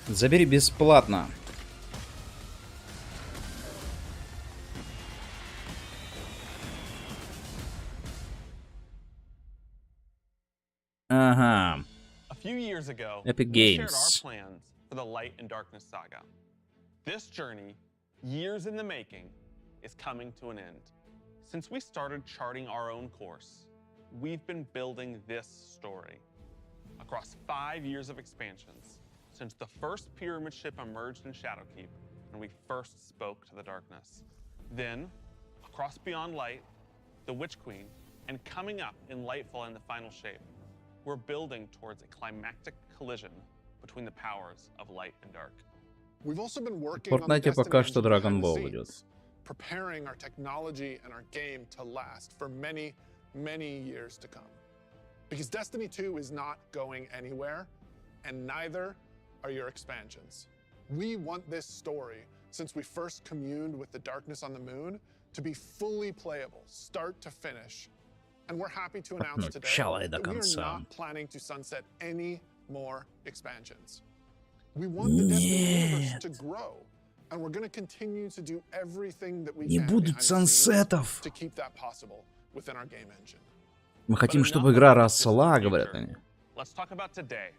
Забери бесплатно. Ага. A few years ago, Epic we shared Games. our plans for the Light and Darkness saga. This journey, years in the making, is coming to an end. Since we started charting our own course, we've been building this story. Across 5 years of expansions, since the first pyramid ship emerged in Shadowkeep when we first spoke to the darkness. Then, across Beyond Light, the Witch Queen, and coming up in Lightfall in the final shape, we're building towards a climactic collision between the powers of light and dark. We've also been В working on the Fortnite пока Destiny что engine Dragon behind the Ball идет. scenes, preparing our technology and our game to last for many, many years to come. Because Destiny 2 is not going anywhere, and neither are your expansions. We want this story, since we first communed with the darkness on the moon, to be fully playable, start to finish. And we're happy to announce today that we are not planning to sunset any more expansions. We want the Destiny universe to grow, and we're going to continue to do everything that we can behind the scenes to keep that possible within our game engine. Мы хотим, чтобы игра росла, говорят они. Let's talk about today,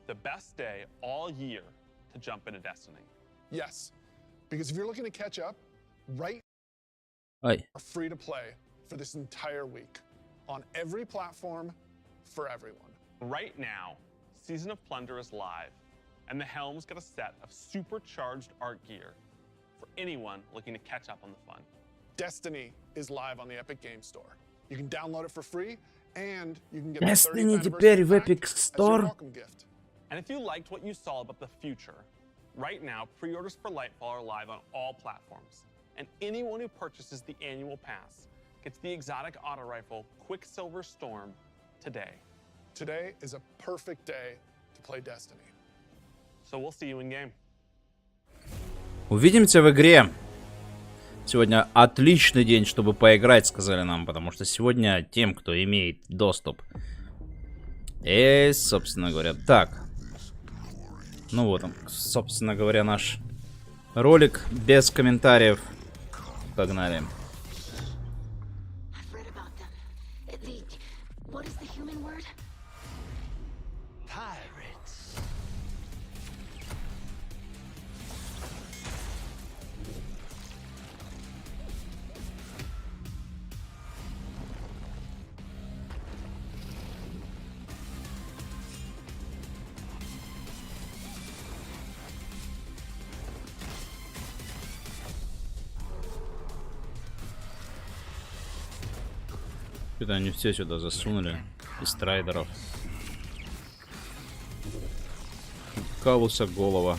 the best day all year to jump into Destiny. Yes, because if you're looking to catch up, right Ой. are free to play for this entire week on every platform for everyone. Right now, Season of Plunder is live, and the Helm's got a set of supercharged art gear for anyone looking to catch up on the fun. Destiny is live on the Epic Games Store. You can download it for free, and you can get Destiny the 30th теперь в anniversary Epic pack as your Store. welcome gift. And if you liked what you saw about the future, right now, pre-orders for Lightfall are live on all platforms. And anyone who purchases the annual pass gets the exotic auto rifle Quicksilver Storm today. Today is a perfect day to play Destiny. So we'll see you in game. Увидимся в игре. Сегодня отличный день, чтобы поиграть, сказали нам, потому что сегодня тем, кто имеет доступ. И, собственно говоря, так. Ну вот он, собственно говоря, наш ролик без комментариев. Погнали. Что-то они все сюда засунули. Из трайдеров. Калуса голова.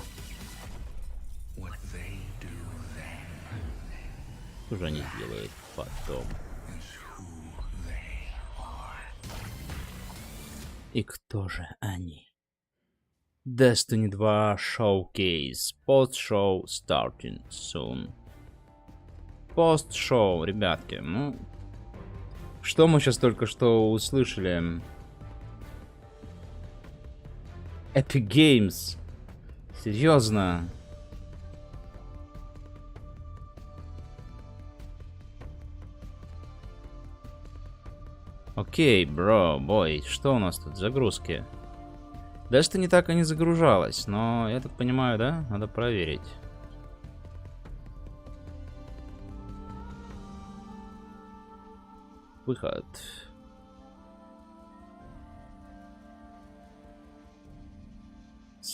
Что же они делают потом? И кто же они? Destiny 2 Showcase. Post-show starting soon. Пост-шоу, ребятки. Ну, что мы сейчас только что услышали? Epic Games. Серьезно? Окей, бро, бой. Что у нас тут? Загрузки. Destiny так и не загружалась, но я так понимаю, да? Надо проверить. Выход.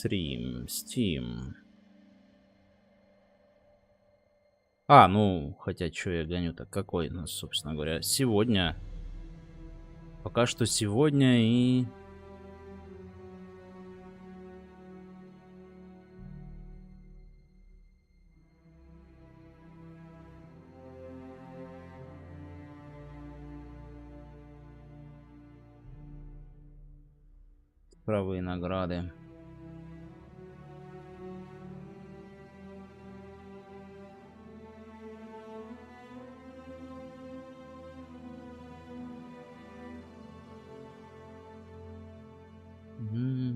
Steam. А, ну, хотя, что я гоню-то? Какой у нас, собственно говоря, сегодня? Пока что сегодня и... Правые награды.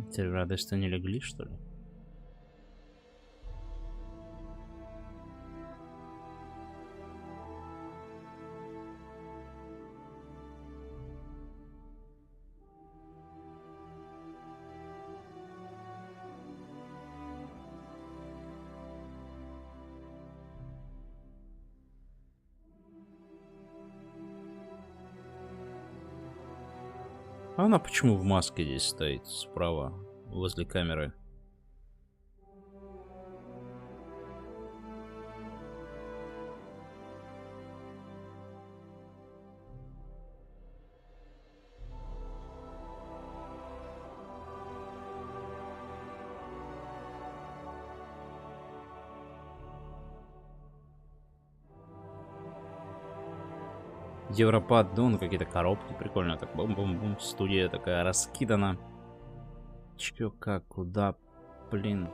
Сервера Destiny легли, что ли? А она почему в маске здесь стоит справа, возле камеры? Европад, да, ну какие-то коробки, прикольно, так бум-бум-бум, студия такая раскидана. Чё, как, куда, блин.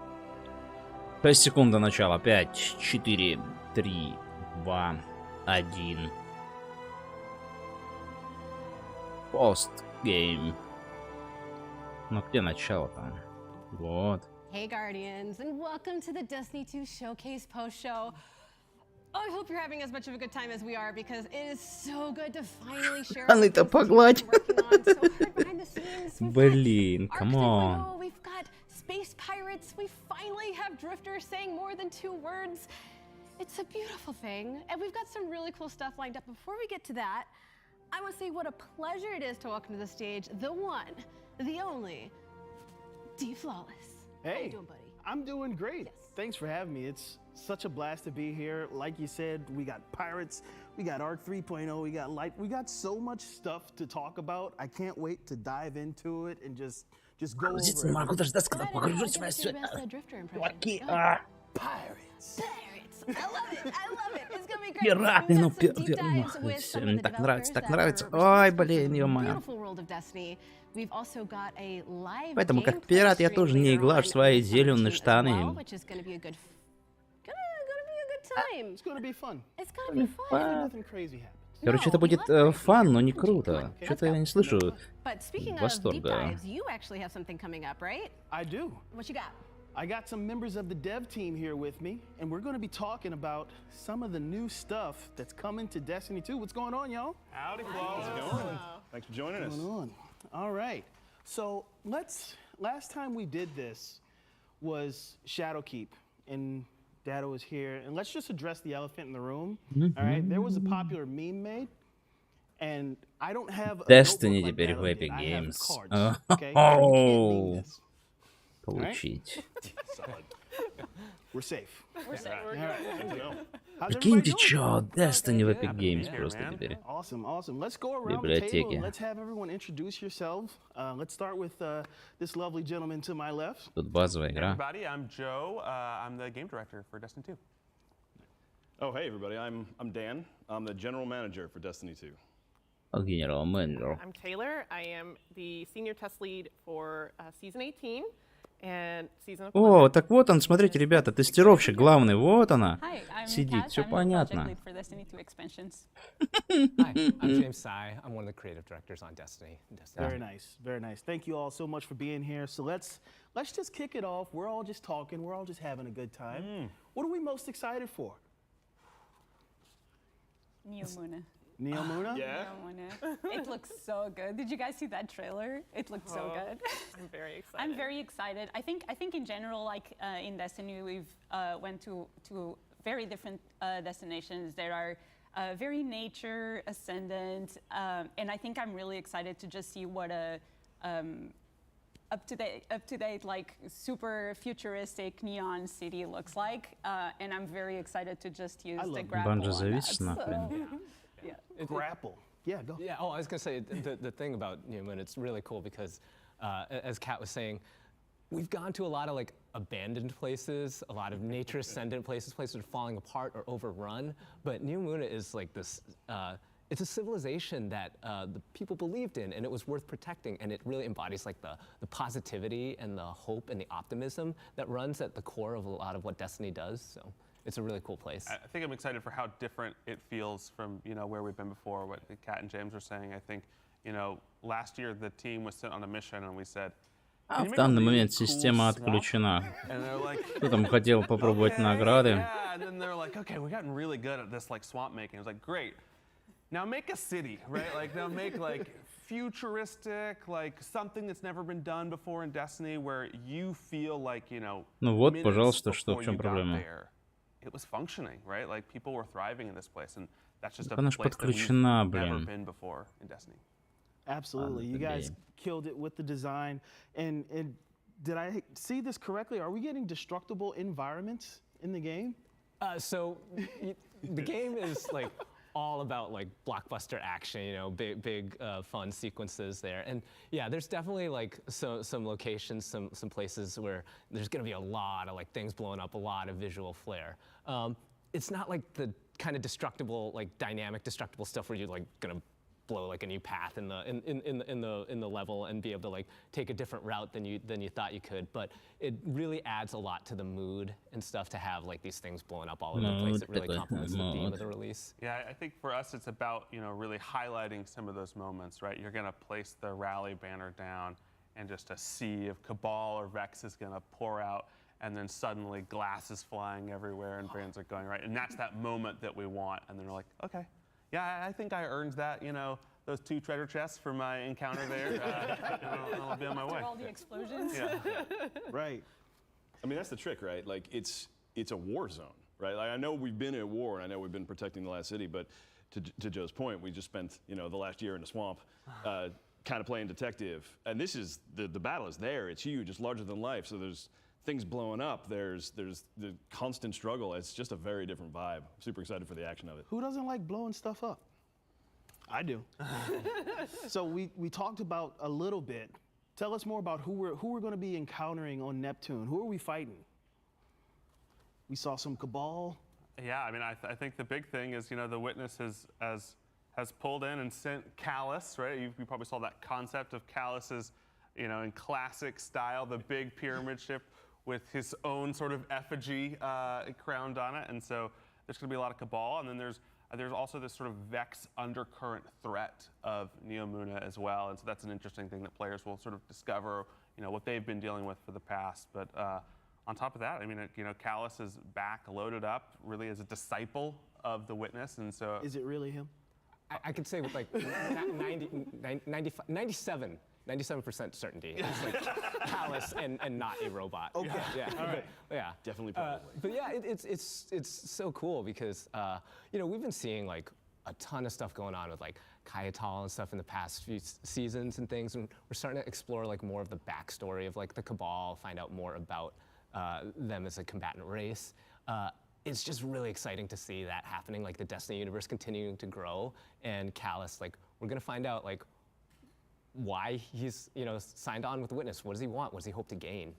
5 секунд до начала, 5, 4, 3, 2, 1. Постгейм. Ну где начало там? Вот. Hey Guardians, and welcome to the Destiny 2 Showcase post-show. Oh, I hope you're having as much of a good time as we are, because it is so good to finally share our Ты-то погладь. Блин, Блин, камон. We've got space pirates, we finally have drifters saying more than 2 words. It's a beautiful thing, and we've got some really cool stuff lined up. Before we get to that, I want to say what a pleasure it is to welcome to the stage the one, the only, D-Flawless. Hey, how you doing, buddy? I'm doing great. Yes. Thanks for having me. It's such a blast to be here. Like you said, we got pirates, we got Arc 3.0, we got light, we got so much stuff to talk about. I can't wait to dive into it and just go over it. Не могу дождаться, когда погружусь во всё. Окей. Pirates. I love it. I love it. It's gonna be great. Пираты, ну мне так нравится, так нравится. Ой, блин, ё-моё. Поэтому как пират я тоже не глажу свои зеленые штаны. Короче, это будет фан, но не круто. Что-то я не слышу восторга. I got some members of the dev team here with me, and we're going to be talking about some of the new stuff that's coming to Destiny 2. What's going on, y'all? Howdy, Flaw. How's it going? Thanks for joining us. What's going on? All right. So last time we did this was Shadowkeep, and Dado was here, and let's just address the elephant in the room. All right, there was a popular meme made, and I don't have a Destiny теперь в Epic Games. Oh. Получить. We're safe. We're safe. Прикиньте, чё, Destiny в Epic Games просто теперь. Awesome, awesome. Let's go around the table and let's have everyone introduce yourselves. Let's start with this lovely gentleman to my left. Тут базовая игра. Everybody, I'm Joe. I'm the game director for Destiny 2. Oh, hey everybody. I'm Dan. I'm the general manager for Destiny 2. General manager. I'm Taylor. I am the senior test lead for season 18. О, так вот он, смотрите, ребята, тестировщик главный, вот она сидит, все понятно. Hi, I'm James Sai. I'm one of the creative directors on Destiny. Very nice, very nice. Thank you all so much for being here. So let's just kick it off. We're all just talking. We're all just having a good time. What are we most excited for? Neomuna. Neomuna? Yeah. Neomuna. It looks so good. Did you guys see that trailer? It looked so good. I'm very excited. I'm very excited. I think in general, like in Destiny, we've went to very different destinations that are very nature ascendant, and I think I'm really excited to just see what a up to date, like super futuristic neon city looks like, and I'm very excited to just use the grapple on that. Yeah. Grapple. Yeah, go. Yeah. Oh, I was gonna say the thing about Newman, it's really cool because, as Kat was saying, we've gone to a lot of like abandoned places, a lot of nature ascendant places, places that are falling apart or overrun. But New Muna is like this. It's a civilization that the people believed in, and it was worth protecting. And it really embodies like the positivity and the hope and the optimism that runs at the core of a lot of what Destiny does. So it's a really cool place. I think I'm excited for how different it feels from where we've been before. What Kat and James were saying. I think last year the team was sent on a mission, and we said. А в данный момент система отключена. Кто там хотел попробовать награды? Yeah, and then they're like, okay, we've gotten really good at this like swamp making. It was like, great. Now make a city, right? Like now make like futuristic, like something that's never been done before in Destiny, where you feel like Ну вот, пожалуйста, что в чем проблема? It was functioning, right? Like people were thriving in this place, and that's just a Она ж place that we've подключена, never блин. been before in Destiny. Absolutely. You guys killed it with the design. And did I see this correctly? Are we getting destructible environments in the game? So the game is like all about like blockbuster action, big fun sequences there. And yeah, there's definitely like some locations, some places where there's gonna be a lot of like things blowing up, a lot of visual flair. It's not like the kind of destructible, like dynamic destructible stuff where you're like gonna blow like a new path in the level and be able to like take a different route than you thought you could, but it really adds a lot to the mood and stuff to have like these things blowing up all over the place. It really complements the theme of the release. Yeah, I think for us it's about really highlighting some of those moments, right? You're gonna place the rally banner down, and just a sea of Cabal or Vex is gonna pour out, and then suddenly glass is flying everywhere and brands are going right, and that's that moment that we want. And then we're like, okay. Yeah, I think I earned that, those 2 treasure chests for my encounter there. I'll be on my way. After all the explosions. Yeah. Right. I mean, that's the trick, right? Like, it's a war zone, right? Like, I know we've been at war, and I know we've been protecting the last city, but to Joe's point, we just spent, the last year in the swamp kind of playing detective. And this is, the battle is there. It's huge. It's larger than life. So there's things blowing up. There's the constant struggle. It's just a very different vibe. Super excited for the action of it. Who doesn't like blowing stuff up? I do. So we talked about a little bit. Tell us more about who we're going to be encountering on Neptune. Who are we fighting? We saw some Cabal. Yeah, I mean, I think the big thing is, the Witness has pulled in and sent Callus, right? You probably saw that concept of Callus's, in classic style, the big pyramid ship with his own sort of effigy crowned on it. And so there's going to be a lot of Cabal. And then there's also this sort of Vex undercurrent threat of Neo Muna as well. And so that's an interesting thing that players will sort of discover, what they've been dealing with for the past. But on top of that, I mean, Callus is back, loaded up, really as a disciple of the Witness. And so is it really him? I could say with like 97% certainty. It's like Callus and not a robot. Okay. Yeah. All right. Yeah. Definitely probably. But yeah, it's so cool because we've been seeing like a ton of stuff going on with like Kayatal and stuff in the past few seasons and things, and we're starting to explore like more of the backstory of like the Cabal, find out more about them as a combatant race. It's just really exciting to see that happening, like the Destiny universe continuing to grow, and Callus, like we're gonna find out like why he's signed on with the Witness. What does he want? What does he hope to gain?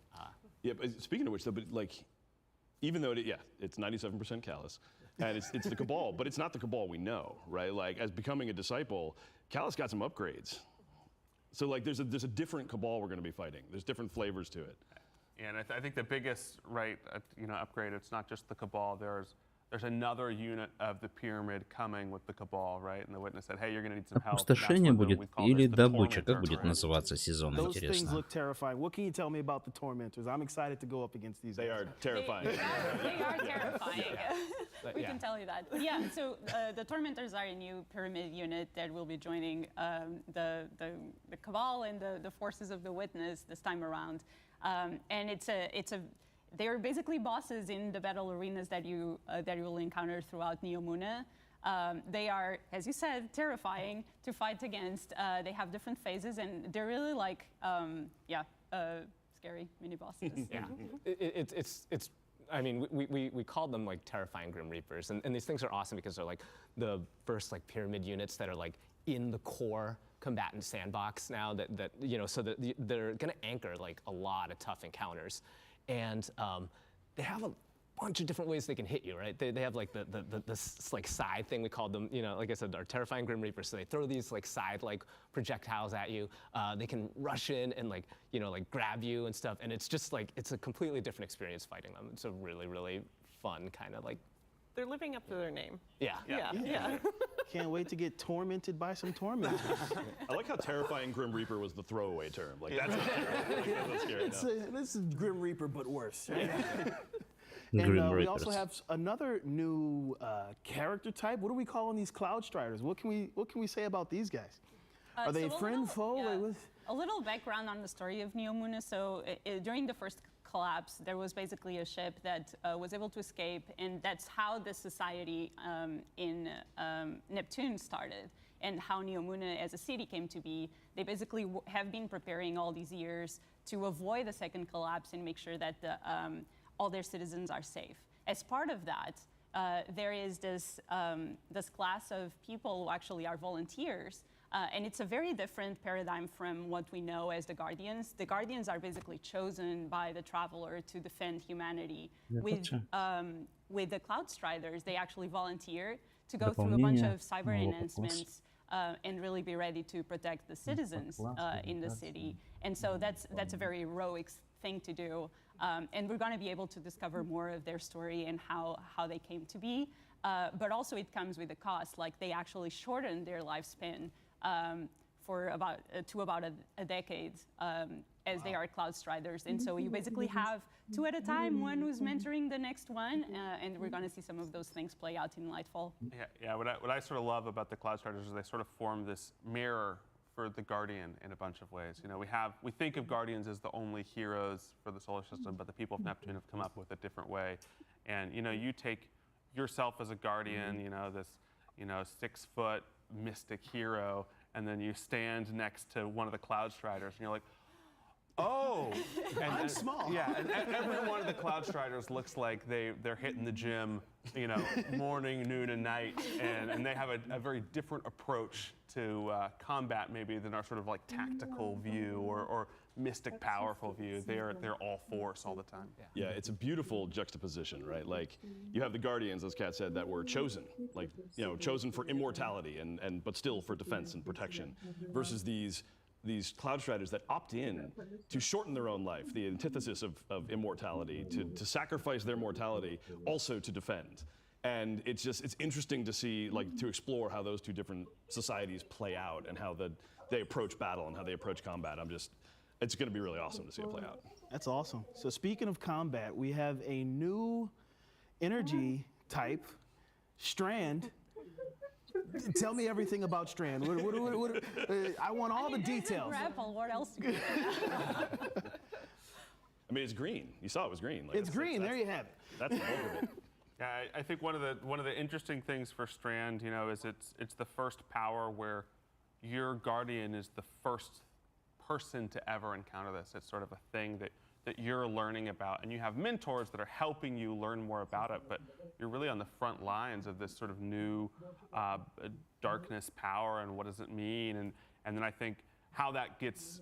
Yeah, but speaking of which, though, but like, even though it's 97% Callus, and it's the Cabal, but it's not the Cabal we know, right? Like, as becoming a disciple, Callus got some upgrades. So like, there's a different Cabal we're going to be fighting. There's different flavors to it. Yeah, and I think the biggest upgrade. It's not just the Cabal. There's another unit of the pyramid coming with the Cabal, right? And the Witness said, hey, you're gonna need some help. Опустошение будет или добыча? Как будет называться сезон, Those things интересно? look terrifying. What can you tell me about the Tormentors? I'm excited to go up against these. They are terrifying. They are terrifying. We can tell you that. But yeah, so the Tormentors are a new pyramid unit that will be joining the Cabal and the forces of the Witness this time around. And they're basically bosses in the battle arenas that you will encounter throughout Neo Muna. They are, as you said, terrifying to fight against. They have different phases, and they're really like, scary mini bosses. Yeah, it's. I mean, we called them like terrifying Grim Reapers, and these things are awesome because they're like the first like pyramid units that are like in the core combatant sandbox now that you know, so that they're gonna anchor like a lot of tough encounters, and they have a bunch of different ways they can hit you, right? They have like the like scythe thing, we called them, you know, like I said, our terrifying Grim Reapers. So they throw these like scythe like projectiles at you. They can rush in and like, you know, like grab you and stuff. And it's just like, it's a completely different experience fighting them. It's a really, really fun kind of like. They're living up to their name. Yeah. Yeah. Can't wait to get tormented by some tormentors. I like how terrifying Grim Reaper was the throwaway term. Like that's not terrifying. That's scary. This is Grim Reaper, but worse. Right? Grim And we Reapers. also have another new character type. What are we calling these Cloud Striders? What can we say about these guys? Are they friend, foe? Yeah. Like, what? A little background on the story of Neomuna. So during the first collapse, there was basically a ship that was able to escape, and that's how the society in Neptune started, and how Neomuna as a city came to be. They basically have been preparing all these years to avoid the second collapse and make sure that all their citizens are safe. As part of that, there is this class of people who actually are volunteers. And it's a very different paradigm from what we know as the Guardians. The Guardians are basically chosen by the Traveler to defend humanity. With the Cloud Striders, they actually volunteer to go through a bunch of cyber enhancements and really be ready to protect the citizens in the city. And so that's a very heroic thing to do. And we're going to be able to discover more of their story and how they came to be. But also it comes with a cost. Like they actually shortened their lifespan for about a decade as they are Cloud Striders. And so you basically have two at a time, one who's mentoring the next one, and we're going to see some of those things play out in Lightfall. Yeah. What I sort of love about the Cloud Striders is they sort of form this mirror for the Guardian in a bunch of ways. You know, we think of Guardians as the only heroes for the solar system, but the people of Neptune have come up with a different way. And you know, you take yourself as a Guardian, you know, this 6-foot mystic hero, and then you stand next to one of the Cloud Striders, and you're like, oh, and I'm small. Yeah, and every one of the Cloud Striders looks like they're hitting the gym, you know, morning, noon, and night, and they have a very different approach to combat maybe than our sort of like tactical view or mystic powerful view. They're all force all the time. Yeah, it's a beautiful juxtaposition, right? Like you have the Guardians, as Kat said, that were chosen, like, you know, chosen for immortality but still for defense and protection, versus these Cloud Striders that opt in to shorten their own life, the antithesis of immortality, to sacrifice their mortality also to defend. And it's interesting to see, like, to explore how those two different societies play out and how they approach battle and how they approach combat. It's going to be really awesome to see it play out. That's awesome. So speaking of combat, we have a new energy type, Strand. Tell me everything about Strand. I want all the details. Grapple, what else do you I mean, it's green. You saw it was green. Like, it's green. There you have it. That's the bulk of it. Yeah, I think one of the interesting things for Strand, you know, is it's the first power where your Guardian is the first person to ever encounter this. It's sort of a thing that you're learning about, and you have mentors that are helping you learn more about it, but you're really on the front lines of this sort of new darkness power, and what does it mean, and then I think how that gets,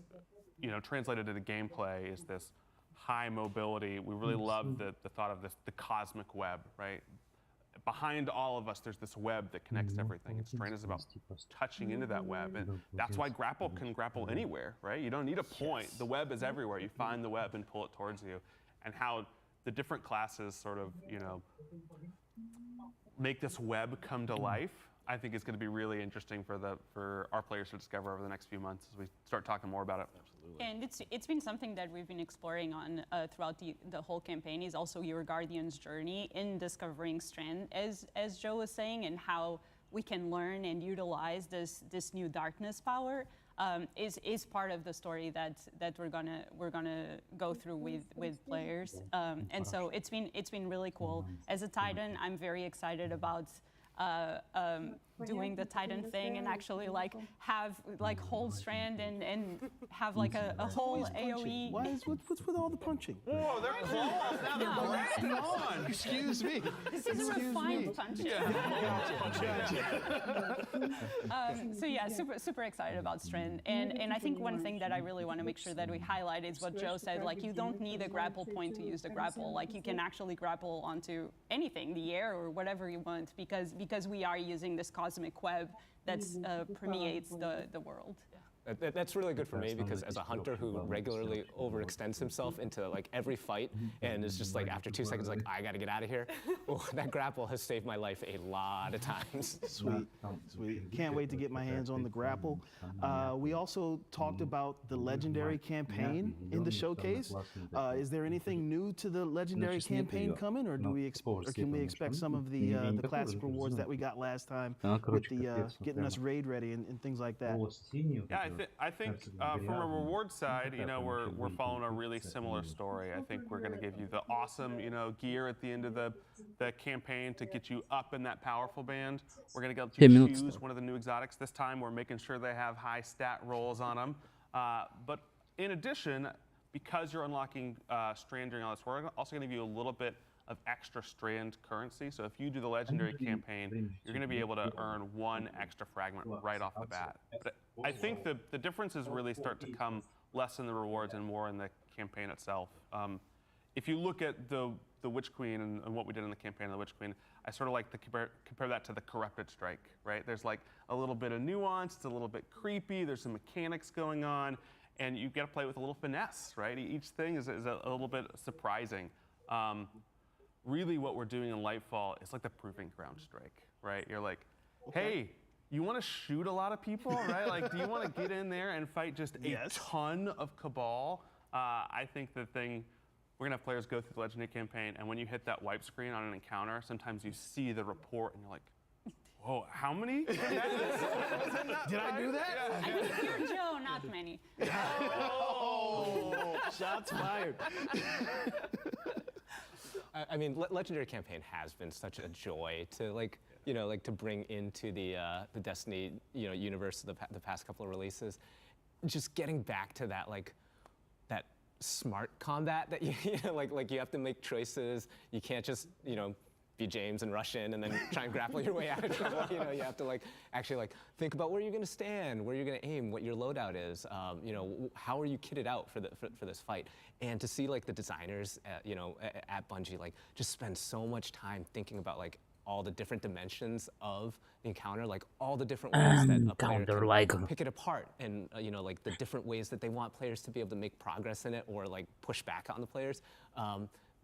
you know, translated into gameplay is this high mobility. We really love the thought of the cosmic web, right? Behind all of us, there's this web that connects everything. And Strand is about touching into that web. And that's why grapple can grapple anywhere, right? You don't need a point. The web is everywhere. You find the web and pull it towards you. And how the different classes sort of, you know, make this web come to life, I think is going to be really interesting for our players to discover over the next few months as we start talking more about it. Absolutely. And it's been something that we've been exploring on throughout the whole campaign, is also your Guardian's journey in discovering Strand, as Joe was saying, and how we can learn and utilize this new darkness power is part of the story that we're gonna go through with players. And so it's been really cool. As a Titan, I'm very excited about doing the Titan thing and actually like have like whole strand and have like a whole AOE. What's with all the punching? Whoa, they're claws now. They're on. Excuse me. This is a refined punching. So yeah, super excited about strand, and I think one thing that I really want to make sure that we highlight is what Joe said. Like, you don't need a grapple point to use the grapple. Like, you can actually grapple onto anything, the air or whatever you want, because we are using this cosmic web that permeates the world. That's really good for me because as a hunter who regularly overextends himself into like every fight and is just like after 2 seconds like, I gotta get out of here, that grapple has saved my life a lot of times. Sweet. Can't wait to get my hands on the grapple. We also talked about the legendary campaign in the showcase. Is there anything new to the legendary campaign coming, or can we expect some of the classic rewards that we got last time with the getting us raid ready and things like that? Yeah, I think from a reward side, you know, we're following a really similar story. I think we're going to give you the awesome, you know, gear at the end of the campaign to get you up in that powerful band. We're going to get you to choose one of the new exotics. This time we're making sure they have high stat rolls on them. But in addition, because you're unlocking strand during all this, we're also going to give you a little bit of extra strand currency. So if you do the legendary campaign, you're going to be able to earn 1 extra fragment right off the bat. But I think the differences really start to come less in the rewards and more in the campaign itself. If you look at the Witch Queen and what we did in the campaign of the Witch Queen, I sort of like to compare that to the Corrupted Strike, right? There's like a little bit of nuance, it's a little bit creepy, there's some mechanics going on, and you get to play with a little finesse, right? Each thing is a little bit surprising. Really what we're doing in Lightfall is like the Proving Ground Strike, right? You're like, hey, you want to shoot a lot of people, right? Like, do you want to get in there and fight just a ton of Cabal? I think the thing, we're going to have players go through the Legendary campaign, and when you hit that wipe screen on an encounter, sometimes you see the report, and you're like, whoa, how many? Did I do that? I think you're Joe, not many. Oh, shots fired. I mean, Legendary campaign has been such a joy to like, you know, like to bring into the Destiny, you know, universe of the past couple of releases. Just getting back to that, like, that smart combat that you know, like you have to make choices. You can't just, you know, be James and rush in and then try and grapple your way out of trouble. You know, you have to like actually like think about where you're going to stand, where you're going to aim, what your loadout is. You know, how are you kitted out for this fight? And to see like the designers, you know, at Bungie, like just spend so much time thinking about like all the different dimensions of the encounter, like all the different ways that a player can pick it apart, and you know, like the different ways that they want players to be able to make progress in it or like push back on the players.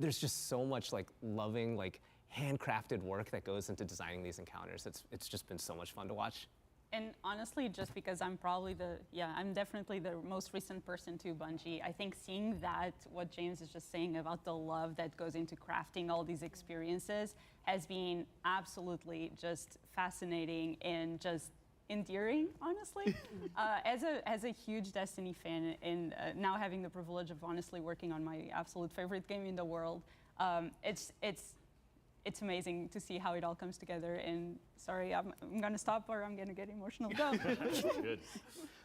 There's just so much like loving, like handcrafted work that goes into designing these encounters. It's just been so much fun to watch. And honestly, just because I'm probably I'm definitely the most recent person to Bungie, I think seeing that, what James is just saying about the love that goes into crafting all these experiences has been absolutely just fascinating and just endearing, honestly. As a huge Destiny fan, and now having the privilege of honestly working on my absolute favorite game in the world, it's amazing to see how it all comes together. And sorry, I'm going to stop or I'm going to get emotional. Go. Good.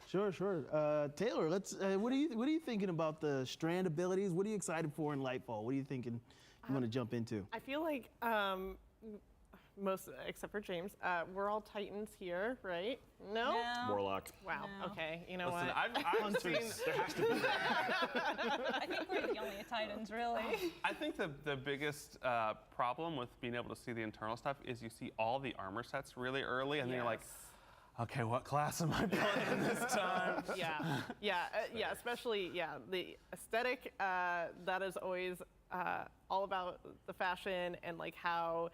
Sure. Taylor, let's. What are you thinking about the strand abilities? What are you excited for in Lightfall? What are you thinking you want to jump into? I feel like most, except for James, we're all Titans here, right? No? Warlock. Wow. No. Okay. You know Listen, what? I've seen. There has to be. I think we're the only Titans, really. I think the biggest problem with being able to see the internal stuff is you see all the armor sets really early, and then you're like, okay, what class am I playing this time? Yeah. Especially, the aesthetic. That is always all about the fashion and like how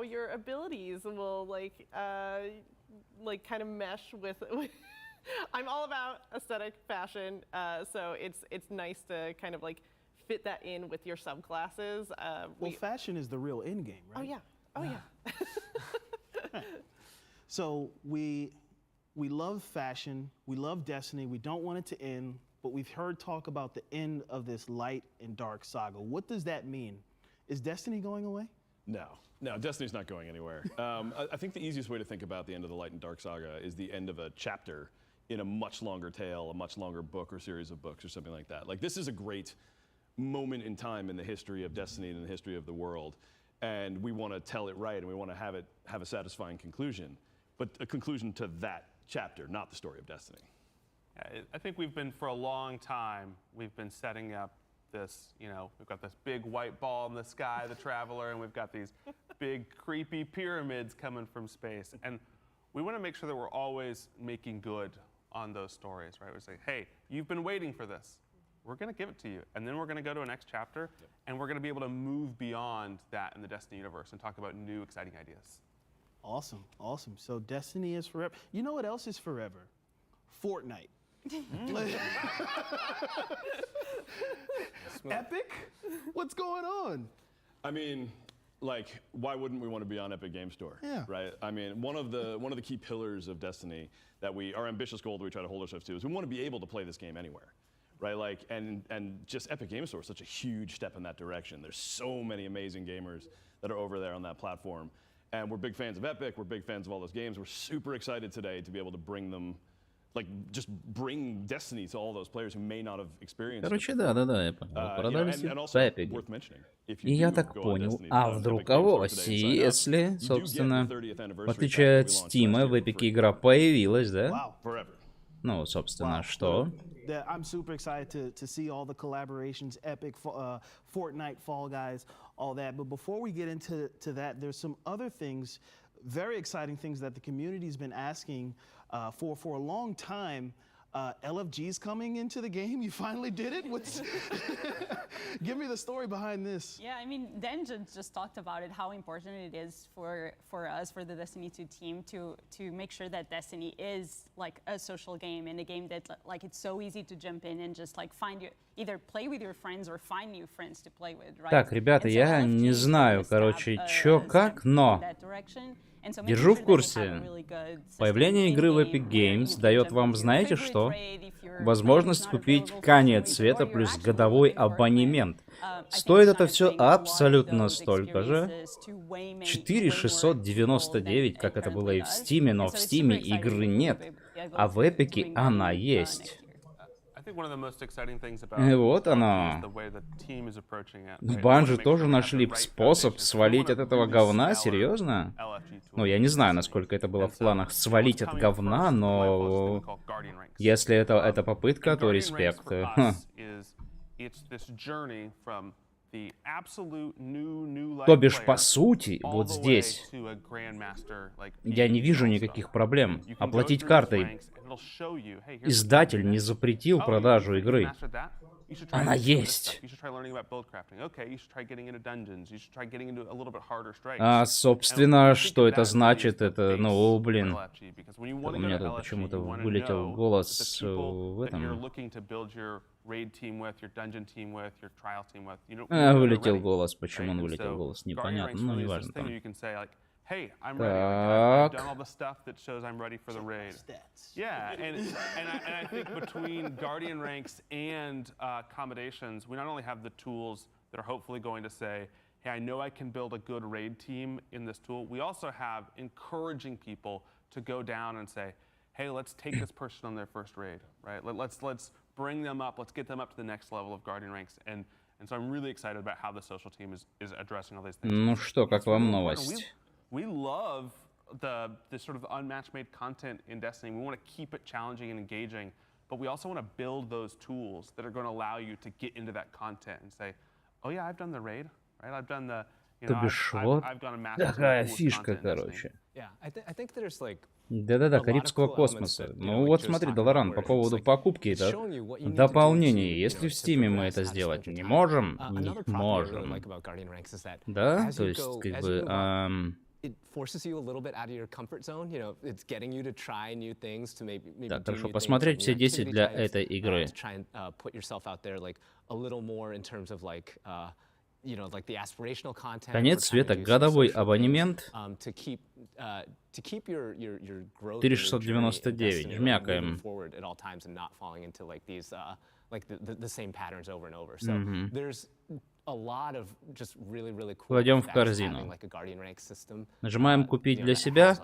your abilities will like kind of mesh with. I'm all about aesthetic fashion, so it's nice to kind of like fit that in with your subclasses. Well, fashion is the real end game, right? Oh yeah. So we love fashion, we love Destiny, we don't want it to end, but we've heard talk about the end of this light and dark saga. What does that mean? Is Destiny going away? No, Destiny's not going anywhere. I think the easiest way to think about the end of the Light and Dark saga is the end of a chapter in a much longer tale, a much longer book or series of books or something like that. Like, this is a great moment in time in the history of Destiny and in the history of the world, and we want to tell it right, and we want to have a satisfying conclusion, but a conclusion to that chapter, not the story of Destiny. I think we've been, for a long time, we've been setting up this, we've got this big white ball in the sky, the Traveler, and we've got these big creepy pyramids coming from space. And we want to make sure that we're always making good on those stories, right? We say, hey, you've been waiting for this. We're going to give it to you. And then we're going to go to a next chapter, and we're going to be able to move beyond that in the Destiny universe and talk about new, exciting ideas. Awesome, awesome. So Destiny is forever. You know what else is forever? Fortnite. Epic? What's going on? I mean, like, why wouldn't we want to be on Epic Game Store? Yeah. Right? I mean, one of the key pillars of Destiny that our ambitious goal that we try to hold ourselves to is we want to be able to play this game anywhere. Right? Like, and just Epic Game Store is such a huge step in that direction. There's so many amazing gamers that are over there on that platform. And we're big fans of Epic, we're big fans of all those games. We're super excited today to be able to bring them, like, just bring Destiny to all those players who may not have experienced it. Короче, да, я понял. Продались в Epic. И я так понял, вдруг если, собственно, в отличие от Steam, в Epic игра появилась, да? Ну, собственно, что? I'm super excited to see all the collaborations, Epic, Fortnite, Fall Guys, all that. But before we get into that, there's some other things, very exciting things that the community's been asking for a long time. LFG's coming into the game. You finally did it. Give me the story behind this. Yeah, I mean, Denton just talked about it, how important it is for us, for the Destiny 2 team, to make sure that Destiny is like a social game, and a game that like it's so easy to jump in and just like either play with your friends or find new friends to play with, right? Так, ребята, я не знаю, короче, чё, как, но держу в курсе. Появление игры в Epic Games дает вам, знаете что? Возможность купить конец света плюс годовой абонемент. Стоит это все абсолютно столько же. 4699, как это было и в Steam, но в Steam игры нет, а в Epic она есть. И вот оно. Банжи тоже нашли способ свалить от этого говна, серьезно? Ну, я не знаю, насколько это было в планах свалить от говна, но если это попытка, то респект. То бишь, по сути, вот здесь я не вижу никаких проблем. Оплатить картой. Издатель не запретил продажу игры. Она есть. А, собственно, что это значит? Это, ну, блин. У меня тут почему-то вылетел голос в этом. Вылетел голос. Почему он вылетел голос? Непонятно, но неважно. Hey, I'm ready. I've done all the stuff that shows I'm ready for the raid. Yeah, and I think between Guardian ranks and accommodations, we not only have the tools that are hopefully going to say, hey, I know I can build a good raid team in this tool. We also have encouraging people to go down and say, hey, let's take this person on their first raid, right? Let's bring them up. Let's get them up to the next level of Guardian ranks. And so I'm really excited about how the social team is addressing all these things. Ну что, как вам новость? We love the sort of unmatched-made content in Destiny. We want to keep it challenging and engaging, but we also want to build those tools that are going to allow you to get into that content and say, oh yeah, I've done the raid, right? I've done the, I've gone a massive такая фишка, короче. Yeah, I think there's like Да-да-да, Карибского космоса. Ну вот смотри, Долоран, по поводу покупки, да, дополнение. Если в Стиме мы это сделать не можем, не можем. Да, то есть, как бы... It forces you a little bit out of your comfort zone, you know, it's getting you to try new things, to maybe Так, хорошо, посмотреть все 10 для этой игры. Try and put yourself out there like a little more in terms of like you know, like the aspirational content. Конец света, годовой абонемент. 4699, жмякаем. Like the same patterns over and over. So there's a lot of just really cool. Кладем в корзину. Нажимаем «Купить для себя».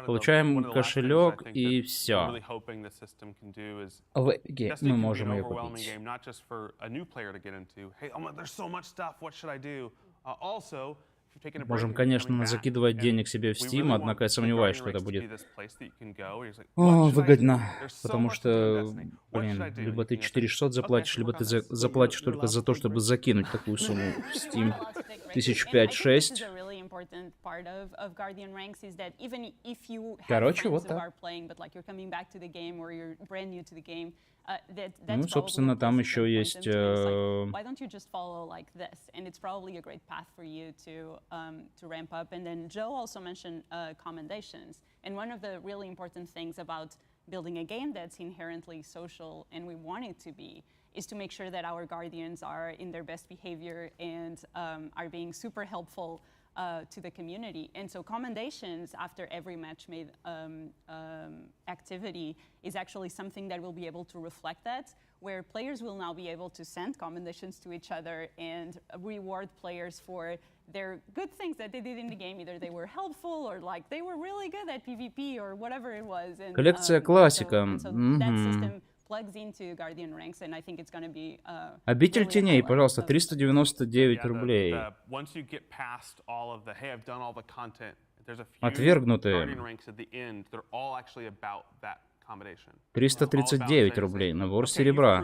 Получаем кошелек и все. В эпике мы можем ее купить. Можем, конечно, закидывать денег себе в Steam, однако я сомневаюсь, что это будет выгодно, потому что, блин, либо ты 400 заплатишь, либо ты заплатишь только за то, чтобы закинуть такую сумму в Steam. 1005-6. Короче, вот так. Ну, собственно, там еще есть... Why don't you just follow like this? And it's probably a great path for you to ramp up. And then Joe also mentioned commendations. And one of the really important things about building a game that's inherently social, and we want it to be, is to make sure that our guardians are in their best behavior and are being super helpful to the community. And so commendations after every match made activity is actually something that will be able to reflect that, where players will now be able to send commendations to each other and reward players for their good things that they did in the game. Either they were helpful or like they were really good at PvP or whatever it was. And, коллекция классика. So that system plugs into Guardian ranks, and I think it's going to be Обитель теней, пожалуйста, 399 рублей. Отвергнутые. 339 рублей. Набор серебра.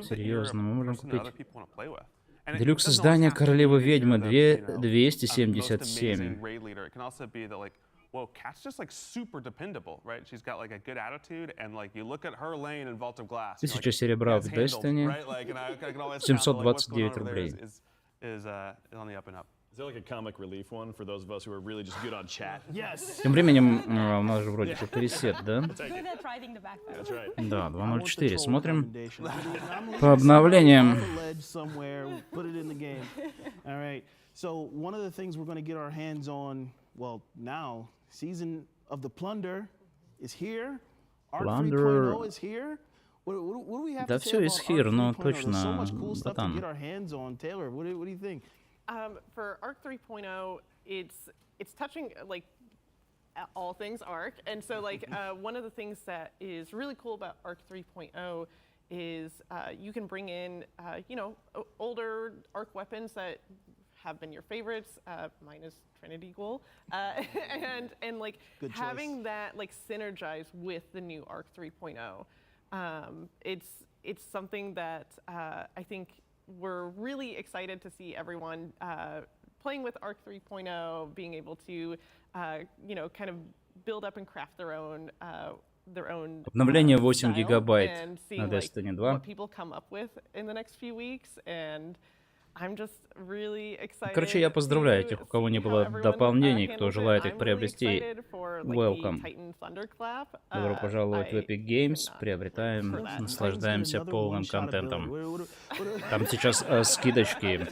Серьезно, мы можем купить. Делюкс издания Королевы Ведьмы 277. Whoa, Kat's just like super dependable, right? She's got like a good attitude, and like you look at her lane in Vault of Glass. 1000 серебра в Destiny. 729 рублей. Is on the up and up. Is there like a comic relief one for those of us who are really just good on chat? Yes. Тем временем у нас же вроде как ресет, да? Да, 2.04. Смотрим по обновлениям. So one of the things we're going to get our hands on, well, now, Season of the Plunder is here. Arc 3.0 is here. What do we have Да to say все about is here, Arc но 3.0? There's so точно, much cool stuff to братан. get our hands on. Taylor, what do you think? For Arc 3.0, it's touching like all things Arc, and so like one of the things that is really cool about Arc 3.0 is you can bring in older Arc weapons that have been your favorites, minus Trinity Ghoul, and like Good having choice. that like synergize with the new Arc 3.0. It's something that I think we're really excited to see everyone playing with Arc 3.0, being able to kind of build up and craft their own Обновление 8 style гигабайт and на seeing, like, Destiny 2. what people come up with in the next few weeks, and I'm just really excited. Короче, я поздравляю тех, у кого не было дополнений, кто желает их приобрести. Welcome. Добро пожаловать в Epic Games. Приобретаем, наслаждаемся полным контентом. Там сейчас скидочки.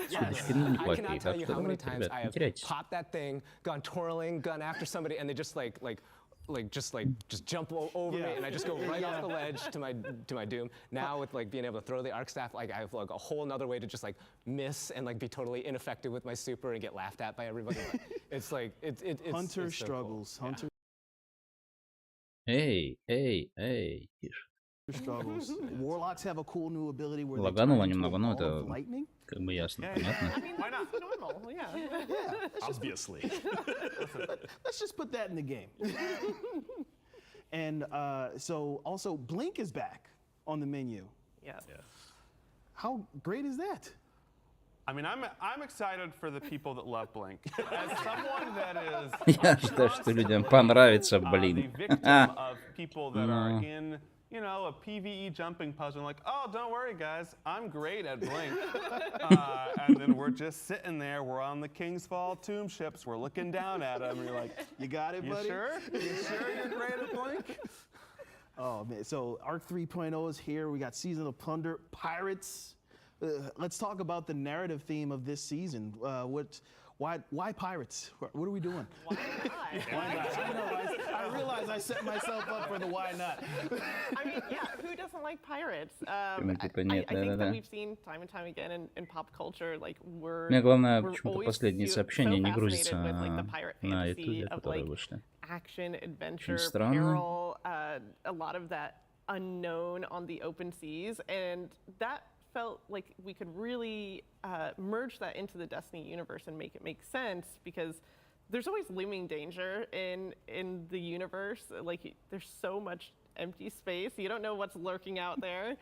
Скидочки неплохие, так что давайте, ребят, не теряйтесь. Just jump over me, and I just go right off the ledge to my doom. Now with like being able to throw the arc staff, like I have like a whole nother way to just like miss and like be totally ineffective with my super and get laughed at by everybody. But it's like it's Hunter it's so struggles. Cool. Hunter Эй, тише. struggles. Warlocks have a cool new ability where Лагануло немного, но это как бы ясно, понятно. Why not? Normal, yeah. Obviously. Let's just put that in the game. And so also Blink is back on the menu. Yes. How great is that? I mean, I'm excited for the people that love Blink. As someone that is Я считаю, что людям понравится, блин. the victim of people that are in, a PvE jumping puzzle, like, oh, don't worry, guys, I'm great at Blink. And then we're just sitting there, we're on the King's Fall tomb ships, we're looking down at them, and you're like, you got it, buddy? You sure you're great at Blink? Oh, man. So Arc 3.0 is here. We got Season of Plunder, Pirates. Let's talk about the narrative theme of this season. Why pirates? What are we doing? Why not? I realize I set myself up for the why not. I mean, yeah, who doesn't like pirates? I think that we've seen time and time again in pop culture, like Мне главное, почему-то последние сообщения не грузятся на ютубе, которые вышли. Action, adventure, peril, a lot of that unknown on the open seas, and that felt like we could really merge that into the Destiny universe and make it make sense, because there's always looming danger in the universe. Like, there's so much empty space. You don't know what's lurking out there.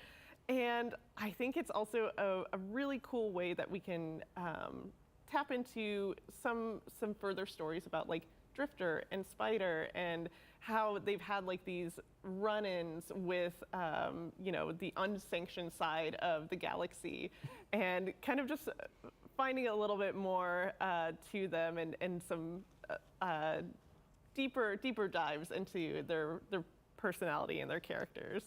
And I think it's also a really cool way that we can tap into some further stories about, like, Drifter and Spider, and how they've had like these run-ins with you know, the unsanctioned side of the galaxy, and kind of just finding a little bit more to them, and some deeper dives into their personality and their characters.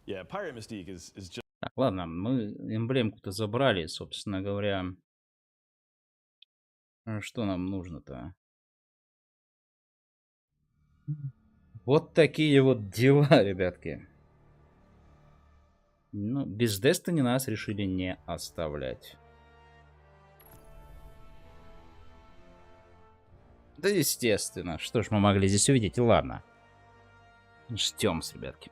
Yeah, pirate mystique is just. Так, ладно, мы эмблемку-то забрали, собственно говоря. Что нам нужно-то? Вот такие вот дела, ребятки. Ну, без Destiny нас решили не оставлять. Да, естественно. Что ж мы могли здесь увидеть? Ладно. Ждем, ребятки.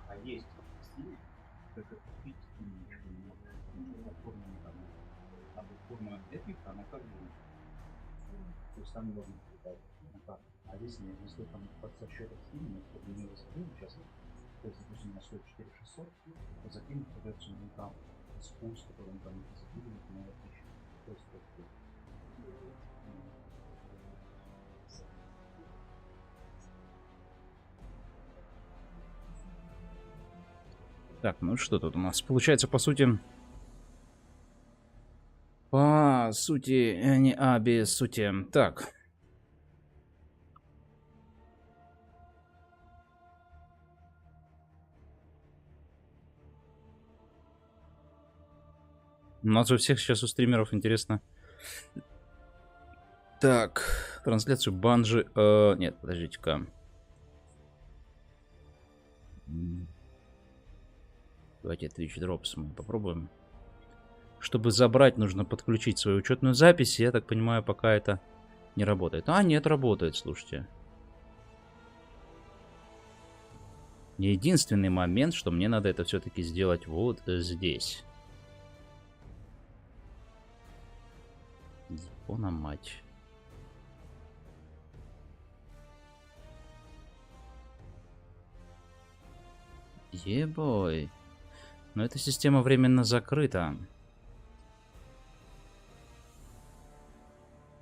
А есть стиль, только купить ничего не можно. Форма не там. А вот форма эпика, она как бы, то есть там можно покупать. А здесь нет, если там со счета стиля, чтобы не раскрыл сейчас, то есть, допустим, на стоит 4600, то закинуть придется на там спуск, который он там закидывает на 1000. То есть, Так, ну что тут у нас? Получается, по сути... без сути. Так. У нас у всех сейчас, у стримеров, интересно. Так, трансляцию банжи... нет, подождите-ка. Давайте Twitch Drops мы попробуем. Чтобы забрать, нужно подключить свою учетную запись. Я так понимаю, пока это не работает. А, нет, работает, слушайте. Единственный момент, что мне надо это все-таки сделать вот здесь. Япона мать. Ебой. Но эта система временно закрыта.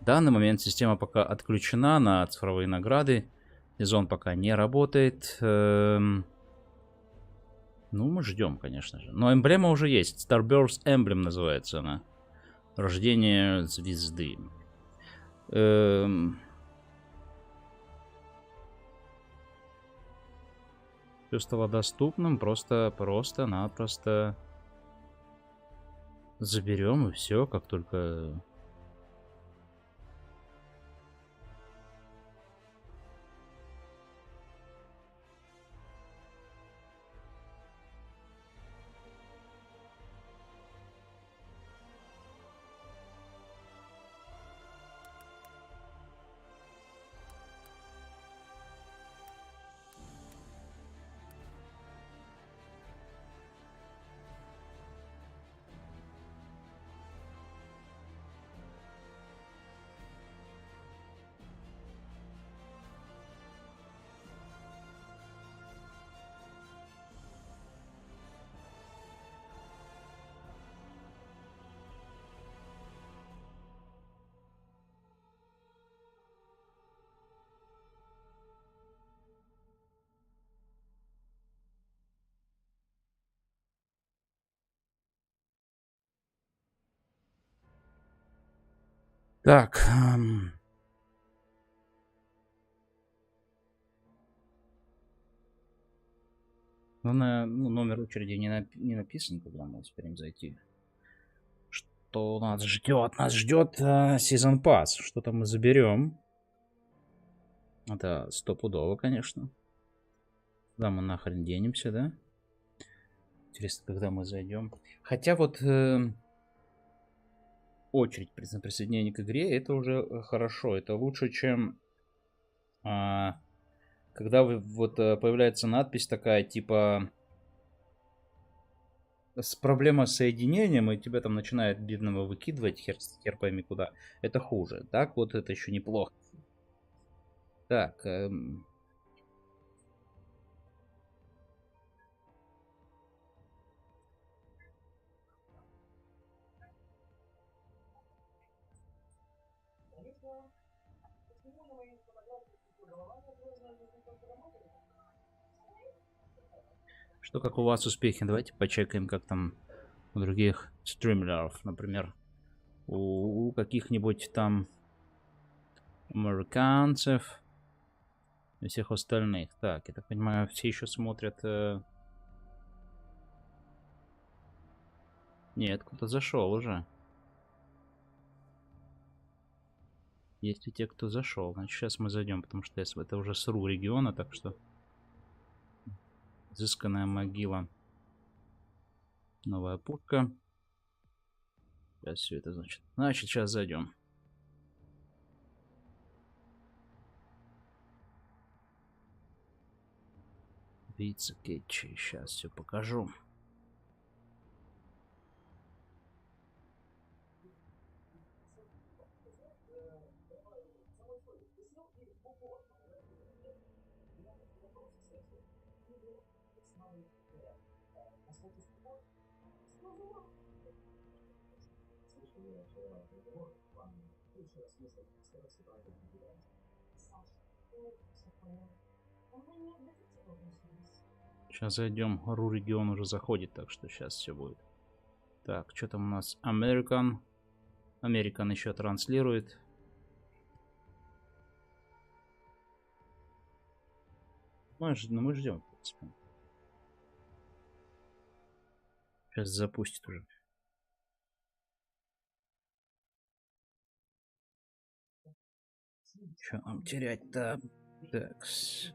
В данный момент система пока отключена на цифровые награды. Сезон пока не работает. Ну, мы ждем, конечно же. Но эмблема уже есть. Starburst Emblem называется она. Рождение звезды. Все стало доступным, просто-напросто заберем и все, как только... Так. Главное, ну, номер очереди не написан, когда мы успеем зайти. Что нас ждет? Нас ждет сезон пасс. Что-то мы заберем. Это стопудово, конечно. Куда мы нахрен денемся, да? Интересно, когда мы зайдем. Хотя вот очередь на присоединение к игре, это уже хорошо. Это лучше, чем когда вот появляется надпись такая, типа проблема с соединением, и тебя там начинает бедного выкидывать, хер пойми куда. Это хуже. Так, вот это еще неплохо. Так, что как у вас успехи? Давайте почекаем, как там у других стримеров, например, у каких-нибудь там американцев и всех остальных. Так, я так понимаю, все еще смотрят... Нет, кто-то зашел уже. Есть и те, кто зашел. Значит, сейчас мы зайдем, потому что это уже СРУ региона, так что... Изысканная могила. Новая пушка. Сейчас все это значит. Значит, сейчас зайдем. Пицца кетчи. Сейчас все покажу. Сейчас зайдем. РУ регион уже заходит, так что сейчас все будет. Так, что там у нас? American еще транслирует. Мы ждем, в принципе. Сейчас запустит уже. Что нам терять-то? Такс.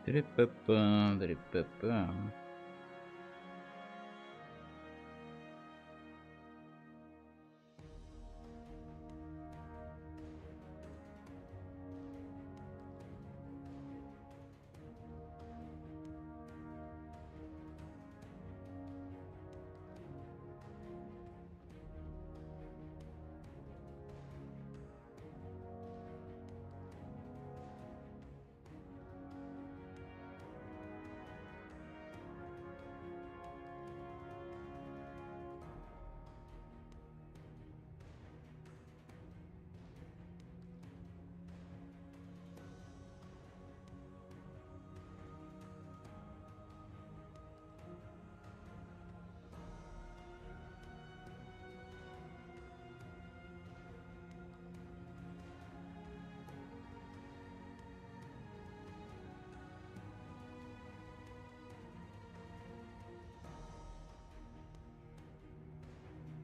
Дриппа, дриппа.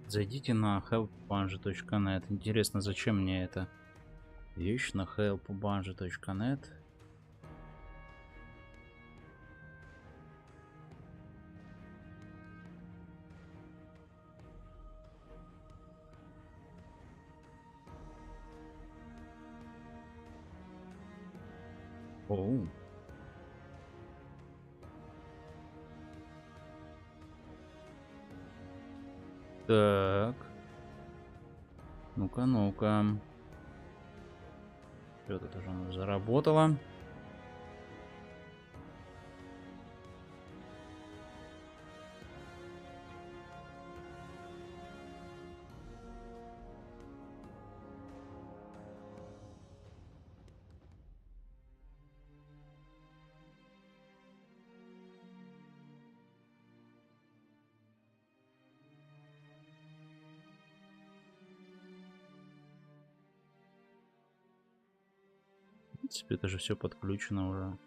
Зайдите на helpbungie.net. Интересно, зачем мне это? Вещь на helpbungie.net. Оу. Так. Ну-ка, ну-ка. Что тут уже заработало? В принципе, это же все подключено уже.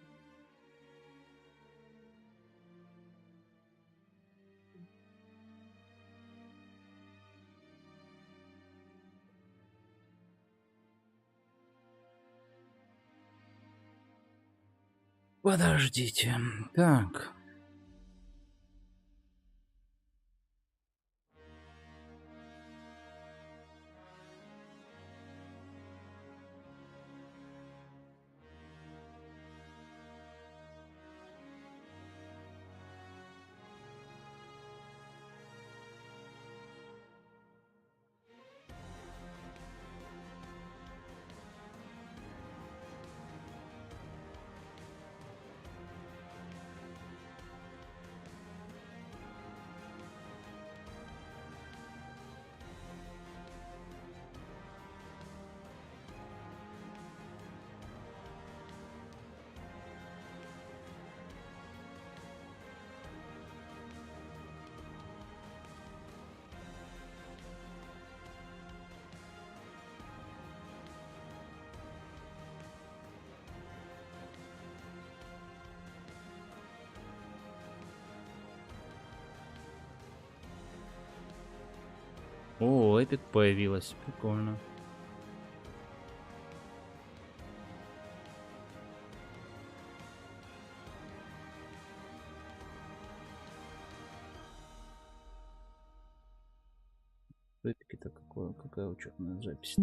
Подождите. Так. О, эпик появилась. Прикольно. Эпик-то какая учетная запись?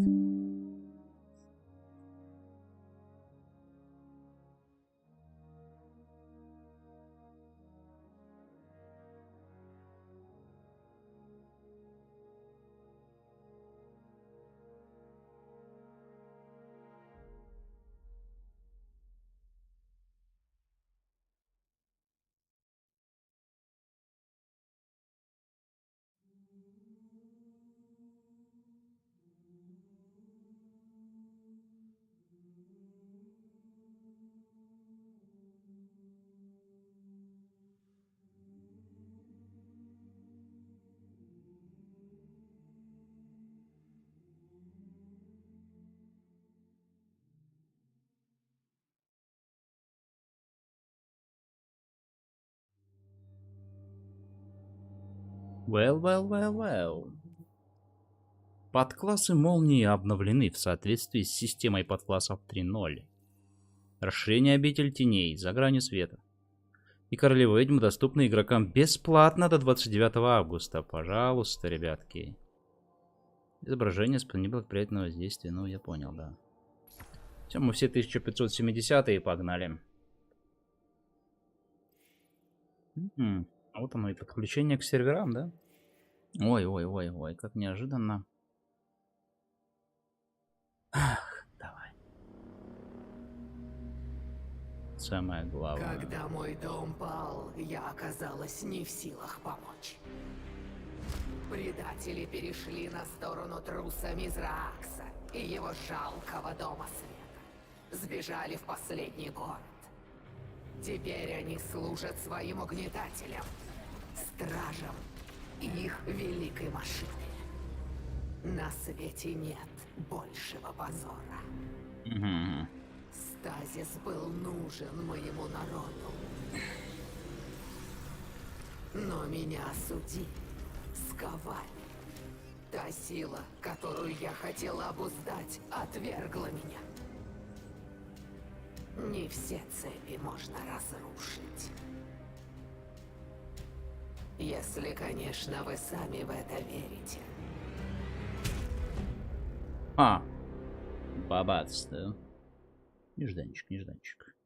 Well. Подклассы молнии обновлены в соответствии с системой подклассов 3.0. Расширение обитель теней за гранью света. И королева ведьм доступны игрокам бесплатно до 29 августа. Пожалуйста, ребятки. Изображение способно к приятному воздействию. Ну, я понял, да. Все, мы все 1570-е погнали. А вот оно и подключение к серверам, да? Ой, как неожиданно. Ах, давай. Самое главное. Когда мой дом пал, я оказалась не в силах помочь. Предатели перешли на сторону труса Мизраакса и его жалкого дома света. Сбежали в последний город. Теперь они служат своим угнетателям, стражам и их великой машине. На свете нет большего позора. Стазис был нужен моему народу. Но меня осудили, сковали Та сила, которую я хотела обуздать, отвергла меня. Не все цепи можно разрушить. Если, конечно, вы сами в это верите. А, бабатство. Нежданчик, нежданчик.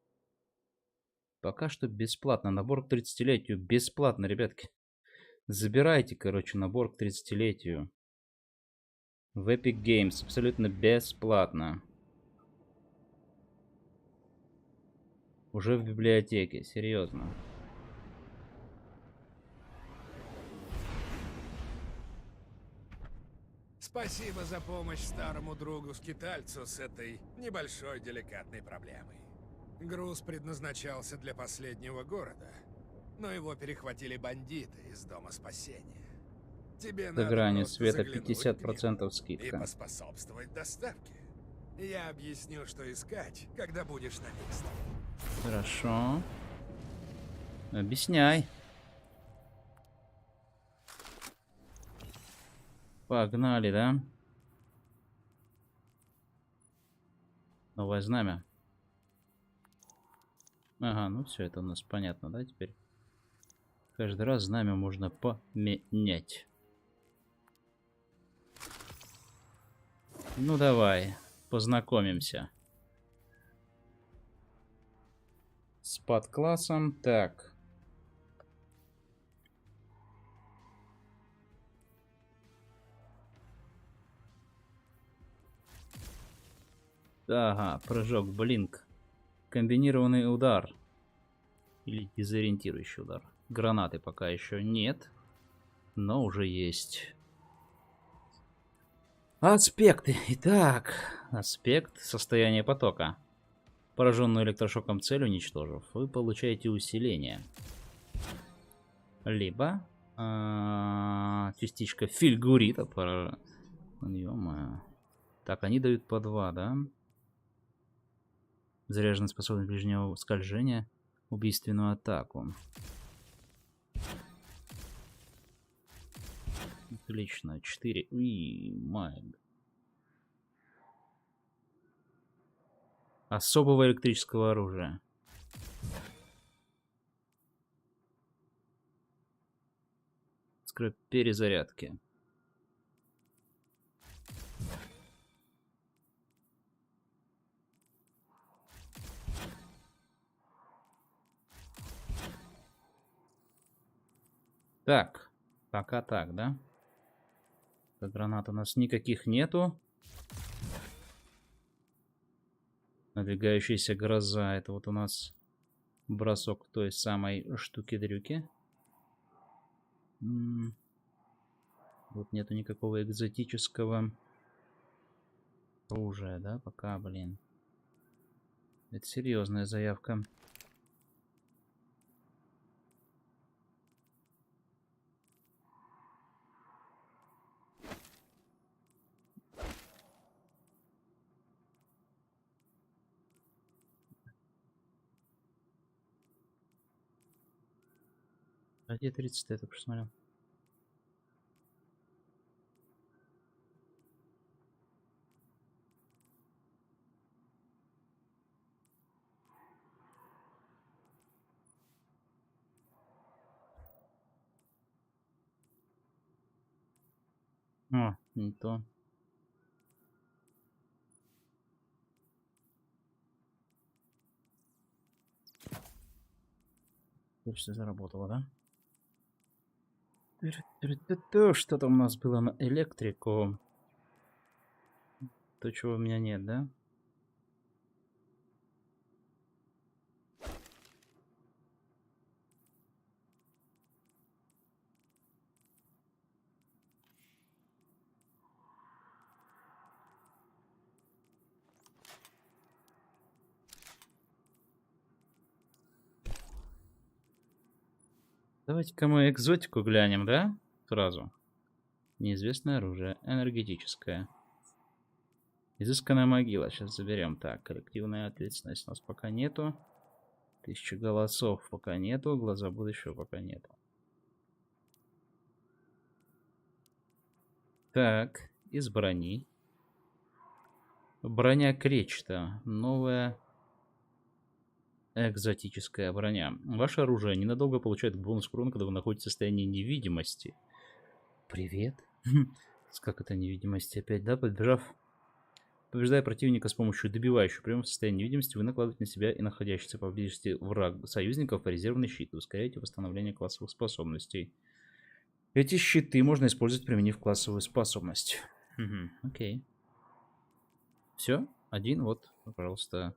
Пока что бесплатно. Набор к 30-летию. Бесплатно, ребятки. Забирайте, короче, набор к 30-летию. В Epic Games. Абсолютно бесплатно. Уже в библиотеке. Серьезно. Спасибо за помощь старому другу-скитальцу с этой небольшой деликатной проблемой. Груз предназначался для последнего города, но его перехватили бандиты из Дома спасения. Тебе До надо грани просто света заглянуть 50% и скидка. поспособствовать доставке. Я объясню, что искать, когда будешь на месте. Хорошо. Объясняй. Погнали, да? Новое знамя. Ага, ну все, это у нас понятно, да, теперь? Каждый раз знамя можно поменять. Ну давай, познакомимся. С подклассом. Так. Ага, прыжок, блинк. Комбинированный удар. Или дезориентирующий удар. Гранаты пока еще нет. Но уже есть. Аспекты. Итак, аспект состояния потока. Пораженную электрошоком цель уничтожив, вы получаете усиление. Либо частичка фильгурита. Ё-моё. Так, они дают по 2, да? Заряженная способность ближнего скольжения. Убийственную атаку. Отлично. 4. Майг. Особого электрического оружия. Скрыть перезарядки. Так, пока так, да? Гранат у нас никаких нету. Надвигающаяся гроза. Это вот у нас бросок той самой штуки-дрюки. Вот нету никакого экзотического оружия, да? Пока, блин. Это серьезная заявка. А где 30 я только посмотрел? О, не то. Все заработало, да? Что там у нас было на электрику? То, чего у меня нет, да? Давайте-ка мы экзотику глянем, да? Сразу. Неизвестное оружие. Энергетическое. Изысканная могила. Сейчас заберем. Так, коллективная ответственность у нас пока нету. 1000 голосов пока нету. Глаза будущего пока нету. Так, из брони. Броня кречета. Новая экзотическая броня. Ваше оружие ненадолго получает бонус к урону, когда вы находитесь в состоянии невидимости. Привет. Как это невидимости опять, да? Побеждая противника с помощью добивающего приема в состоянии невидимости, вы накладываете на себя и находящийся поблизости враг союзников резервный щит. Вы ускоряете восстановление классовых способностей. Эти щиты можно использовать, применив классовую способность. Окей. Все? Один, вот, пожалуйста,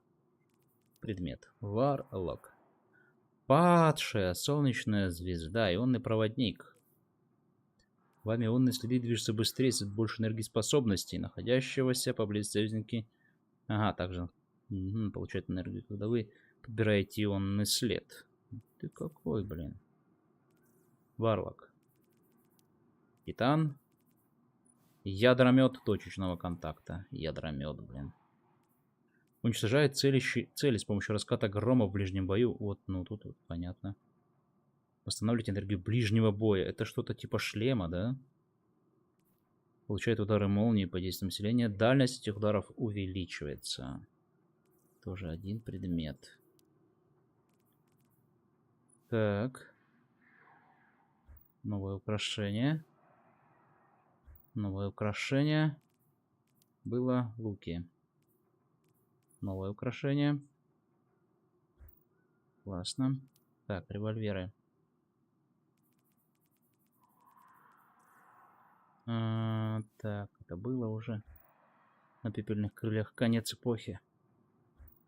предмет. Варлок. Падшая солнечная звезда. Ионный проводник. Вами ионные следы движутся быстрее, с больше энергии способностей, находящегося поблизости союзники. Ага, также получает энергию, когда вы подбираете ионный след. Ты какой, блин. Варлок. Титан. Ядромет точечного контакта. Ядромет, блин. Уничтожает цели с помощью раската грома в ближнем бою. Вот, ну тут вот, понятно. Восстанавливать энергию ближнего боя. Это что-то типа шлема, да? Получает удары молнии по действию населения. Дальность этих ударов увеличивается. Тоже один предмет. Так. Новое украшение. Новое украшение. Было луки. Новое украшение. Классно. Так, револьверы. Так, это было уже на пепельных крыльях. Конец эпохи.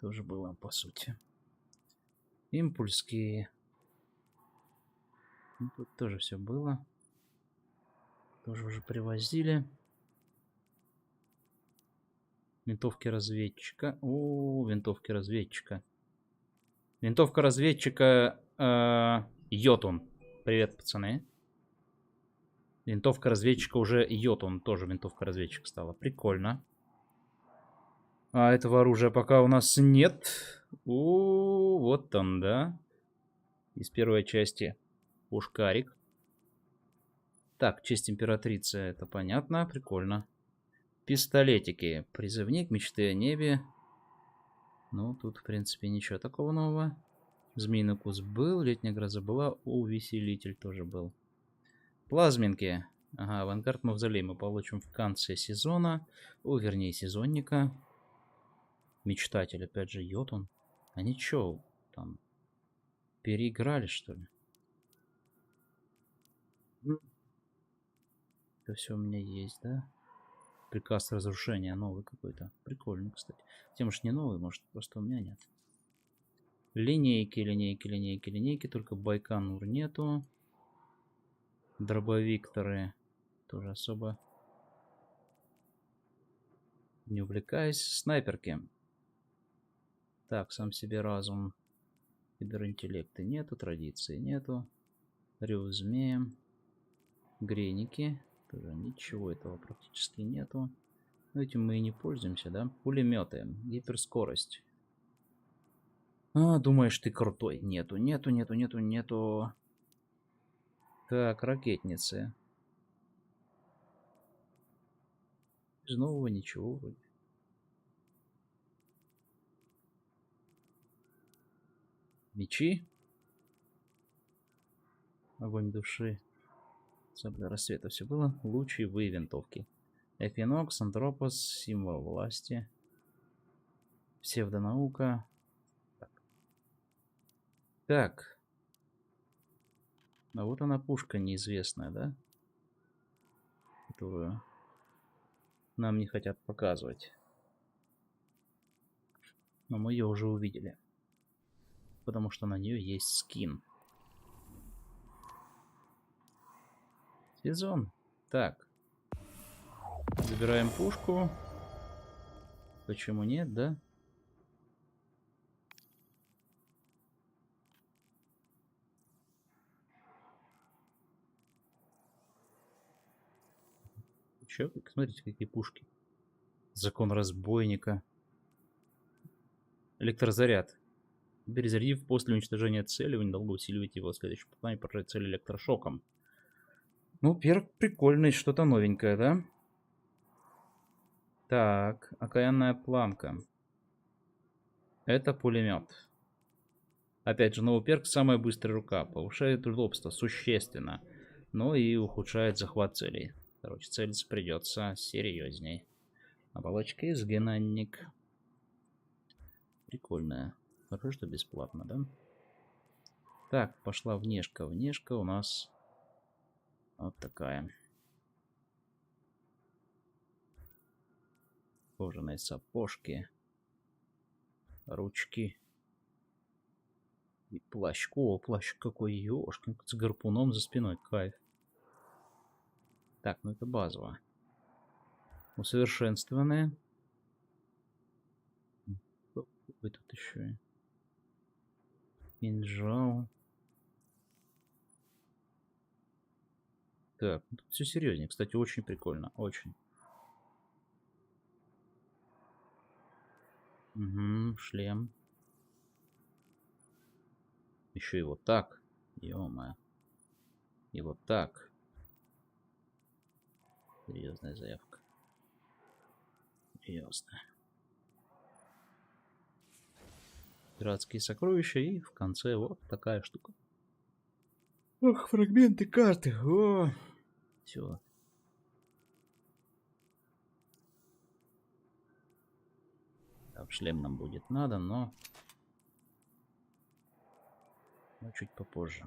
Тоже было, по сути. Импульские. Ну, тут тоже все было. Тоже уже привозили. Винтовки разведчика. О, винтовки разведчика. Винтовка разведчика Йотун. Привет, пацаны. Винтовка разведчика уже Йотун. Тоже винтовка разведчика стала. Прикольно. А этого оружия пока у нас нет. О, вот он, да. Из первой части. Пушкарик. Так, честь императрицы. Это понятно. Прикольно. Пистолетики. Призывник, мечты о небе. Ну, тут, в принципе, ничего такого нового. Змеиный укус был. Летняя гроза была. Увеселитель тоже был. Плазминки. Ага, авангард мавзолей мы получим в конце сезона. О, вернее, сезонника. Мечтатель, опять же, Йотун. Они чё, там, переиграли, что ли? Это все у меня есть, да? Приказ разрушения новый какой-то. Прикольный, кстати. Тем уж не новый, может, просто у меня нет. Линейки, линейки, линейки, линейки. Только Байконур нету. Дробовикторы тоже особо не увлекаюсь. Снайперки. Так, сам себе разум. Киберинтеллекта нету, традиции нету. Рев змея. Греники. Тоже ничего этого практически нету. Но этим мы и не пользуемся, да? Пулеметы. Гиперскорость. А, думаешь, ты крутой. Нету, нету, нету, нету, нету. Так, ракетницы. Из нового ничего вроде. Мечи. Огонь души. Сабля рассвета все было. Лучевые винтовки. Эквинокс, Антропос, символ власти. Псевдонаука. Так. А вот она пушка неизвестная, да? Которую нам не хотят показывать. Но мы ее уже увидели. Потому что на нее есть скин. Сезон. Так. Забираем пушку. Почему нет, да? Че? Смотрите, какие пушки. Закон разбойника. Электрозаряд. Перезарядив после уничтожения цели, вы недолго усиливаете его. В следующем плане поражает цель электрошоком. Ну, перк прикольный, что-то новенькое, да? Так, окаянная планка. Это пулемет. Опять же, новый перк самая быстрая рука. Повышает удобство существенно. Но и ухудшает захват целей. Короче, целиться придется серьезней. Оболочка изгнанник. Прикольная. Хорошо, что бесплатно, да? Так, пошла внешка. Внешка у нас вот такая. Кожаные сапожки. Ручки. И плащ. О, плащ какой, ёшкин, с гарпуном за спиной. Кайф. Так, ну это базово. Усовершенствованные. Какой тут еще? Кинжал. Так, тут все серьезнее. Кстати, очень прикольно. Очень. Угу, шлем. Еще и вот так. Ё-моё. И вот так. Серьезная заявка. Ясно. Пиратские сокровища и в конце вот такая штука. Ох, фрагменты карты. О, все. Так, шлем нам будет надо, но чуть попозже.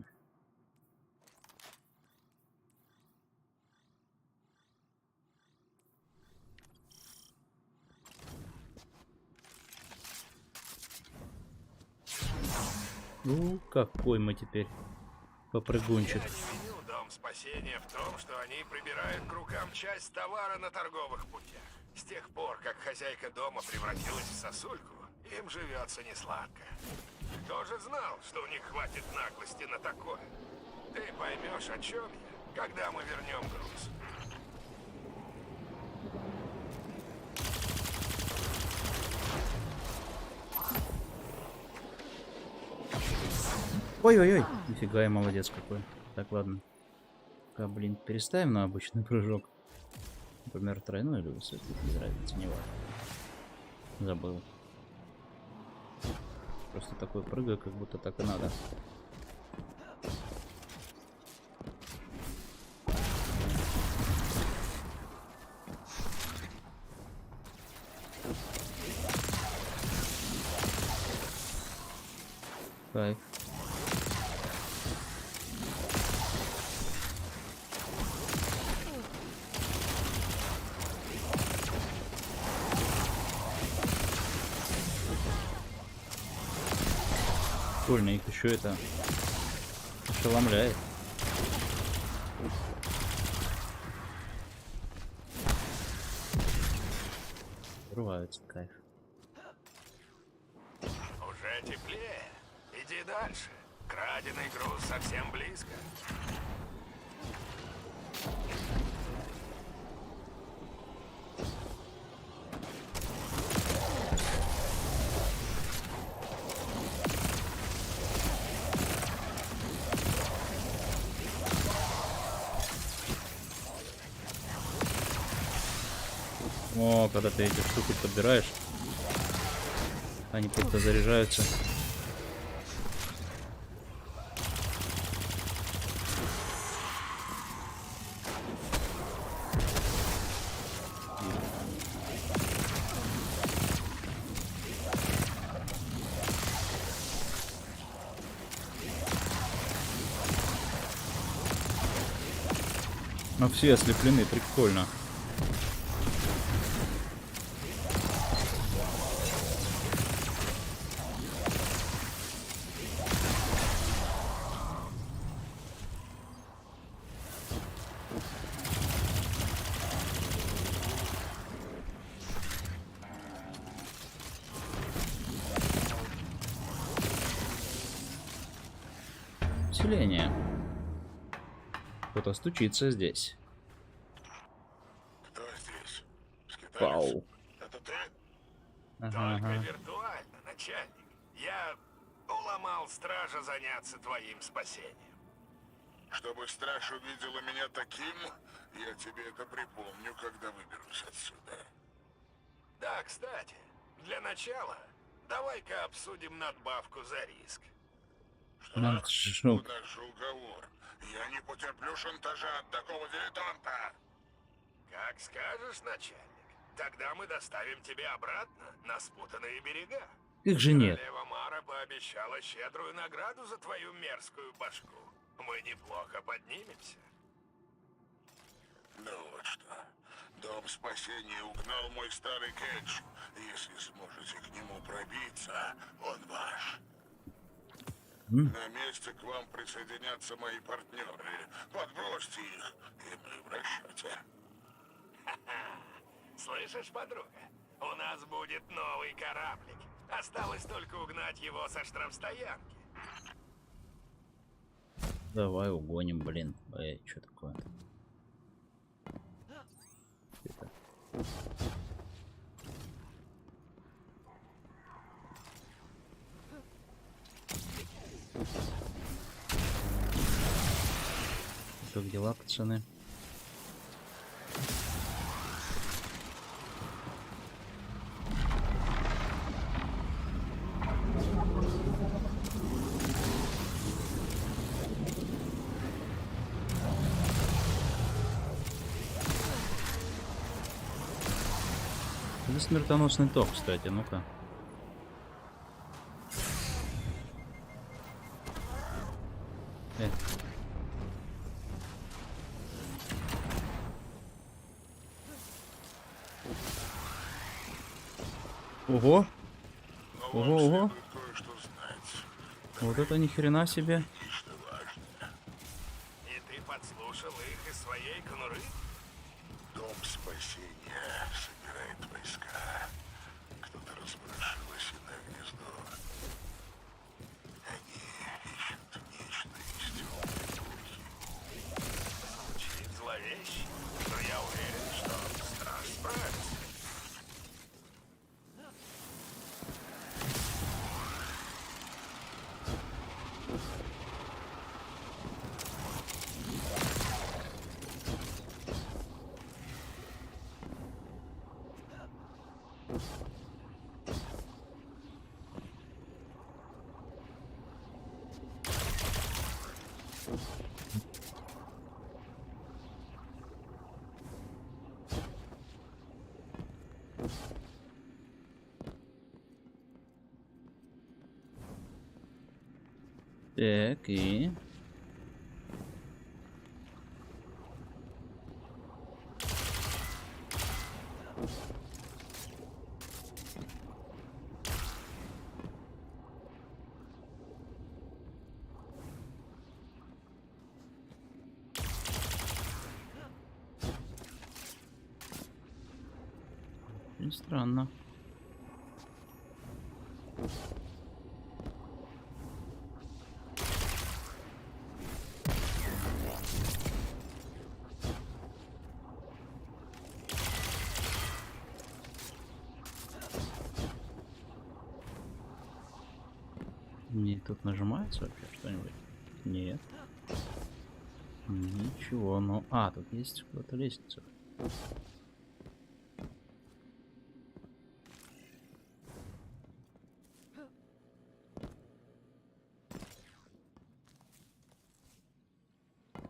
Ну, какой мы теперь попрыгунчик. Я не виню Дом Спасения в том, что они прибирают к рукам часть товара на торговых путях. С тех пор, как хозяйка дома превратилась в сосульку, им живется несладко. Кто же знал, что у них хватит наглости на такое? Ты поймешь, о чем я, когда мы вернем груз. Ой-ой-ой, нифига я молодец какой. Так, ладно. Блин, переставим на обычный прыжок. Например, тройной или высокий, без разницы, не важно. Забыл. Просто такой прыгаю, как будто так и надо. Кайф. Прикольно, их еще это ошеломляет. Взрываются, кайф. Уже теплее. Иди дальше. Краденый груз совсем близко. О, когда ты эти штуки подбираешь, они просто заряжаются. Но все ослеплены, прикольно. Усиление. Кто-то стучится здесь. Кто здесь? Пау. Это ты? Ага, Только ага. виртуально, начальник. Я уломал стража заняться твоим спасением. Чтобы страж увидела меня таким, я тебе это припомню, когда выберусь отсюда. Да, кстати, для начала давай-ка обсудим надбавку за риск. Куда же уговор? Я не потерплю шантажа от такого дилетанта. Как скажешь, начальник. Тогда мы доставим тебя обратно на спутанные берега. Их же нет. Королева Мара пообещала щедрую награду за твою мерзкую башку. Мы неплохо поднимемся. Ну вот что. Дом спасения угнал мой старый кетч. Если сможете к нему пробиться, он ваш. На месте к вам присоединятся мои партнеры. Подбросьте их, и мы в расчете. Слышишь, подруга? У нас будет новый кораблик. Осталось только угнать его со штрафстоянки. Давай угоним, блин. Что такое? Как дела, пацаны? Это смертоносный топ, кстати, ну-ка. Ого! Ого, ого! Вот это ни хрена себе! И ты подслушал их из своей конуры? Дом спасения собирает войска. Кто-то разброшил осиное гнездо. Они ищут нечто из темной эпохи. Звучит зловеще, но я уверен, что страж справится. Так, и... Очень странно. Не, тут нажимается вообще что-нибудь? Нет. Ничего, ну... А, тут есть какая-то лестница.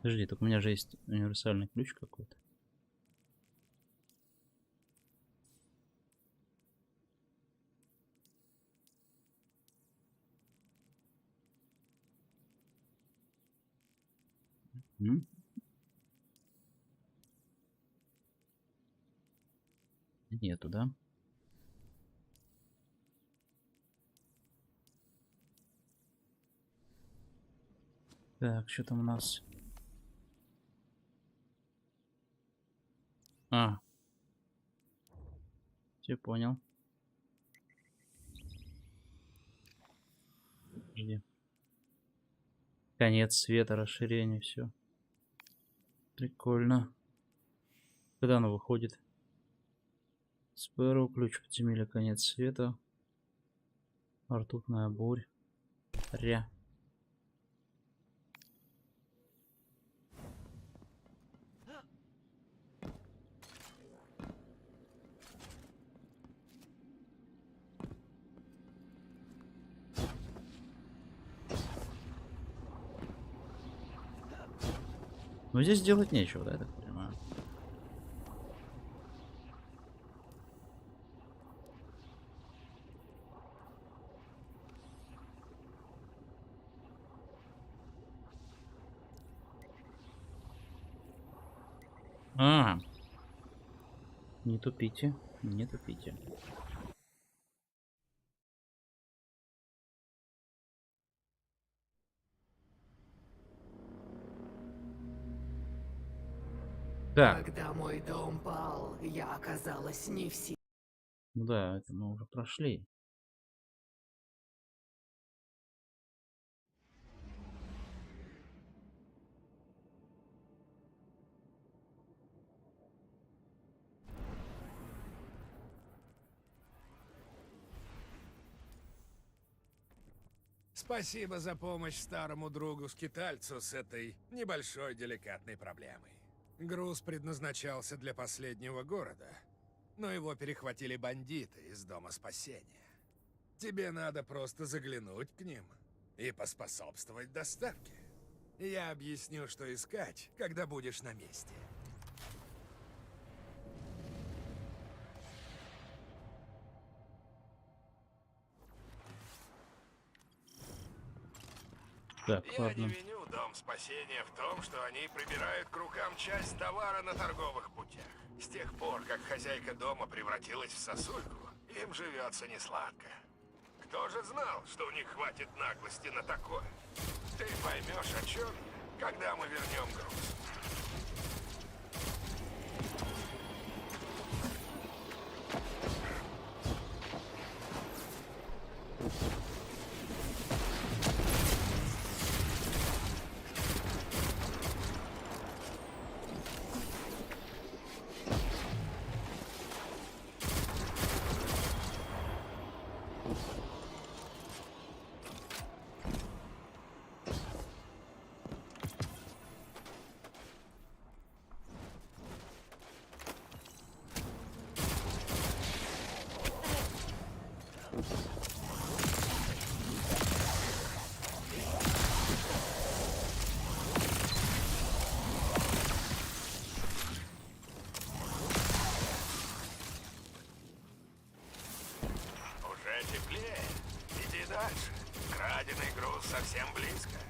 Подожди, только у меня же есть универсальный ключ какой-то. Нету, да? Так, что там у нас? Все понял. Где? Конец света, расширение, все. Прикольно. Когда оно выходит? Спэру, ключ подземелья, конец света. Ртутная бурь. Ря. Но здесь делать нечего, да, я так понимаю. Не тупите, не тупите. Так. Когда мой дом пал, я оказалась не в силах. Ну да, это мы уже прошли. Спасибо за помощь старому другу-скитальцу с этой небольшой деликатной проблемой. Груз предназначался для последнего города, но его перехватили бандиты из Дома спасения. Тебе надо просто заглянуть к ним и поспособствовать доставке. Я объясню, что искать, когда будешь на месте. Так, Я ладно. не виню Дом спасения в том, что они прибирают к рукам часть товара на торговых путях. С тех пор, как хозяйка дома превратилась в сосульку, им живется несладко. Кто же знал, что у них хватит наглости на такое? Ты поймешь, о чем я, когда мы вернем груз. Краденый груз совсем близко.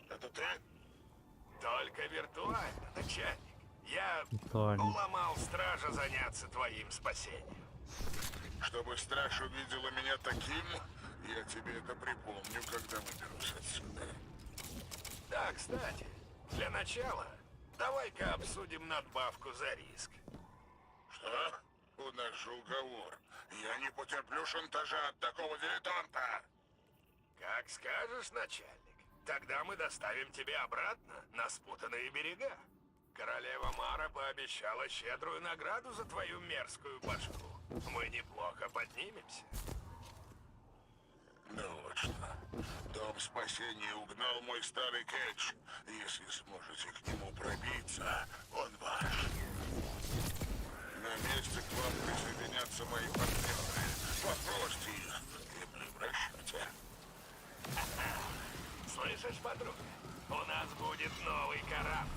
Это ты? Только виртуально, начальник. Я уломал стража заняться твоим спасением. Чтобы страж увидела меня таким, я тебе это припомню, когда выберусь отсюда. Да, кстати, для начала давай-ка обсудим надбавку за риск. Что? У нас же уговор. Я не потерплю шантажа от такого дилетанта. Как скажешь, начальник. Тогда мы доставим тебя обратно на спутанные берега. Королева Мара пообещала щедрую награду за твою мерзкую башку. Мы неплохо поднимемся. Ну вот что. Дом спасения угнал мой старый кетч. Если сможете к нему пробиться, он ваш. На месте к вам присоединятся мои партнеры. Попросьте их и мы в расчете. Слышишь, подруга? У нас будет новый корабль.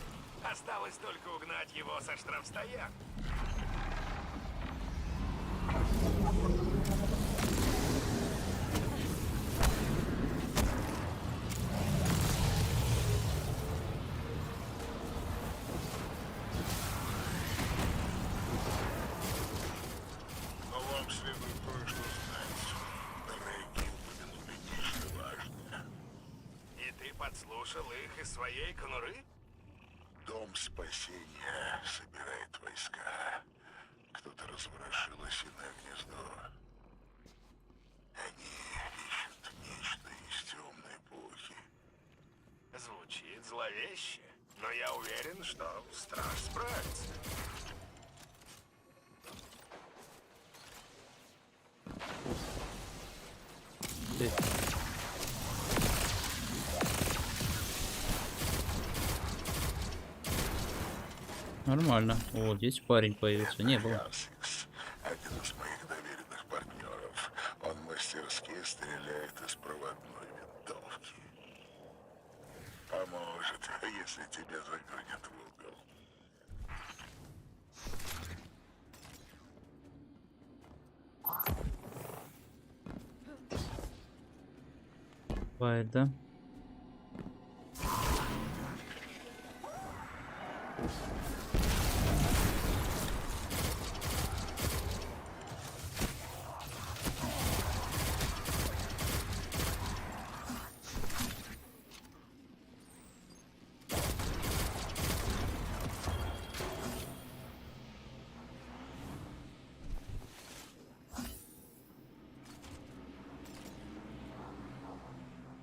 Осталось только угнать его со штрафстоянки. Но вам следует кое-что знать. Дорогие упомянули нечто важное. И ты подслушал их из своей конуры? Дом спасения собирает войска. Кто-то разворошил осиное гнездо. Они ищут нечто из темной эпохи. Звучит зловеще, но я уверен, что страж справится. Нормально. О, здесь парень появился. Не было. Один из моих доверенных партнеров. Он мастерски стреляет из проводной винтовки. Поможет, если тебя загонят в угол. Бывает, да?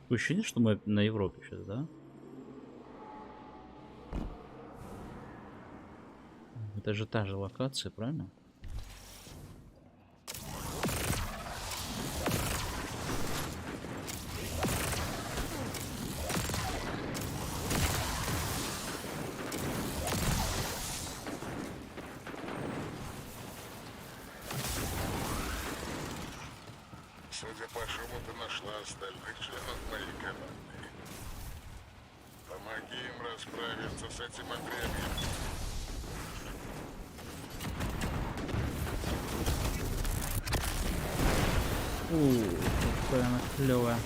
Ощущение, что мы на Европе сейчас, да? Это же та же локация, правильно? Судя по шуму, ты нашла остальных членов моей команды. Помоги им расправиться с этим отребьем. Какая она клевая.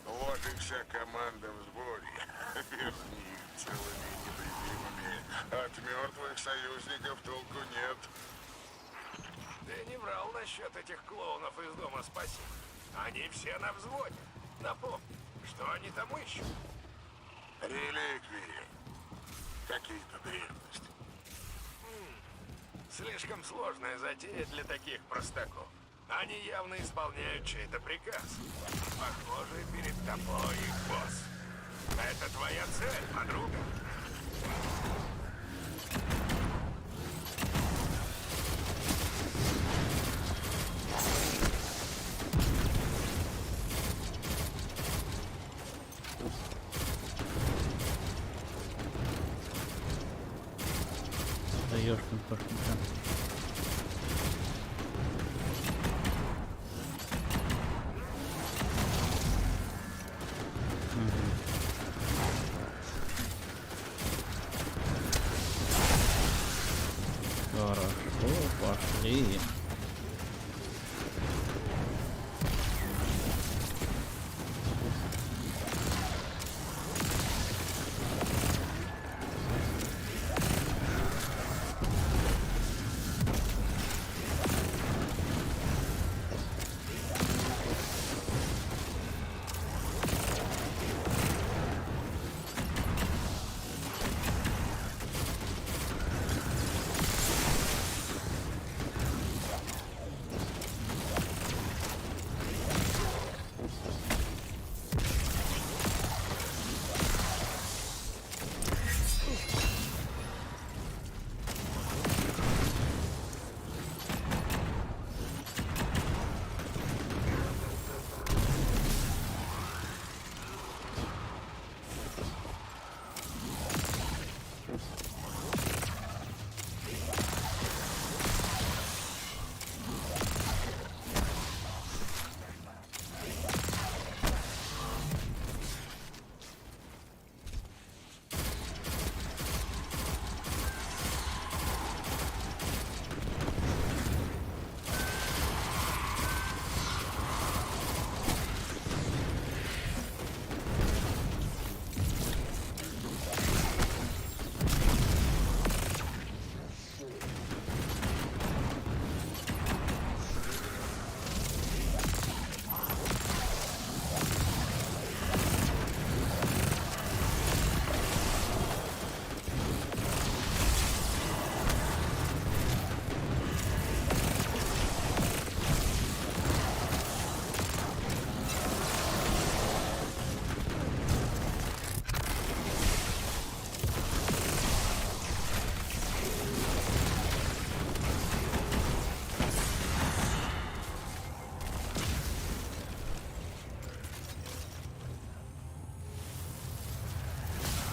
Вот и вся команда в сборе. Верни их целыми и невредимыми. От мертвых союзников толку нет. Ты не врал насчет этих клоунов из Дома спасения. Они все на взводе. Напомни, что они там ищут? Реликвии. Какие-то древности. Слишком сложная затея для таких простаков. Они явно исполняют чей-то приказ. Похоже, перед тобой их босс. Это твоя цель, подруга. Да ёшкин кошкин. Хорошо, пошли.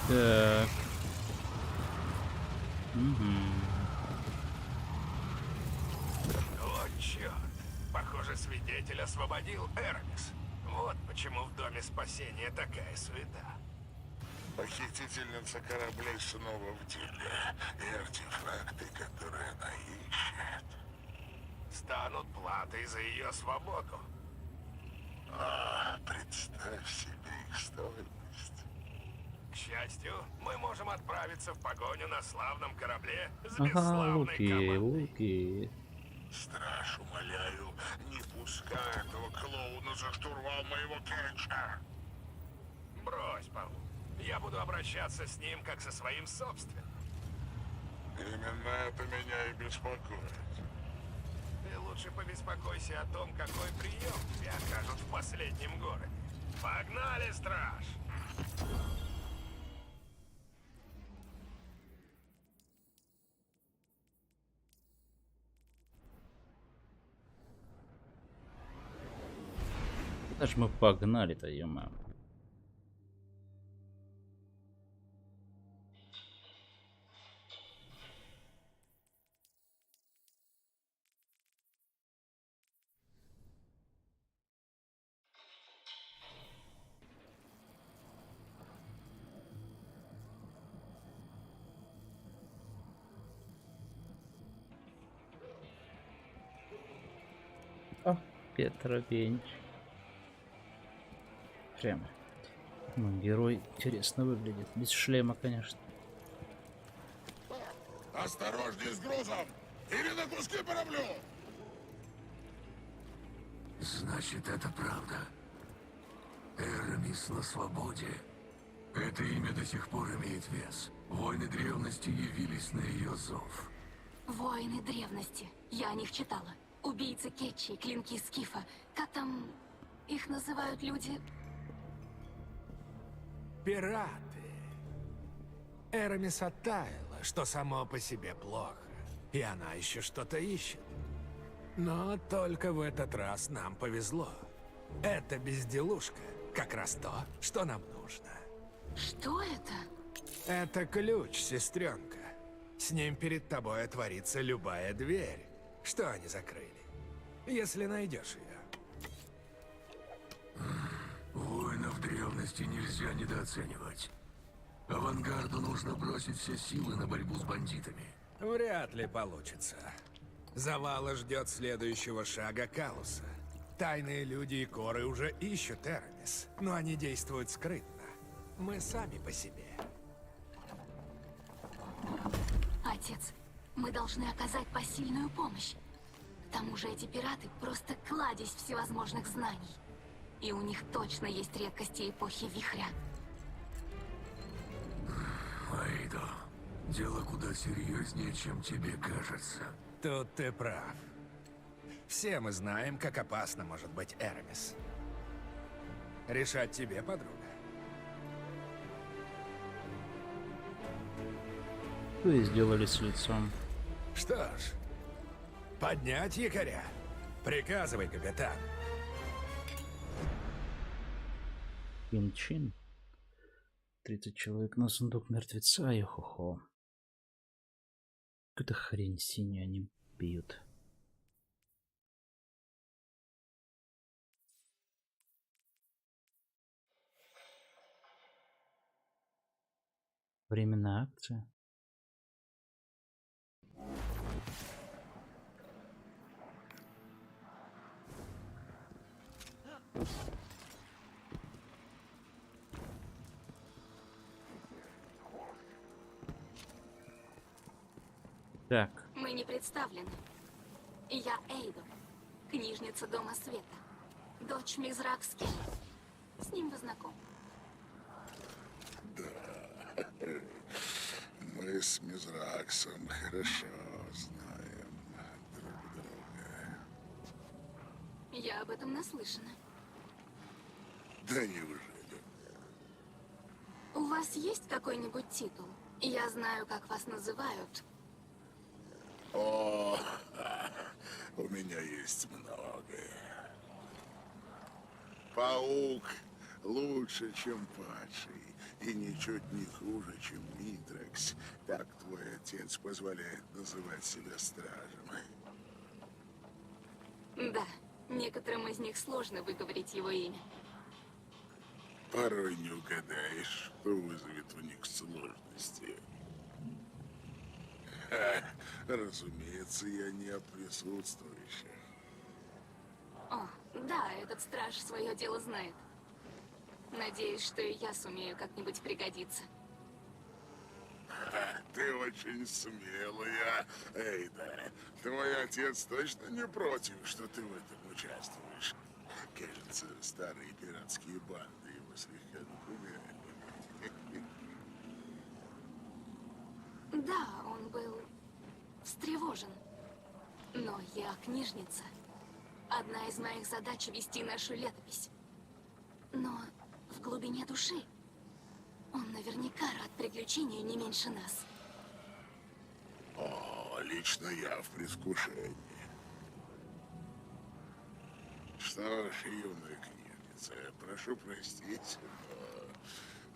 Так. Угу. Вот черт. Похоже, свидетель освободил Эрамис. Вот почему в Доме Спасения такая суета. Похитительница кораблей снова в деле. И артефакты, которые она ищет, станут платой за ее свободу. Представь себе их стоимость. К счастью, мы можем отправиться в погоню на славном корабле с Ага, бесславной командой. луки. Страж, умоляю, не пускай этого клоуна за штурвал моего кетча. Брось, Паук. Я буду обращаться с ним как со своим собственным. Именно это меня и беспокоит. Ты лучше побеспокойся о том, какой прием тебе окажут в последнем городе. Погнали, страж! Куда ж мы погнали-то, ё-моё. О, Петрович. Прямо. Мой герой интересно выглядит. Без шлема, конечно. Осторожней с грузом! Или на куски пороблю! Значит, это правда. Эрамис на свободе. Это имя до сих пор имеет вес. Воины древности явились на ее зов. Воины древности. Я о них читала. Убийцы Кетчи, клинки Скифа. Как там их называют люди? Пираты. Эрамис оттаяла, что само по себе плохо. И она еще что-то ищет. Но только в этот раз нам повезло. Эта безделушка как раз то, что нам нужно. Что это? Это ключ, сестренка. С ним перед тобой отворится любая дверь, что они закрыли, если найдешь ее. Воинов древности нельзя недооценивать. Авангарду нужно бросить все силы на борьбу с бандитами. Вряд ли получится. Завала ждет следующего шага Калуса. Тайные люди и коры уже ищут Эрамис, но они действуют скрытно. Мы сами по себе. Отец, мы должны оказать посильную помощь. К тому же эти пираты просто кладезь всевозможных знаний. И у них точно есть редкости эпохи Вихря. Аидо, дело куда серьезнее, чем тебе кажется. Тут ты прав. Все мы знаем, как опасно может быть Эрамис. Решать тебе, подруга. Что и сделали с лицом. Что ж, поднять якоря. Приказывай, капитан. Чин-чин. 30 человек на сундук мертвеца, и хо-хо. Какую-то хрень синюю они пьют. Временная акция. Так. Мы не представлены. Я Эйдо, книжница Дома Света, дочь Мизракская. С ним вы знакомы. Да, мы с Мизраксом хорошо знаем друг друга. Я об этом наслышана. Да неужели? У вас есть какой-нибудь титул? Я знаю, как вас называют. О, у меня есть многое. Паук лучше, чем падший. И ничуть не хуже, чем Митрекс. Так твой отец позволяет называть себя стражем. Да, некоторым из них сложно выговорить его имя. Порой не угадаешь, что вызовет у них сложности. Разумеется, я не о присутствующих. О, да, этот страж свое дело знает. Надеюсь, что и я сумею как-нибудь пригодиться. Ты очень смелая, Эйда. Твой отец точно не против, что ты в этом участвуешь? Кажется, старые пиратские банды его слегка напугали. Да, он был встревожен. Но я книжница. Одна из моих задач — вести нашу летопись. Но в глубине души он наверняка рад приключению не меньше нас. О, лично я в предвкушении. Что ж, юная книжница, прошу простить,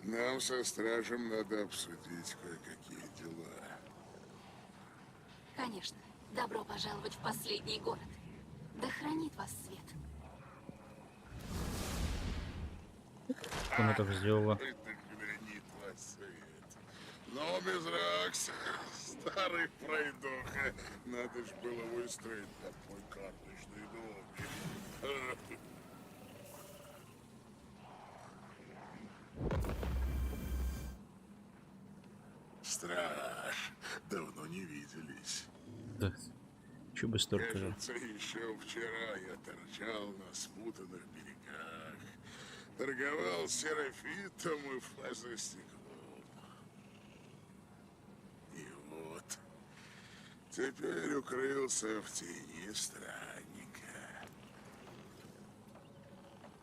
но нам со стражем надо обсудить кое-какие дела. Конечно. Добро пожаловать в последний город. Да хранит вас свет. Что она так сделала? Да хранит вас свет. Но без Ракса, старый пройдоха, надо ж было выстроить такой карточный домик. Страж, давно не виделись. Да. Че бы столько же. Кажется, еще вчера я торчал на спутанных берегах, торговал серафитом и фазостеклом. И вот, теперь укрылся в тени странника.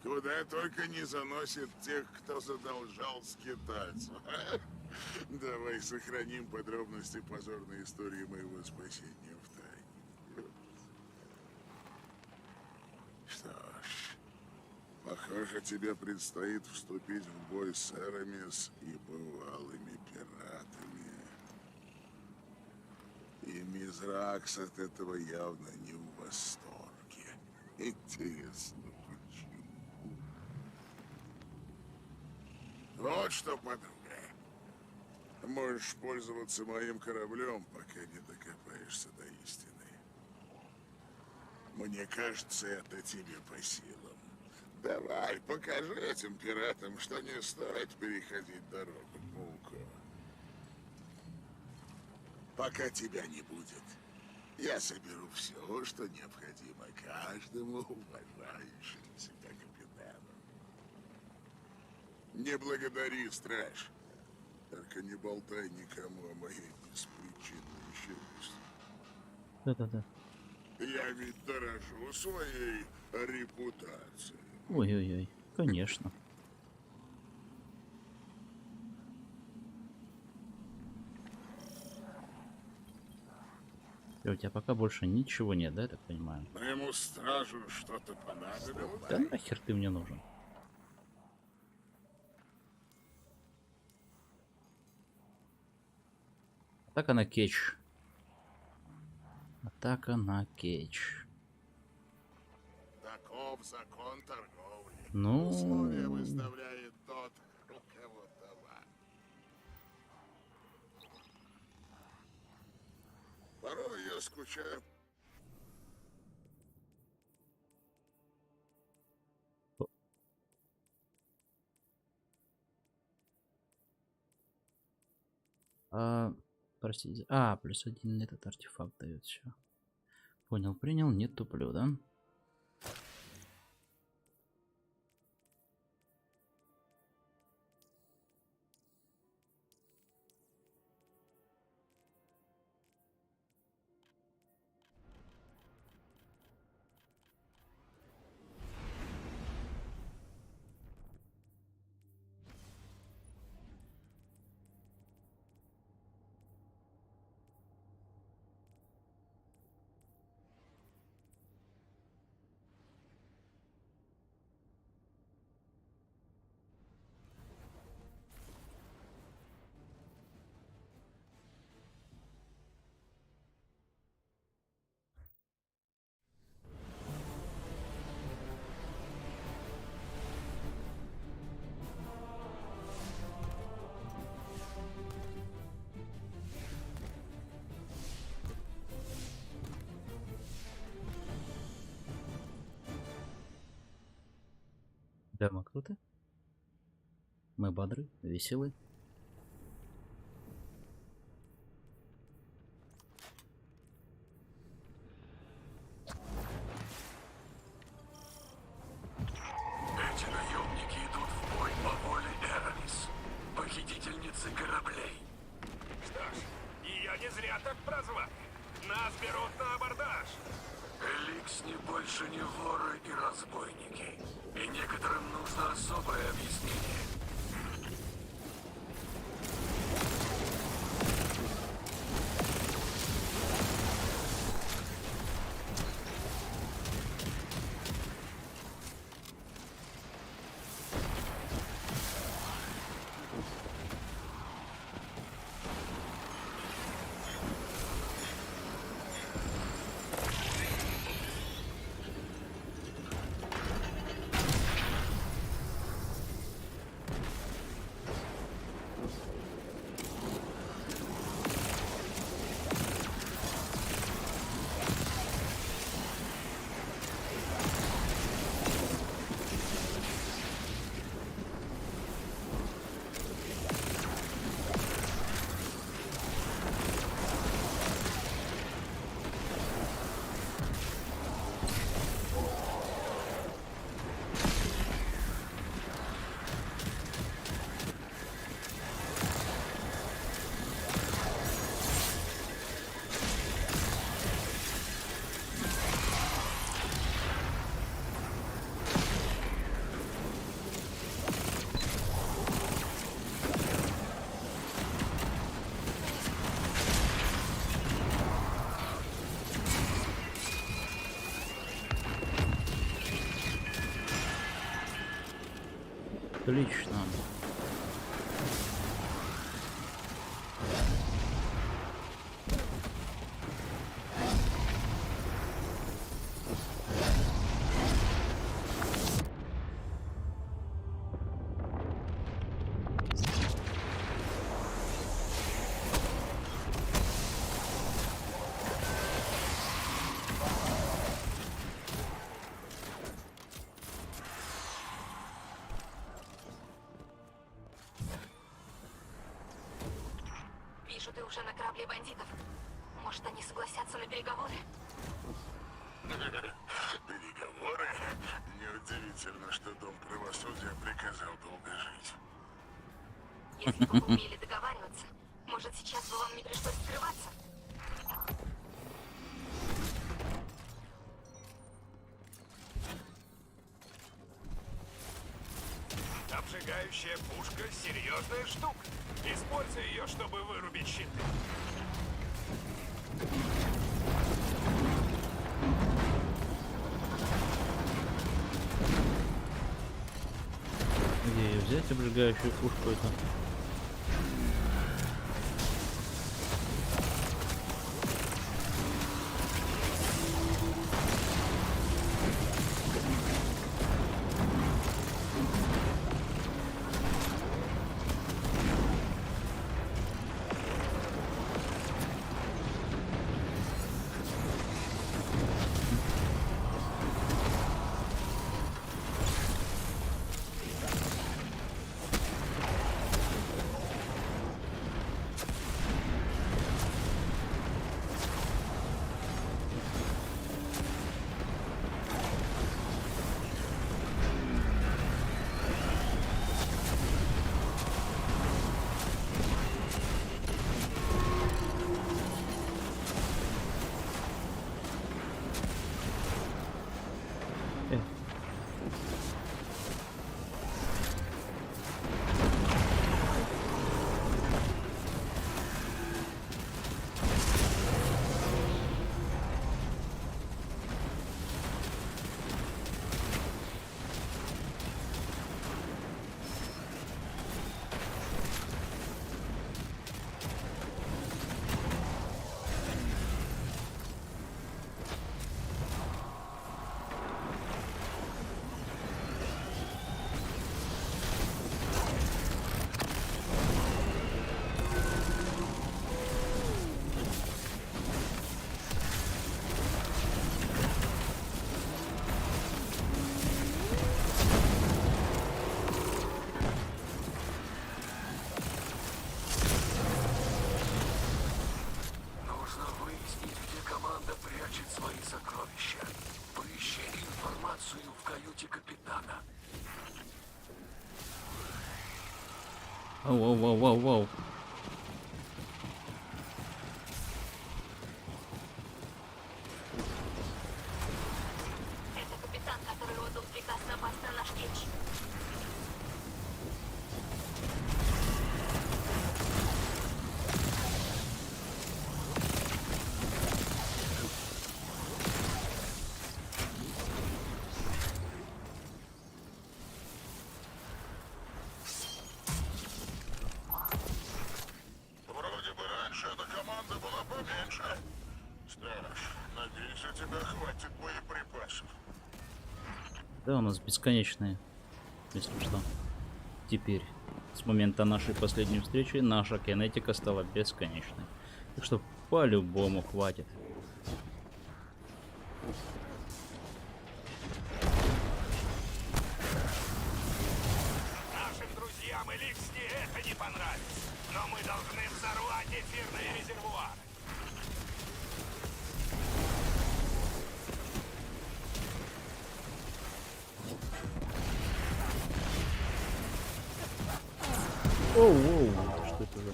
Куда только не заносит тех, кто задолжал скитальцу. Давай сохраним подробности позорной истории моего спасения в тайне. Что ж, похоже, тебе предстоит вступить в бой с Эрамис и бывалыми пиратами. И Мизракс от этого явно не в восторге. Интересно, почему? Вот что, подруга. Можешь пользоваться моим кораблем, пока не докопаешься до истины. Мне кажется, это тебе по силам. Давай, покажи этим пиратам, что не стоит переходить дорогу паука. Пока тебя не будет, я соберу все, что необходимо каждому уважающему себя капитану. Не благодари, страж. Только не болтай никому о моей беспричинной щедрости. Да-да-да. Я ведь дорожу своей репутацией. Ой-ой-ой, конечно. И у тебя пока больше ничего нет, да, я так понимаю? Моему стражу что-то понадобилось? Да нахер ты мне нужен? Атака на кетч. Атака на кетч. Таков закон торговли. Ну... Условия выставляет тот, у кого товар. Порой я скучаю. Простите. +1 этот артефакт дает все. Понял, принял, не туплю, да? Прямо круто. Мы бодры, веселы. Эти наемники идут в бой по воле Эрамис, похитительницы кораблей. Что ж, ее не зря так прозвали. Нас берут на абордаж. Эликс не больше не воры и разбойники. И некоторым нужно особое объяснение. Отлично. Вижу, ты уже на корабле бандитов. Может, они согласятся на переговоры? Переговоры? Неудивительно, что Дом правосудия приказал долго жить. Если бы вы умели договариваться, может, сейчас бы вам не пришлось скрываться? Обжигающая пушка — серьезная штука. Используй ее, чтобы вырубить щиты. Где ее взять, обжигающую пушку эту? Воу. Это капитан, который отдал приказ напасть на наш кетч. Вроде бы раньше эта команда была поменьше. Что ж, надеюсь, у тебя хватит боеприпасов. Да, у нас бесконечные, если что. Теперь, с момента нашей последней встречи, наша кинетика стала бесконечной. Так что по-любому хватит. Нашим друзьям и Ликсни это не понравится. Но мы должны взорвать эфирный резервуар. Оу, что это за...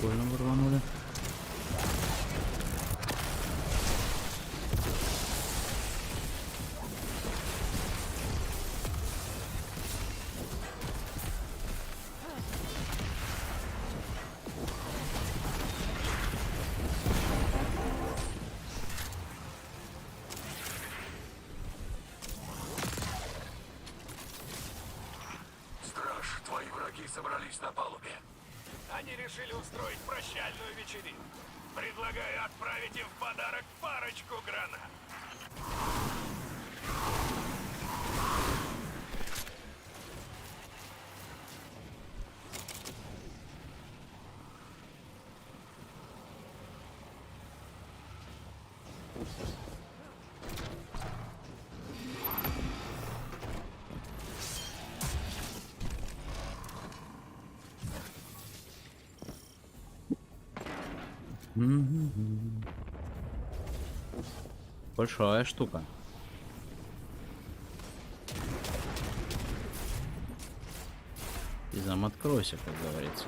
Больно рванули. Страж, твои враги собрались на палубе. Они решили устроить прощальную вечеринку. Предлагаю отправить им в подарок парочку гранат. Большая штука. И зам откройся, как говорится.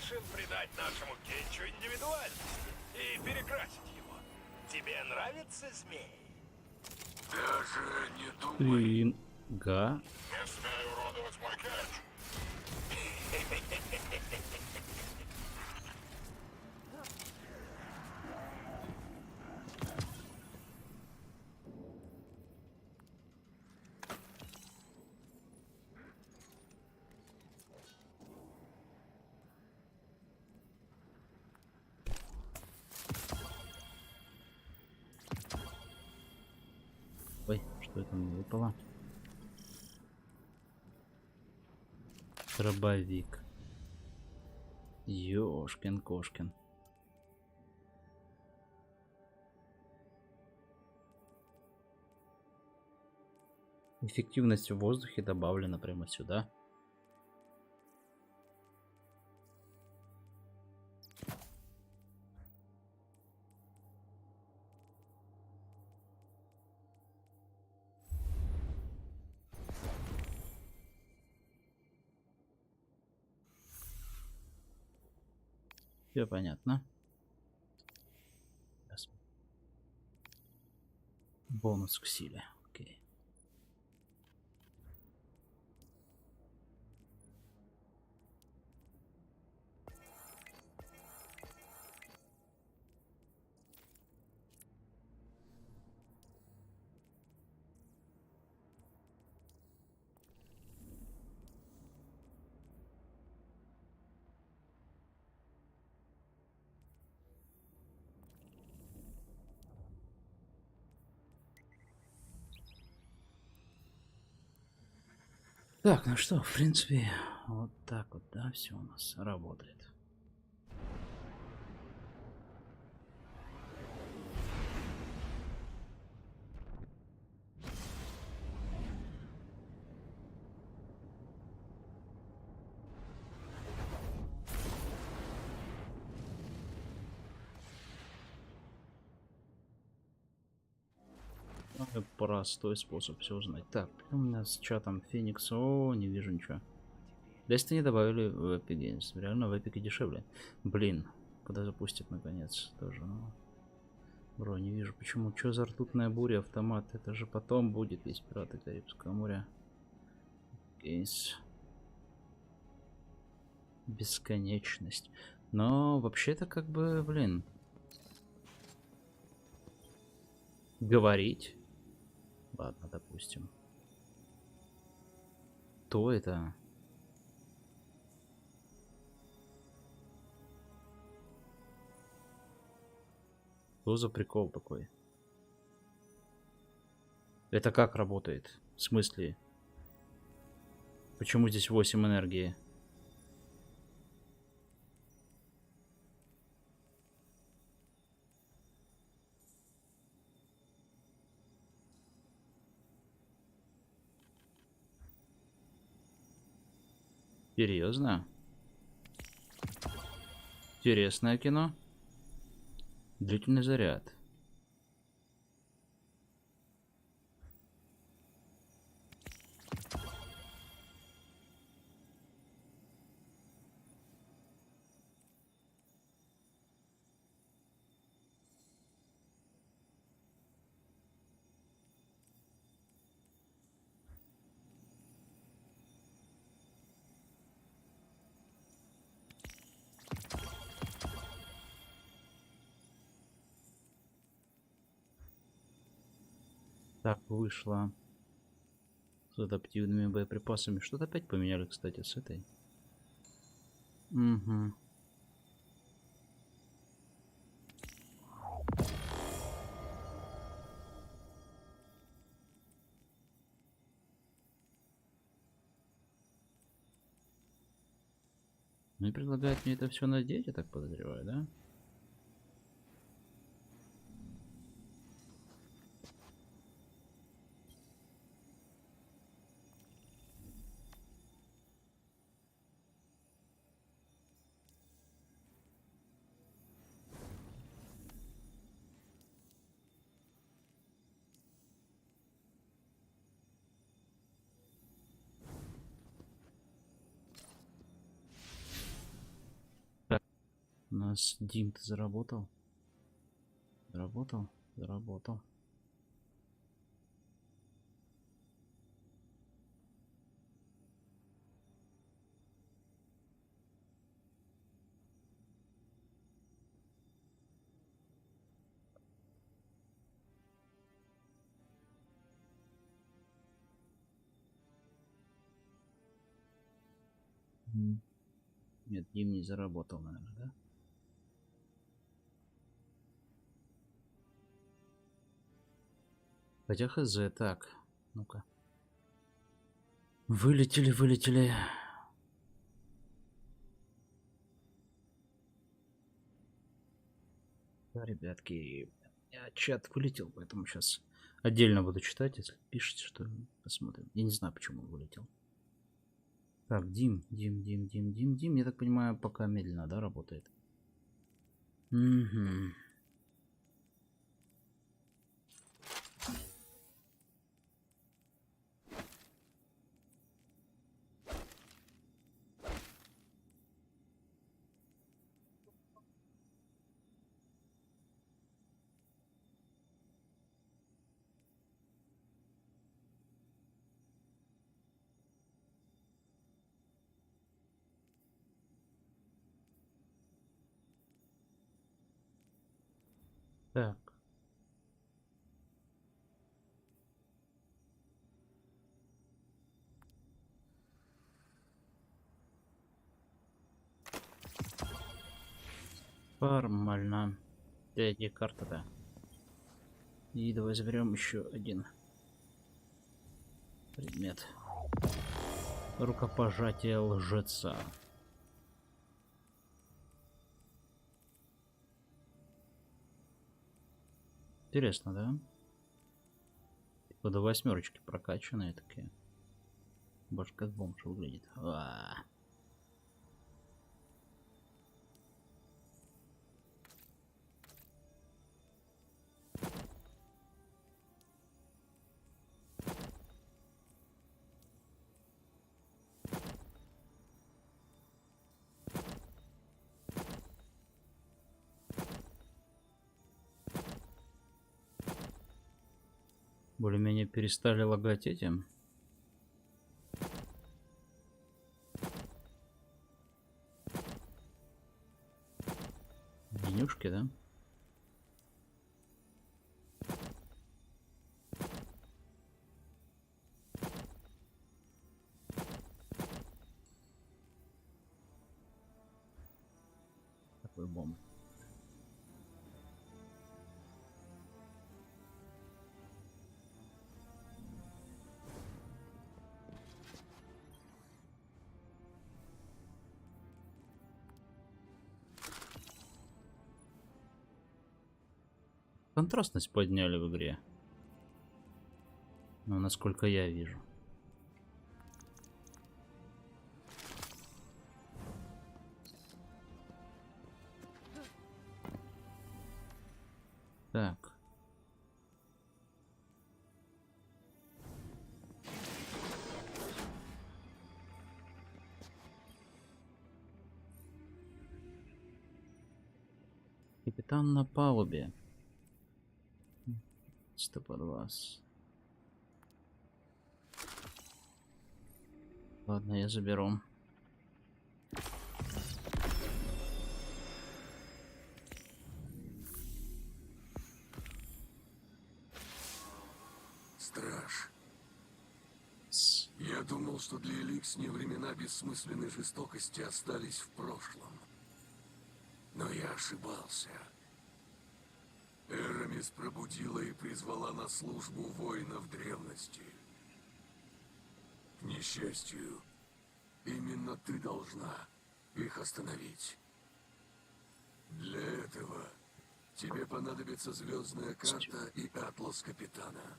решил придать нашему кетчу индивидуальность и перекрасить его. Тебе нравится змей? Даже не думай. Га. Не смей уродовать мой кетч. Ой, что это мне выпало? Дробовик. Ёшкин-кошкин. Эффективность в воздухе добавлена прямо сюда. Все понятно. Сейчас. Бонус к силе. Окей. Так, ну что, в принципе, вот так вот, да, все у нас работает. Простой способ все узнать. Так, у меня с чатом Феникс. О, не вижу ничего. Если не добавили в Epic Games. Реально в Epic дешевле. Блин, когда запустят наконец тоже. Ну. Бро, не вижу. Почему? Что за ртутная буря, автомат? Это же потом будет весь Пираты Карибского моря. Games. Бесконечность. Но вообще-то как бы, блин. Говорить. Ладно, допустим. То это? Что за прикол такой? Это как работает? В смысле? Почему здесь 8 энергии? Серьезно? Интересное кино. Длительный заряд. Так, вышло с адаптивными боеприпасами. Что-то опять поменяли, кстати, с этой. Угу. Ну и предлагает мне это все надеть, я так подозреваю, да? нас Дим-то заработал. Заработал. Нет, Дим не заработал, наверное, да? Хотя хз, так, ну-ка. Вылетели. Да, ребятки, чат вылетел, поэтому сейчас отдельно буду читать, если пишете, что посмотрим. Я не знаю, почему он вылетел. Так, Дим, я так понимаю, пока медленно, да, работает? Угу. Так. Нормально. Где карта-то? И давай заберем еще один предмет. Рукопожатие лжеца. Интересно, да? Типа до 8 прокачанные такие. Боже, как бомж выглядит. Более-менее перестали лагать этим. Менюшки, да? Такой бомб. Контрастность подняли в игре. Ну, насколько я вижу. Так. Капитан на палубе. Подкласс. Ладно, я заберу. Страж. Я думал, что для Эликсни времена бессмысленной жестокости остались в прошлом. Но я ошибался. Эрамис пробудила и призвала на службу воинов древности. К несчастью, именно ты должна их остановить. Для этого тебе понадобится звездная карта и атлас капитана.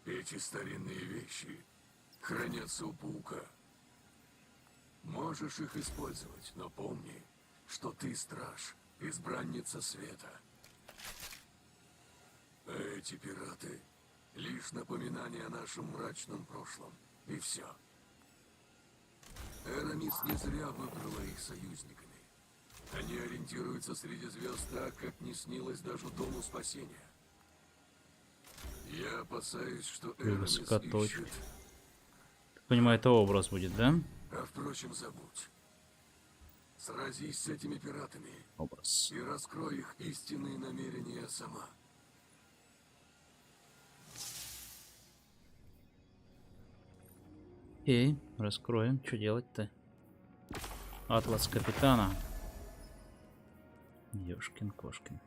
Эти старинные вещи хранятся у паука. Можешь их использовать, но помни, что ты страж, избранница света. А эти пираты — лишь напоминание о нашем мрачном прошлом. И все. Эрамис не зря выбрала их союзниками. Они ориентируются среди звезд так, как не снилось даже Дому Спасения. Я опасаюсь, что Эрамис Высокоточие. ищет. Понимаю, это образ будет, да? А впрочем, забудь. Сразись с этими пиратами. Образ. И раскрой их истинные намерения сама. Окей, раскроем. Что делать-то? Атлас капитана. Ёшкин-кошкин.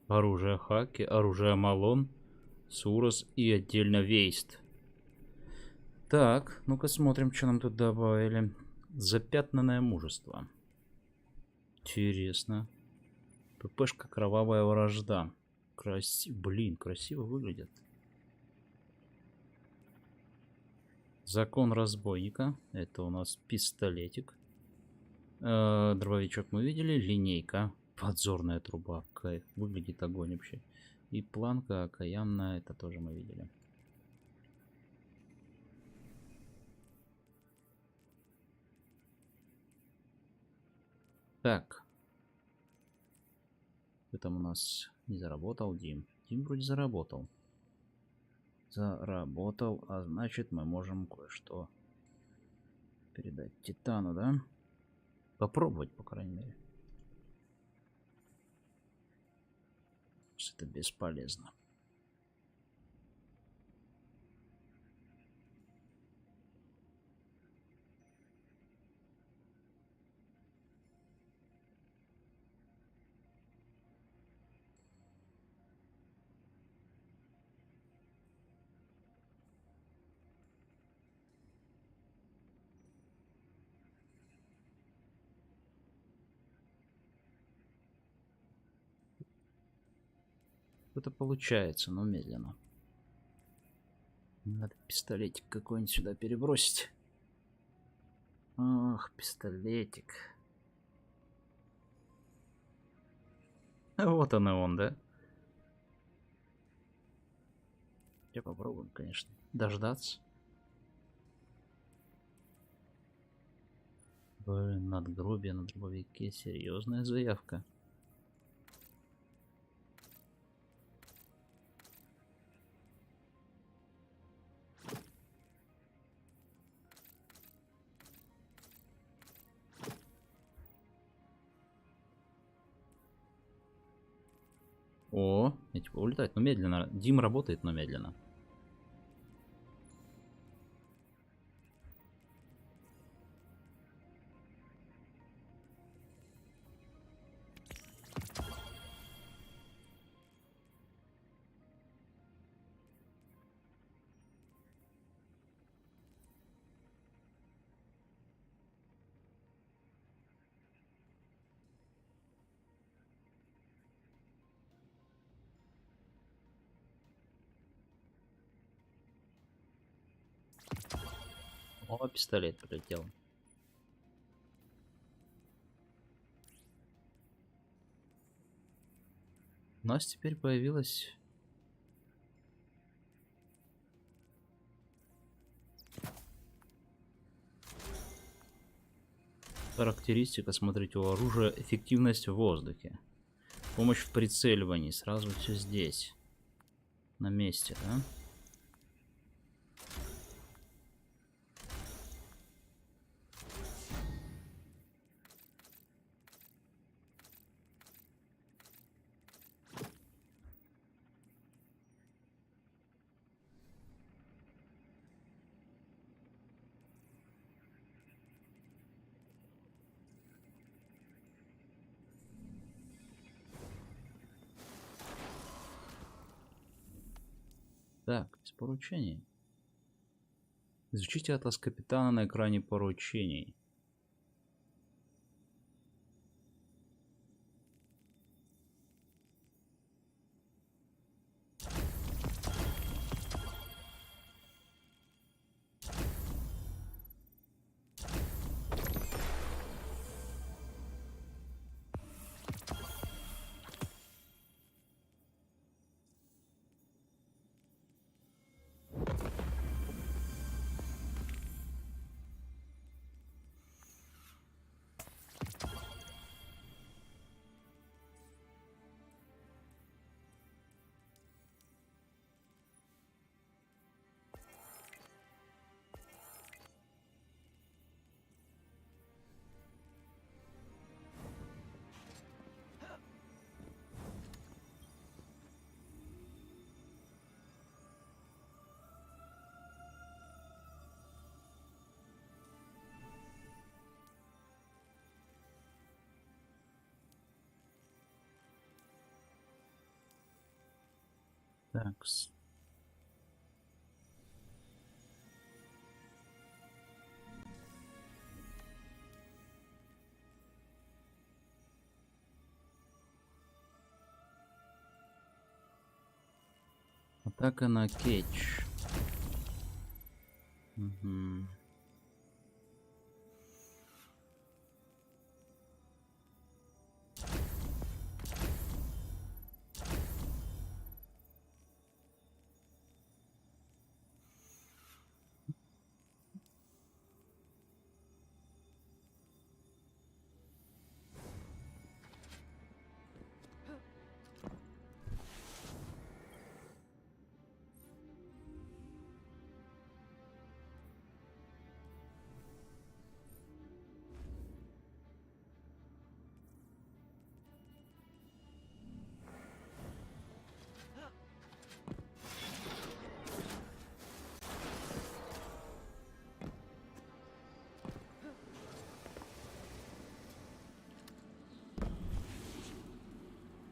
Оружие Хаки, оружие Малон, Сурос и отдельно Вейст. Так, ну-ка смотрим, что нам тут добавили. Запятнанное мужество. Интересно. ППшка кровавая вражда. Блин, красиво выглядит. Закон разбойника. Это у нас пистолетик. Дробовичок мы видели. Линейка. Подзорная труба. Кайф. Выглядит огонь вообще. И планка окаянная. Это тоже мы видели. Так. Кто там у нас не заработал? Дим. Дим вроде заработал. Заработал. А значит, мы можем кое-что передать Титану, да? Попробовать, по крайней мере. Это бесполезно. Это получается, но медленно. Надо пистолетик какой-нибудь сюда перебросить. Ах, пистолетик. Вот он и он, да? Я попробуем, конечно, дождаться. Блин, надгробие на дробовике. Серьезная заявка. О, эти улетают, но медленно. Дим работает, но медленно. О, пистолет прилетел. У нас теперь появилась характеристика. Смотрите, у оружия эффективность в воздухе. Помощь в прицеливании. Сразу все здесь. На месте, да? Так, из поручений. Изучите атлас капитана на экране поручений. Такс. Атака на кетч. Угу.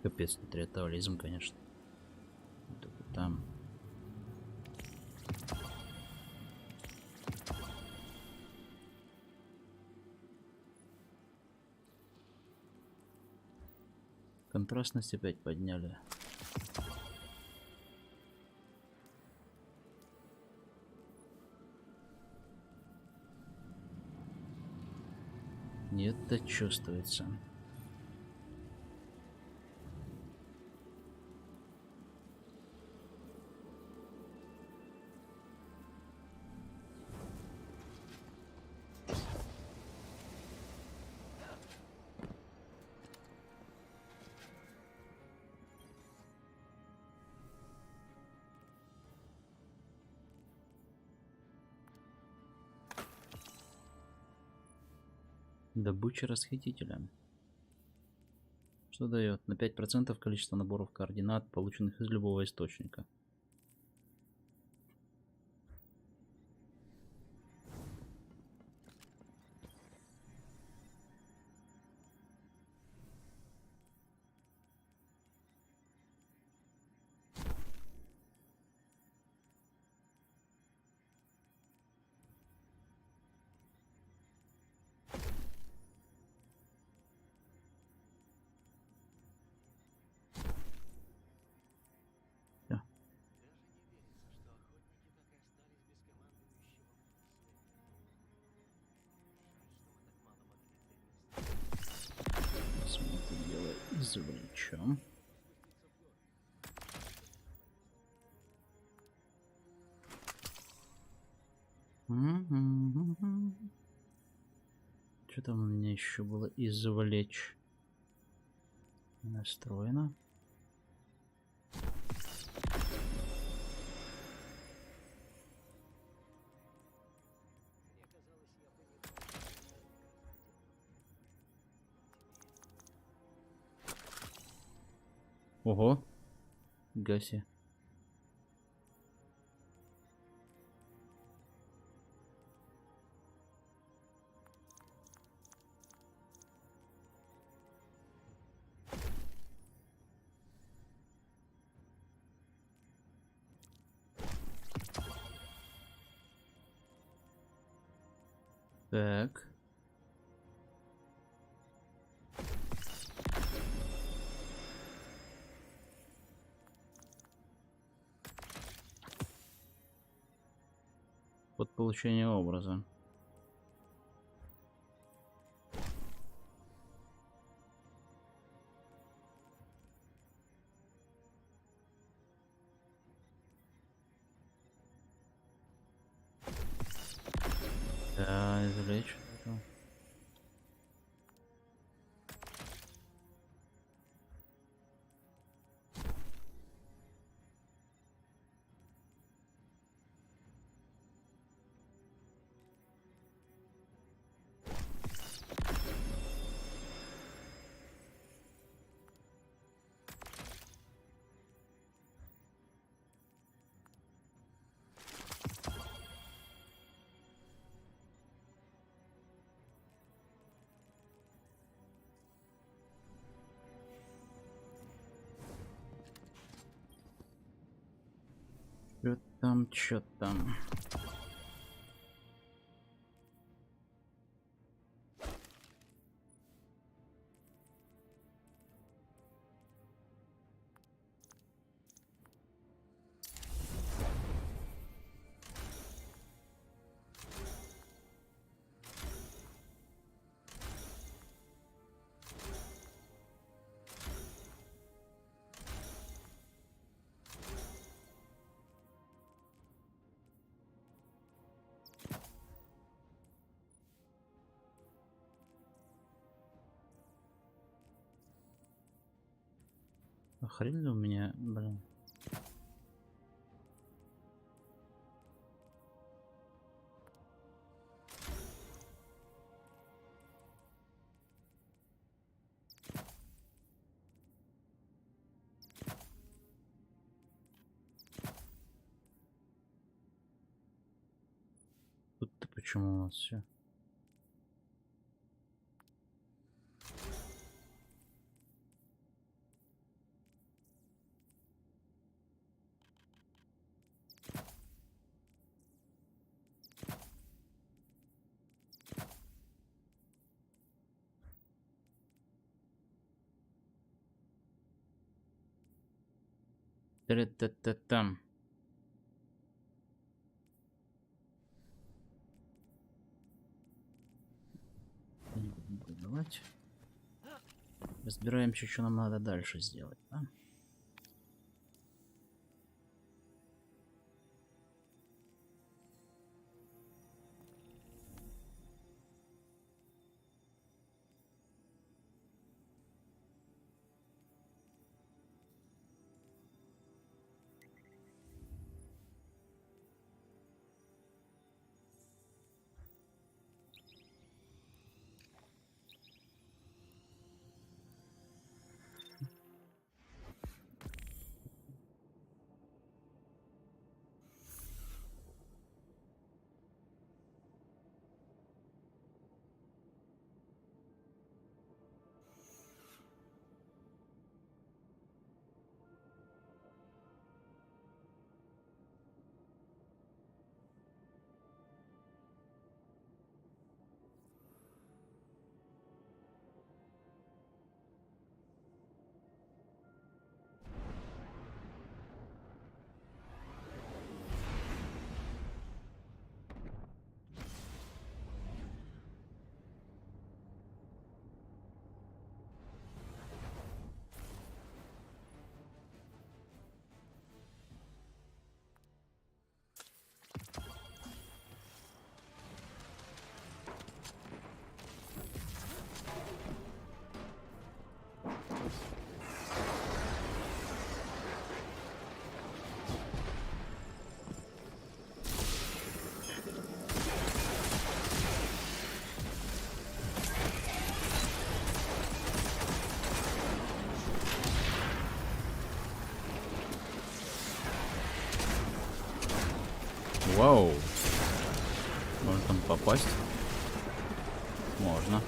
Капец, тут риатуализм, конечно. Только там. Контрастность опять подняли. Нет, это чувствуется. Добыча расхитителя. Что дает? На 5% количество наборов координат, полученных из любого источника. Извлечем. Что там у меня еще было извлечь? Настроено. Ого, гаси. Так. Под получение образа. Да, извлечь. Чё там? Хрень у меня, блин. Тут-то почему у нас все? Там. Давайте разбираемся, что нам надо дальше сделать. Да? Вау. Можно там попасть? Можно.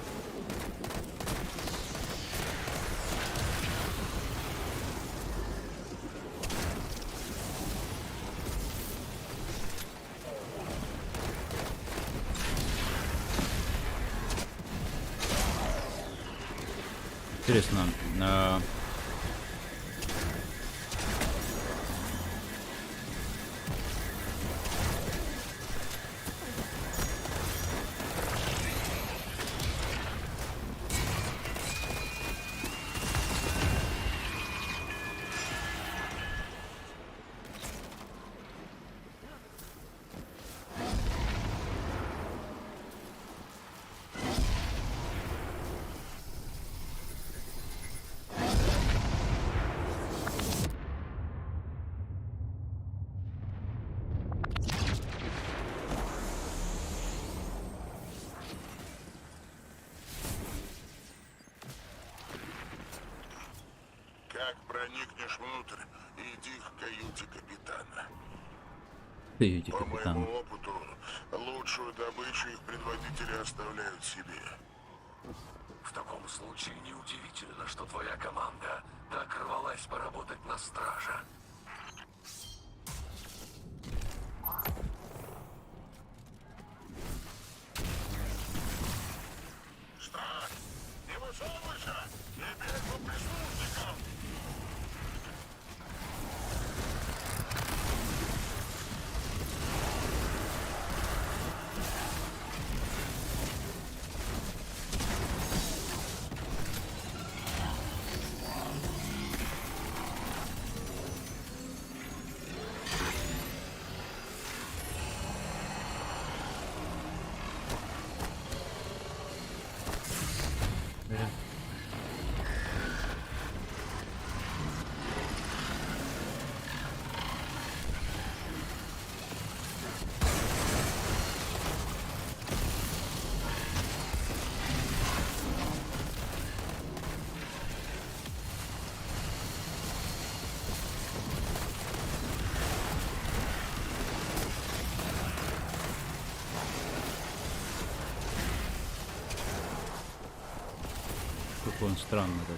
Интересно, Как проникнешь внутрь, иди к каюте капитана. Каюте По капитана. моему опыту, лучшую добычу их предводители оставляют себе. В таком случае неудивительно, что твоя команда так рвалась поработать на страже. какой он странный этот.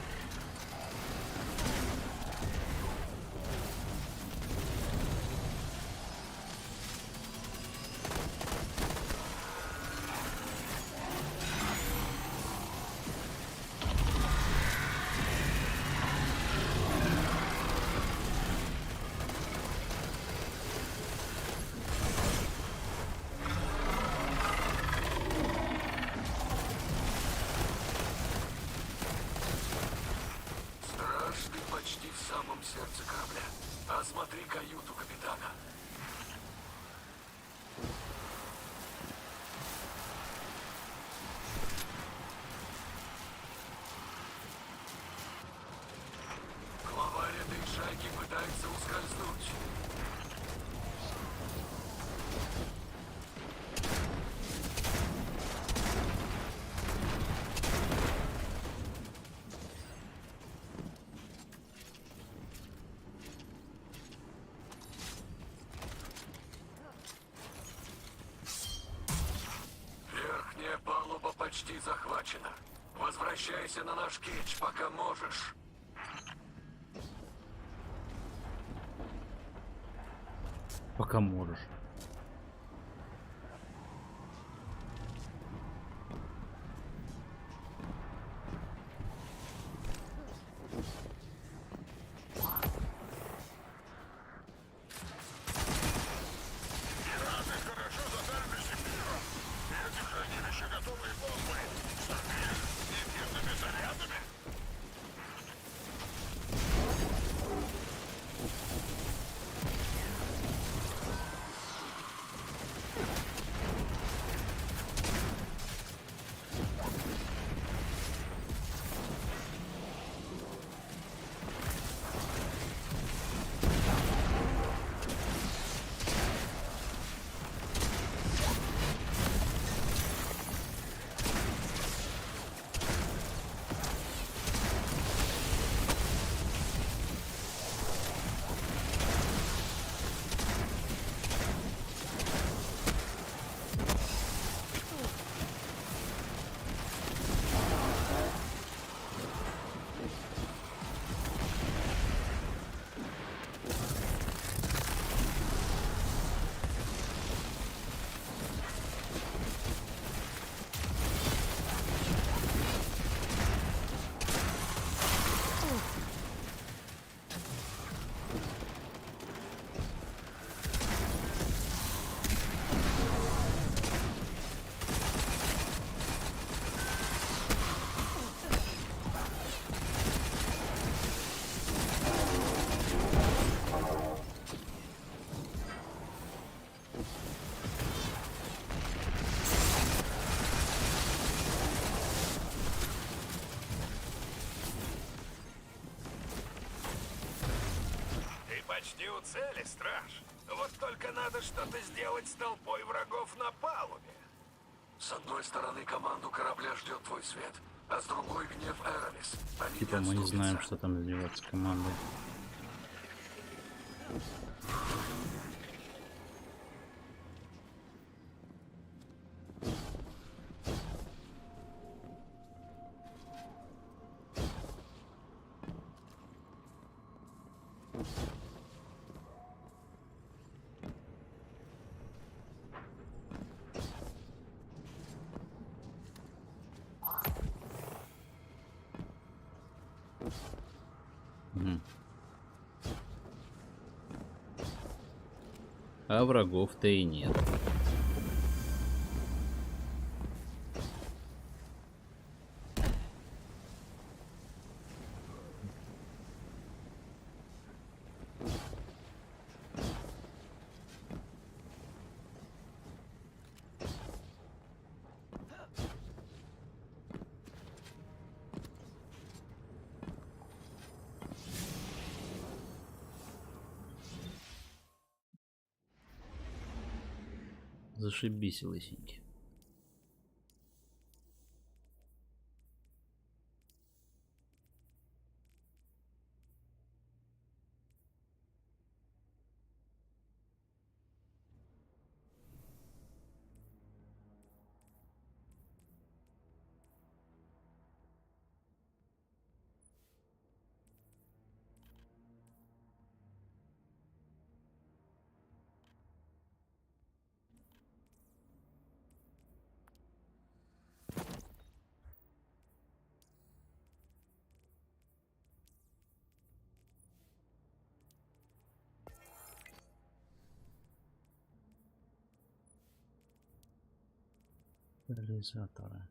Почти в самом сердце корабля. Осмотри каюту капитана. Главарь этой шайки пытается ускользнуть. Верхняя палуба почти захвачена. Возвращайся на наш кетч, пока можешь. Пока можешь. Пираты хорошо задали себе. Эти хранилища готовые бомбы с эффектными зарядами. Почти у цели, страж. Вот только надо что-то сделать с толпой врагов на палубе. С одной стороны команду корабля ждет твой свет, а с другой гнев Эрамис. Они Типа мы не знаем, что там сделать с командой. А врагов-то и нет. Зашибись, лысенький. Реализаторы.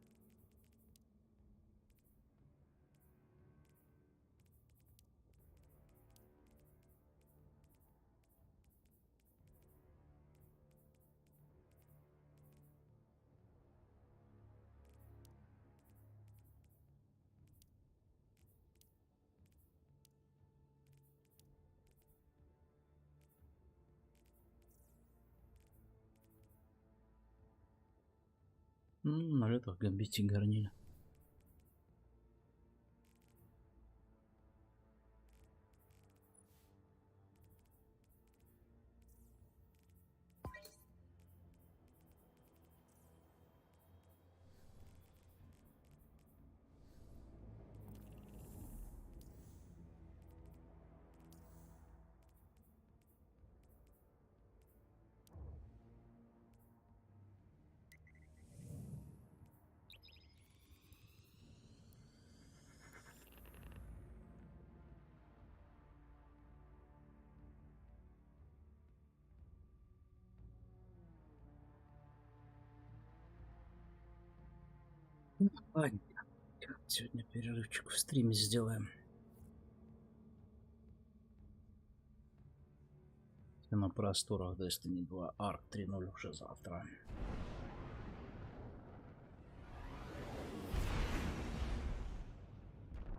Налетах гамбите горнили. Ладно, сегодня перерывчик в стриме сделаем. На просторах Destiny 2 Arc 3.0 уже завтра.